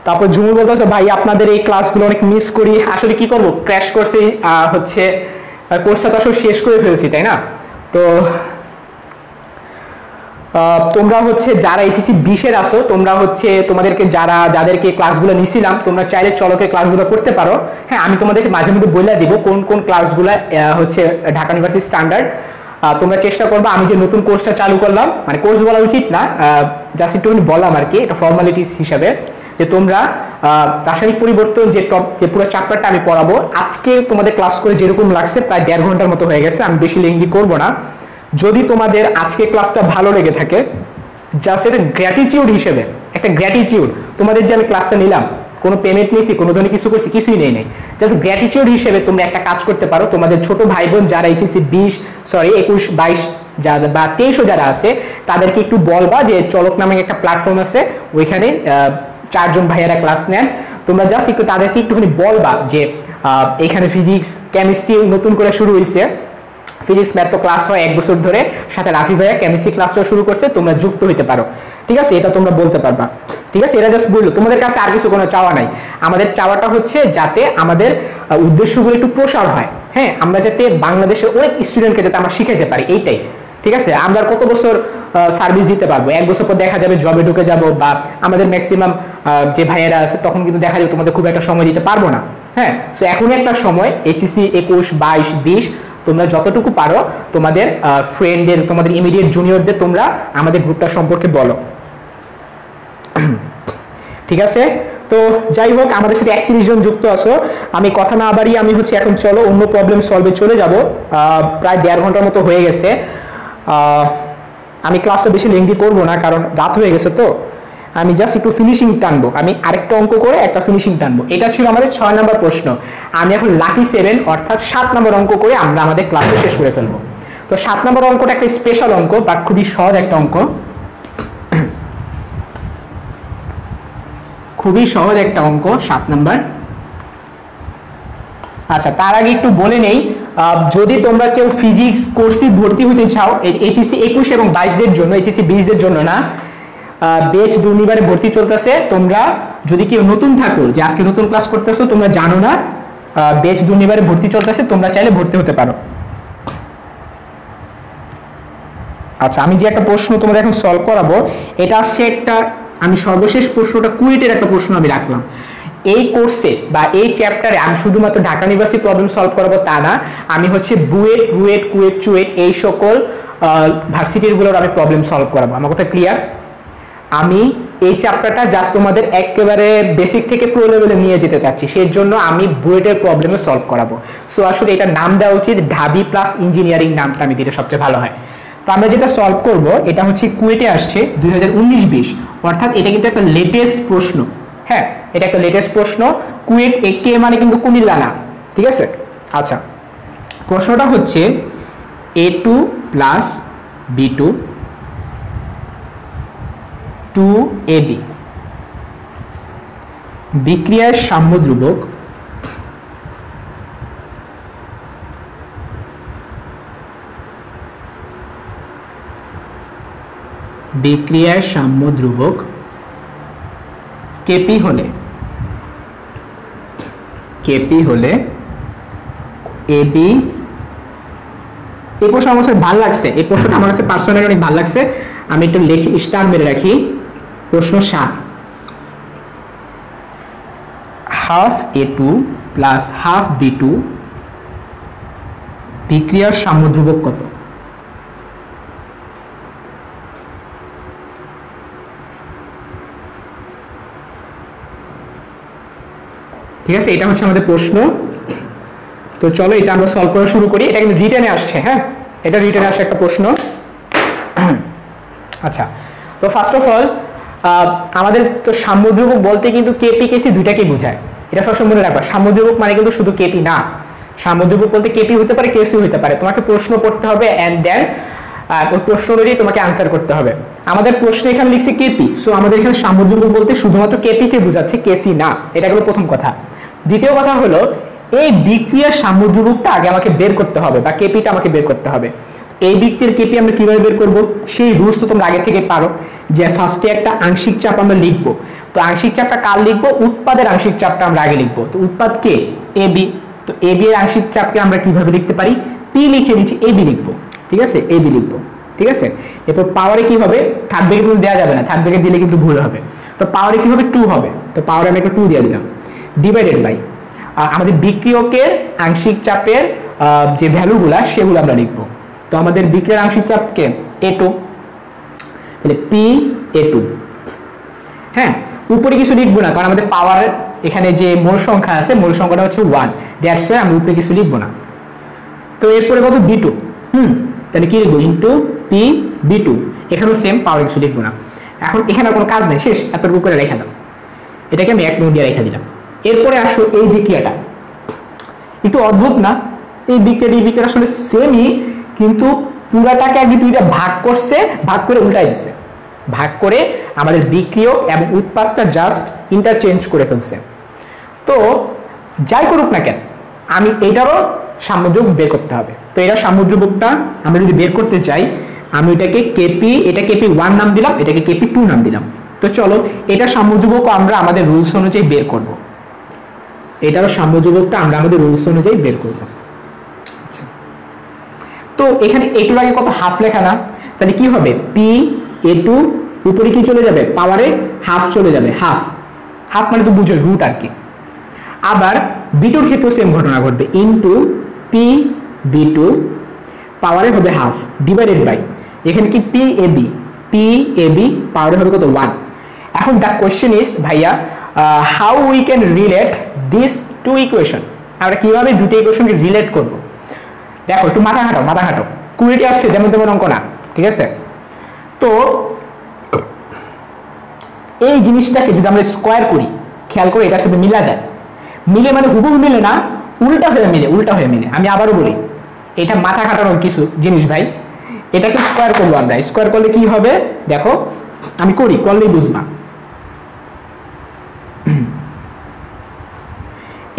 তারপর ঝুমুর বলতেছে ভাই আপনাদের এই ক্লাসগুলো অনেক মিস করি, আসলে কি করব ক্র্যাশ কোর্সে হচ্ছে কোর্সটা তো আসলে শেষ করে ফেলেছি তাই না। তো তোমরা হচ্ছে যারা এইচএসসি 20-এর আসো, তোমরা হচ্ছে তোমাদেরকে যাদেরকে ক্লাসগুলো নিছিলাম তোমরা চাইলে চলকে ক্লাসগুলো করতে পারো। হ্যাঁ, আমি তোমাদেরকে মাঝে মধ্যে বলে দিব কোন কোন ক্লাসগুলো হচ্ছে ঢাকা ইউনিভার্সিটি স্ট্যান্ডার্ড, তোমরা চেষ্টা করবা। আমি যে নতুন কোর্সটা চালু করলাম, মানে কোর্স বলা উচিত না, জাস্ট একটুখানি বললাম আর কি, এটা ফর্মালিটিস হিসাবে, যে তোমরা রাসায়নিক পরিবর্তন যে পুরো চ্যাপ্টারটা আমি পড়াবো, আজকে তোমাদের ক্লাস করে যেরকম লাগছে প্রায় 1.5 ঘন্টার মতো হয়ে গেছে, আমি বেশি লেংদি করবো না। যদি তোমাদের আজকে ক্লাসটা ভালো লেগে থাকে, জাস্ট এটা গ্র্যাটিটিউড হিসেবে, একটা গ্র্যাটিটিউড, তোমাদের যে আমি ক্লাসটা নিলাম, কোনো পেমেন্ট নিয়েছি, কোনো ধরনের কিছু করছি, কিছুই নেই, জাস্ট গ্র্যাটিটিউড হিসেবে তোমরা একটা কাজ করতে পারো। তোমাদের ছোট ভাই বোন যারা এইচএসসি 21, 22 যারা বা 23 যারা আছে, তাদেরকে একটু বলবা যে চলক নামে একটা প্ল্যাটফর্ম আছে, ওইখানে 4 জন ভাইয়েরা ক্লাস নেন, তোমরা জাস্ট একটু তাদেরকে একটুখানি বলবা যে এখানে ফিজিক্স কেমিস্ট্রি নতুন করে শুরু হয়েছে, ফিজিক্স ম্যাথ তো ক্লাস হয় 1 বছর ধরে, সাথে রাফি ভাইয়া কেমিস্ট্রি ক্লাসটাও শুরু করছে, তোমরা যুক্ত হইতে পারো, ঠিক আছে, এটা তোমরা বলতে পারবা, ঠিক আছে। এটা জাস্ট বললো, তোমাদের কাছে আর কিছু কোনো চাওয়া নাই, আমাদের চাওয়াটা হচ্ছে যাতে আমাদের উদ্দেশ্যগুলো একটু প্রসার হয়। হ্যাঁ, আমরা যাতে বাংলাদেশের অনেক স্টুডেন্টকে যাতে আমরা শিখাইতে পারি, এইটাই, ঠিক আছে। আমরা কত বছর সার্ভিস দিতে পারবো, 1 বছর পর দেখা যাবে জবে ঢুকে যাব, বা আমাদের ম্যাক্সিমাম যে ভাইয়েরা আছে তখন কিন্তু দেখা যাবে তোমাদের খুব একটা সময় দিতে পারবো না। হ্যাঁ, সো এখন একটা সময় এইচএসসি 21, 22, 20 তোমরা যতটুকু পারো তোমাদের ফ্রেন্ডদের, তোমাদের ইমিডিয়েট জুনিয়রদের তোমরা আমাদের গ্রুপটা সম্পর্কে বলো। ঠিক আছে। তো যাই হোক, আমাদের সাথে 31 জন যুক্ত আছো। আমি কথা না বাড়িয়ে আমি হচ্ছে এখন চলো অন্য প্রবলেম সলভে চলে যাব। প্রায় 1.5 ঘন্টার মতো হয়ে গেছে। আমি ক্লাসটা বেশি লেংদি করব না, কারণ রাত হয়ে গেছে। তো আমি জাস্ট একটু ফিনিশিং টানবো, আমি আরেকটা অঙ্ক করে একটা ফিনিশিং টানবো। এটা ছিল আমাদের 6 নম্বর প্রশ্ন। আমি এখন লাকি 7 অর্থাৎ 7 নম্বর অঙ্ক করে আমরা আমাদের ক্লাসটা শেষ করে ফেলবো। তো 7 নম্বর অঙ্কটা একটা স্পেশাল অঙ্ক বা খুবই সহজ একটা অঙ্ক, খুবই সহজ একটা অঙ্ক 7 নম্বর। আচ্ছা, তার আগে একটু বলে নেই, যদি তোমরা কেউ ফিজিক্স কোর্সে ভর্তি হতে চাও, এইচএসসি 21 এবং 22 দের জন্য, এইচএসসি 20 দের জন্য না, বেচ দুর্নিবারে ভর্তি চলতেছে। তোমরা যদি কেউ নতুন থাকো, যে আজকে নতুন ক্লাস করতেছো, তোমরা জানো না বেচ দুর্নিবারে ভর্তি চলতেছে, তোমরা চাইলে ভর্তি হতে পারো। আচ্ছা, আমি যে একটা প্রশ্ন তোমাদের এখন সলভ করাবো, এটা আসছে একটা, আমি সর্বশেষ প্রশ্নটা কুয়েটের একটা প্রশ্ন আমি রাখলাম। এই কোর্সে বা এই চ্যাপ্টারে আমি শুধুমাত্র ঢাকা ইউনিভার্সিটি প্রবলেম সলভ করাবো তা না, আমি হচ্ছে বুয়েট, রুয়েট, কুয়েট, চুয়েট এই সকল ভার্সিটিগুলোর আমি প্রবলেম সলভ করাবো। আমার কথা ক্লিয়ার? আমি এই চ্যাপ্টারটা জাস্ট তোমাদের একেবারে বেসিক থেকে প্রো লেভেলে নিয়ে যেতে চাচ্ছি, সেই জন্য আমি বুয়েটের প্রবলেমে সলভ করাবো। সো আসলে এটা নাম দেওয়া উচিত ঢাবি প্লাস ইঞ্জিনিয়ারিং, নামটা আমি দিলে সবচেয়ে ভালো হয়। তো আমরা যেটা সলভ করব, এটা হচ্ছে কুয়েটে আসছে 2019-20, অর্থাৎ এটা কিন্তু একটা লেটেস্ট প্রশ্ন। হ্যাঁ, এটা একটা লেটেস্ট প্রশ্ন। কুয়েট কে মানে কিন্তু কুমিল্লা না, ঠিক আছে? আচ্ছা, প্রশ্নটা হচ্ছে A2 প্লাস B2 2AB বিক্রিয়ার সাম্য ধ্রুবক কেপি হলে এবি। এই প্রশ্ন আমার কাছে ভালো লাগছে, এই প্রশ্নটা আমার কাছে পার্সোনালি অনেক ভালো লাগছে। আমি একটু লিখি, স্টার মেরে রাখি। প্রশ্ন 7, half A2 plus half B2 বিক্রিয়ার সাম্য ধ্রুবক কত? ঠিক আছে, এটা হচ্ছে আমাদের প্রশ্ন। তো চলো এটা আমরা সলভ করা শুরু করি। এটা কিন্তু রিটেনে আসছে, হ্যাঁ, এটা রিটেনে আসে একটা প্রশ্ন। আচ্ছা, তো ফার্স্ট অফ অল আমাদের তো সাম্য ধ্রুবক বলতে কিন্তু কেপি কেসি দুইটাকে বোঝায়, এটা সবসময় মনে রাখবা। সাম্য ধ্রুবক মানে কিন্তু শুধু কেপি না, সাম্য ধ্রুবক বলতে কেপি হতে পারে, কেসি হতে পারে। তোমাকে প্রশ্ন পড়তে হবে এন্ড দেন ওই প্রশ্ন অনুযায়ী তোমাকে আনসার করতে হবে। আমাদের প্রশ্ন এখানে লিখছে কেপি, সো আমাদের এখানে সাম্য ধ্রুবক বলতে শুধুমাত্র কেপি কে বোঝাচ্ছে, কেসি না। এটা হলো প্রথম কথা। দ্বিতীয় কথা হলো, এই বিক্রিয়ার সাম্য ধ্রুবকটা আগে আমাকে বের করতে হবে, বা কেপিটা আমাকে বের করতে হবে। এই বিক্রিয়ার কেপি আমরা কিভাবে বের করব? সেই রুলস তো তোমরা আগে থেকে পারো, যে ফার্স্টে একটা আংশিক চাপ আমরা লিখবো। তো আংশিক চাপটা কার লিখবো? উৎপাদের আংশিক চাপটা আমরা আগে লিখবো। তো উৎপাদ কে? এবি। তো এবি এর আংশিক চাপকে আমরা কিভাবে লিখতে পারি? পি লিখে নিচ্ছি, এবি লিখবো, ঠিক আছে? এবি লিখবো, ঠিক আছে? এরপর পাওয়ারে কি হবে? থার্ড ব্র্যাকেট কিন্তু দেওয়া যাবে না, থার্ড ব্র্যাকেট দিলে কিন্তু ভুল হবে। তো পাওয়ারে কি হবে? 2 হবে। তো পাওয়ারে আমি একটা 2 দিয়ে দিলাম, ডিভাইডেড বাই আমাদের বিক্রিয়কের আংশিক চাপের যে ভ্যালুগুলা সেগুলো আমরা লিখবো। তো আমাদের বিক্রিয়ার আংশিক চাপকে A2, তাহলে পি A2। হ্যাঁ, উপরে কিছু লিখবো না, কারণ আমাদের পাওয়ার এখানে যে মোল সংখ্যা আছে, মোল সংখ্যাটা হচ্ছে 1, দ্যাটস ওয়াই আমি উপরে কিছু লিখবো না। তো এরপরে কত? B2। তাহলে কি লিখবো? Into P B2। এখানেও সেম, পাওয়ার কিছু লিখবো না। এখন এখানে কোনো কাজ নেই, শেষ, এতটুকু করে রেখে দাও। এটাকে আমি 1 দিয়ে রেখে দিলাম। এরপরে আসো এই বিক্রিয়াটা, একটু অদ্ভুত না? এই বিক্রিয়াটা আসলে সেমই, কিন্তু পুরাটাকে আগে দুইটা ভাগ করছে, ভাগ করে উল্টাই দিচ্ছে, ভাগ করে আমাদের বিক্রিয়ক এবং উৎপাদটা জাস্ট ইন্টারচেঞ্জ করে ফেলছে। তো যাই করুক না কেন, আমি এটারও সাম্যযোগ বের করতে হবে। তো এটা সাম্যযোগটা আমরা যদি বের করতে চাই, আমি এটাকে কেপি, এটা কেপি 1 নাম দিলাম, এটাকে কেপি 2 নাম দিলাম। তো চলো এটা সাম্যযোগকে আমরা আমাদের রুলস অনুযায়ী বের করব। এটারও সাম্যযোগটা আমরা আমাদের রুলস অনুযায়ী বের করব। আচ্ছা, তো এখানে এটুর আগে কত? হাফ লেখা না? তাহলে কি হবে? পি A2 উপরে কি চলে যাবে? পাওয়ারে হাফ চলে যাবে, হাফ। হাফ মানে তো বুঝো রুট আর কি। আবার B2 ক্ষেত্রে সেম ঘটনা ঘটবে, ইনটু পি B2 পাওয়ারে হবে হাফ, ডিভাইডেড বাই এখানে কি পি AB পাওয়ারে হবে কত? 1। এখন দ্য কোশ্চেন ইজ ভাইয়া how we can relate this to equation, আমরা কিভাবে দুটো ইকুয়েশনকে রিলেট করব। দেখো একটু মাথা খাটাও, কুড়িটি আসছে যেমন তেমন অঙ্ক না, ঠিক আছে। তো এই জিনিসটাকে যদি আমরা স্কোয়ার করি, খেয়াল করে এটার সাথে মিলা যায়, মিলে মানে হুবহু মিলে না, উল্টা হয়ে মিলে। আমি আবারও বলি, এটা মাথা খাটানোর কিছু জিনিস ভাই। এটাকে স্কোয়ার করবো আমরা, স্কোয়ার করলে কি হবে দেখো, আমি করি, করলেই বুঝবা।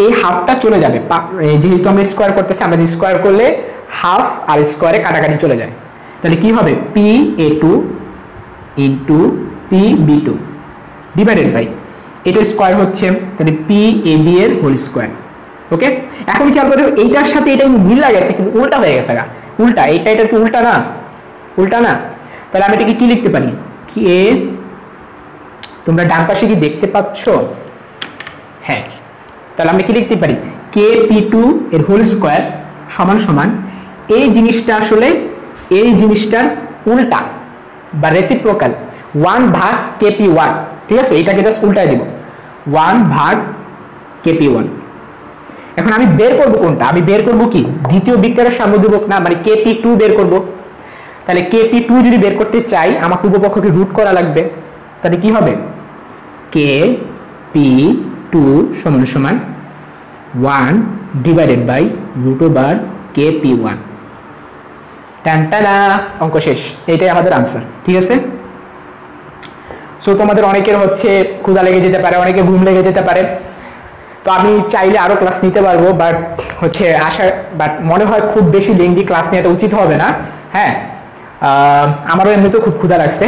এই হাফটা চলে যাবে, যেহেতু আমরা স্কোয়ার করতেছি, আমরা স্কোয়ার করলে হাফ আর স্কোয়ারে কাটাকাটি চলে যায়, তাহলে কি হবে PA2 into PB2 divided by, এটা স্কোয়ার হচ্ছে, তাহলে PAB এর হোল স্কোয়ার। ওকে, এখন খেয়াল করো এইটার সাথে এটা কিন্তু মিলা গেছে, কিন্তু উল্টা হয়ে গেছে, উল্টা, এটার কি উল্টা না, তাহলে আমি এটাকে কি লিখতে পারি, তোমরা ডান পাশে কি দেখতে পাচ্ছ, হ্যাঁ, তাহলে আমরা কি লিখতে পারি KP2 এর হোল স্কোয়ার সমান সমান, এই জিনিসটা আসলে এই জিনিসটার উল্টা বা রেসিপ্রোকাল 1 ভাগ KP1, ঠিক আছে, এটাকে জাস্ট উল্টায় দিব, 1 ভাগ KP1। এখন আমি বের করব কোনটা, আমি বের করব কি দ্বিতীয় বিক্রিয়ার সাম্যদ্রব্যক না, মানে KP2 বের করব। তাহলে KP2 যদি বের করতে চাই আমাকে উভয়পক্ষকে রুট করা লাগবে, তাহলে কি হবে KP2 সমান সমান 1 divided by root over KP1। টানটানা, অঙ্ক শেষ, এটাই আমাদের আনসার, ঠিক আছে। সো তোমাদের অনেকের হচ্ছে ক্ষুধা লেগে যেতে পারে, অনেকে ঘুম লেগে যেতে পারে, তো আমি চাইলে আরো ক্লাস নিতে পারবো, বাট হচ্ছে বাট মনে হয় খুব বেশি লেংদি ক্লাস নেওয়াটা উচিত হবে না। হ্যাঁ, আমারও এমনিতেও খুব ক্ষুধা লাগছে।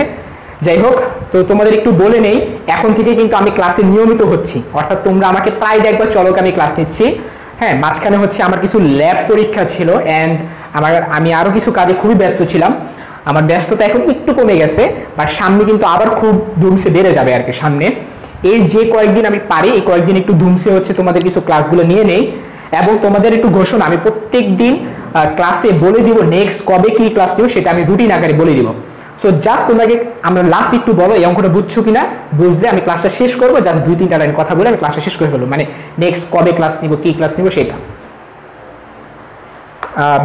যাই হোক, তো তোমাদের একটু বলে নেই, এখন থেকে কিন্তু আমি ক্লাসে নিয়মিত হচ্ছি, অর্থাৎ তোমরা আমাকে প্রায় দেখবা চলক আমি ক্লাস নিচ্ছি। হ্যাঁ, মাঝখানে হচ্ছে আমার কিছু ল্যাব পরীক্ষা ছিল, অ্যান্ড আমি আরও কিছু কাজে খুবই ব্যস্ত ছিলাম, আমার ব্যস্ততা এখন একটু কমে গেছে, বাট সামনে কিন্তু আবার খুব ধুমসে বেড়ে যাবে আর কি সামনে। এই যে কয়েকদিন আমি পারি, এই কয়েকদিন একটু ধুমসে হচ্ছে তোমাদের কিছু ক্লাসগুলো নিয়ে নেই, এবং তোমাদের একটু ঘোষণা আমি প্রত্যেক দিন ক্লাসে বলে দিব, নেক্সট কবে কি ক্লাস দিব সেটা আমি রুটিন আকারে বলে দিব। সো জাস্ট তোমাকে আমরা লাস্ট একটু বলো এই অঙ্কটা বুঝছো কিনা, বুঝলে আমি ক্লাসটা শেষ করবো, জাস্ট 2-3টা লাইন কথা বলে আমি ক্লাসটা শেষ করে ফেলবো, মানে নেক্সট কবে ক্লাস নিব, কি ক্লাস নিব সেটা।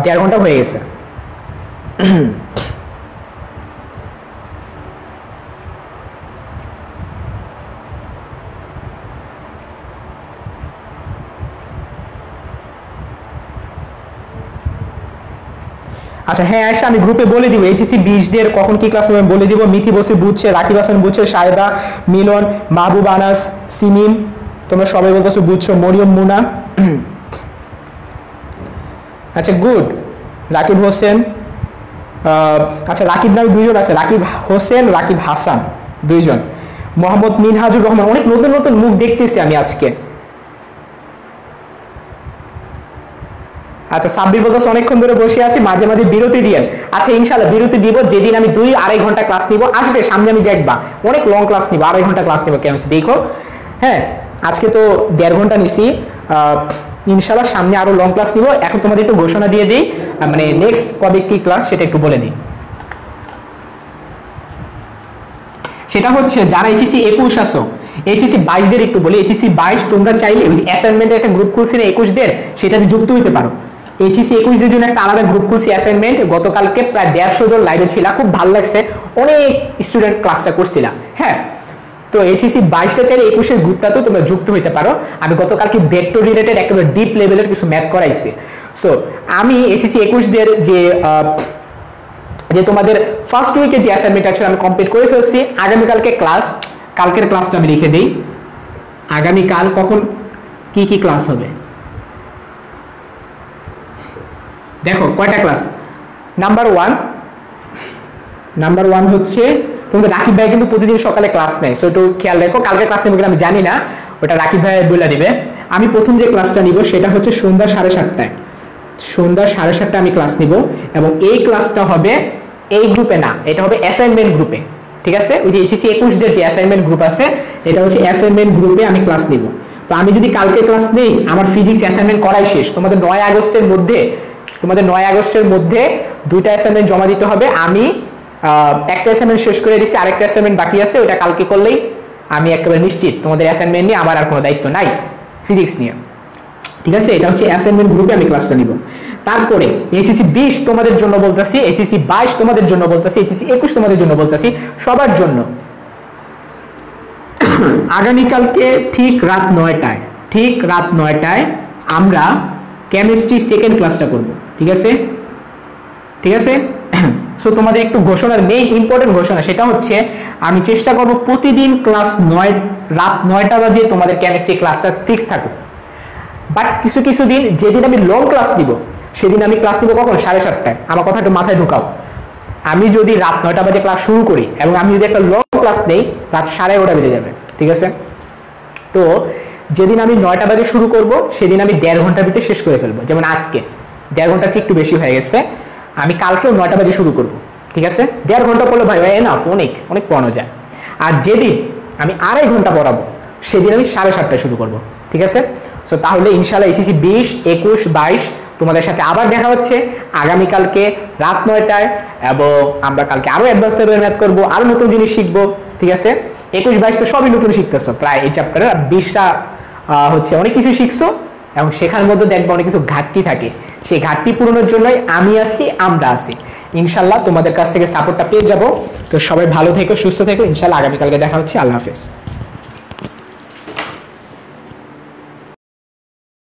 1.5 ঘন্টা হয়ে গেছে। আচ্ছা হ্যাঁ আয়শা, আমি গ্রুপে বলে দিব এইচএসসি 20 দের কখন কি ক্লাস আমি বলে দিব। মিথি বসে বুঝছে, রাকিব হাসান বুঝছে, সাহেবা, মিলন, মাহবুব আনাস, সিমিম, তোমরা সবাই বলতেছো বুঝছো, মরিয়ম, মুনা। আচ্ছা গুড, রাকিব হোসেন, আচ্ছা রাকিব নামে 2 জন আছে, রাকিব হোসেন, রাকিব হাসান 2 জন, মোহাম্মদ মিনহাজুর রহমান, অনেক নতুন নতুন মুখ দেখতেছি আমি আজকে। আচ্ছা সাব্বির বলতেছে অনেকক্ষণ ধরে বসে আছি, মাঝে মাঝে বিরতি দিয়েন। আচ্ছা ইনশাআল্লাহ বিরতি দিব, যেদিন আমি 2-2.5 ঘন্টা ক্লাস নিব, আসবে সামনে, আমি দেখবা অনেক লং ক্লাস নিব, 2.5 ঘন্টা ক্লাস নিব, কেমন দেখো। হ্যাঁ, আজকে তো 1.5 ঘন্টা নিছি, ইনশাআল্লাহ সামনে আরো লং ক্লাস নিব। এখন তোমাদের একটু ঘোষণা দিয়ে দিই, মানে নেক্সট কবে কি ক্লাস সেটা একটু বলে দিই। সেটা হচ্ছে যারা এইচএসসি 21 আসো, এইচএসসি 22 দের একটু বলি, এইচএসসি 22 তোমরা চাইলে ওই যে অ্যাসাইনমেন্টের একটা গ্রুপ খুলছি না 21 দের, সেটাতে যুক্ত হইতে পারো। এইচএসসি 21 দের জন্য একটা আলাদা গ্রুপ খুলছি অ্যাসাইনমেন্ট, গতকালকে প্রায় 150 জন লাইভে ছিল, খুব ভালো লাগছে, অনেক স্টুডেন্ট ক্লাসটা করছিল। হ্যাঁ, তো এইচএসসি 22টা চাইলে 21 এর গ্রুপটাতেও তোমরা যুক্ত হইতে পারো। আমি গতকালকে ভেক্টর রিলেটেড একেবারে ডিপ লেভেলের কিছু ম্যাথ করাইছি। সো আমি এইচএসসি 21 দের যে তোমাদের ফার্স্ট উইকে যে অ্যাসাইনমেন্ট আছে আমি কমপ্লিট করে ফেলছি। আগামীকালকে ক্লাস, কালকের ক্লাসটা আমি লিখে দিই, আগামীকাল কখন কি কি ক্লাস হবে। দেখো কয়টা ক্লাস, নাম্বার ওয়ান হচ্ছে তোমাদের রাকিব ভাই কিন্তু প্রতিদিন সকালে ক্লাস নেয়, সো একটু খেয়াল রেখো। কালকে ক্লাস নেবে কিনা আমি জানি না, ওটা রাকিব ভাই বলে দিবে। আমি প্রথম যে ক্লাসটা নিব সেটা হচ্ছে সন্ধ্যা 7:30টায়, সন্ধ্যা 7:30টায় আমি ক্লাস নিব, এবং এই ক্লাসটা হবে এই গ্রুপে না, এটা হবে অ্যাসাইনমেন্ট গ্রুপে, ঠিক আছে। ওই যে এইচএসসি 21 দের যে অ্যাসাইনমেন্ট গ্রুপ আছে, এটা হচ্ছে অ্যাসাইনমেন্ট গ্রুপে আমি ক্লাস নিব। তো আমি যদি কালকে ক্লাস নেই, আমার ফিজিক্স অ্যাসাইনমেন্ট করাই শেষ। তোমাদের 9 আগস্টের মধ্যে 2টা অ্যাসাইনমেন্ট জমা দিতে হবে। আমি একটা অ্যাসাইনমেন্ট শেষ করে দিচ্ছি, আরেকটা অ্যাসাইনমেন্ট বাকি আছে, ওটা কালকে করলেই আমি একেবারে নিশ্চিত তোমাদের অ্যাসাইনমেন্ট নিয়ে আমার আর কোনো দায়িত্ব নাই ফিজিক্স নিয়ে, ঠিক আছে? এটা হচ্ছে অ্যাসাইনমেন্ট গ্রুপে আমি ক্লাসটা নিব। তারপরে এইচএসসি 20 তোমাদের জন্য বলতেছি, এইচএসসি 22 তোমাদের জন্য বলতেছি, এইচএসসি 21 তোমাদের জন্য বলতেছি, সবার জন্য আগামীকালকে ঠিক রাত 9টায় আমরা কেমিস্ট্রি সেকেন্ড ক্লাসটা করব, ঠিক আছে? ঠিক আছে। সো তোমাদের একটু ঘোষণার মেইন ইম্পর্টেন্ট ঘোষণা সেটা হচ্ছে আমি চেষ্টা করব প্রতিদিন ক্লাস 9 রাত 9টা বাজে তোমাদের কেমিস্ট্রি ক্লাসটা ফিক্স থাকুক। বাট কিছু দিন যেদিন আমি লং ক্লাস দিব সেদিন আমি ক্লাস নিব কখন? 7:30টায়। আমার কথা একটু মাথায় ঢুকাও। আমি যদি রাত 9টা বাজে ক্লাস শুরু করি এবং আমি যদি একটা লং ক্লাস নেই রাত 11:30 বেজে যাবে, ঠিক আছে? তো যেদিন আমি 9টা বাজে শুরু করব সেদিন আমি 1.5 ঘন্টার ভিতরে শেষ করে ফেলবো। যেমন আজকে 1.5 ঘন্টার চেয়ে একটু বেশি হয়ে গেছে, আমি কালকেও 9টা বাজে শুরু করব, ঠিক আছে? 1.5 ঘন্টা পড়লে ভাই এনাফ, অনেক পড়ানো যায়। আর যেদিন আমি 2.5 ঘন্টা পড়াবো সেদিন আমি 7:30টায় শুরু করব, ঠিক আছে? সো তাহলে ইনশাআল্লাহ এইচএসসি 20, 21, 22 তোমাদের সাথে আবার দেখা হচ্ছে আগামীকালকে রাত 9টায়, এবং আমরা কালকে আরো অ্যাডভান্স লেভেলের ম্যাথ করব, আরো নতুন জিনিস শিখবো, ঠিক আছে? 21, 22 তো সবই নতুন শিখতেছো প্রায় এই চ্যাপ্টারে, 20টা হচ্ছে অনেক কিছু শিখছো, এবং শেখার মধ্যে দেখবো অনেক কিছু ঘাটতি থাকে, সেই ঘাটতি পূরণের জন্যই আমি আছি, আমরা আছি। ইনশাল্লাহ তোমাদের কাছ থেকে সাপোর্টটা পেয়ে যাব। তো সবাই ভালো থেকো, সুস্থ থেকো, ইনশাল্লাহ আগামীকালকে দেখা হচ্ছে। আল্লাহ হাফেজ।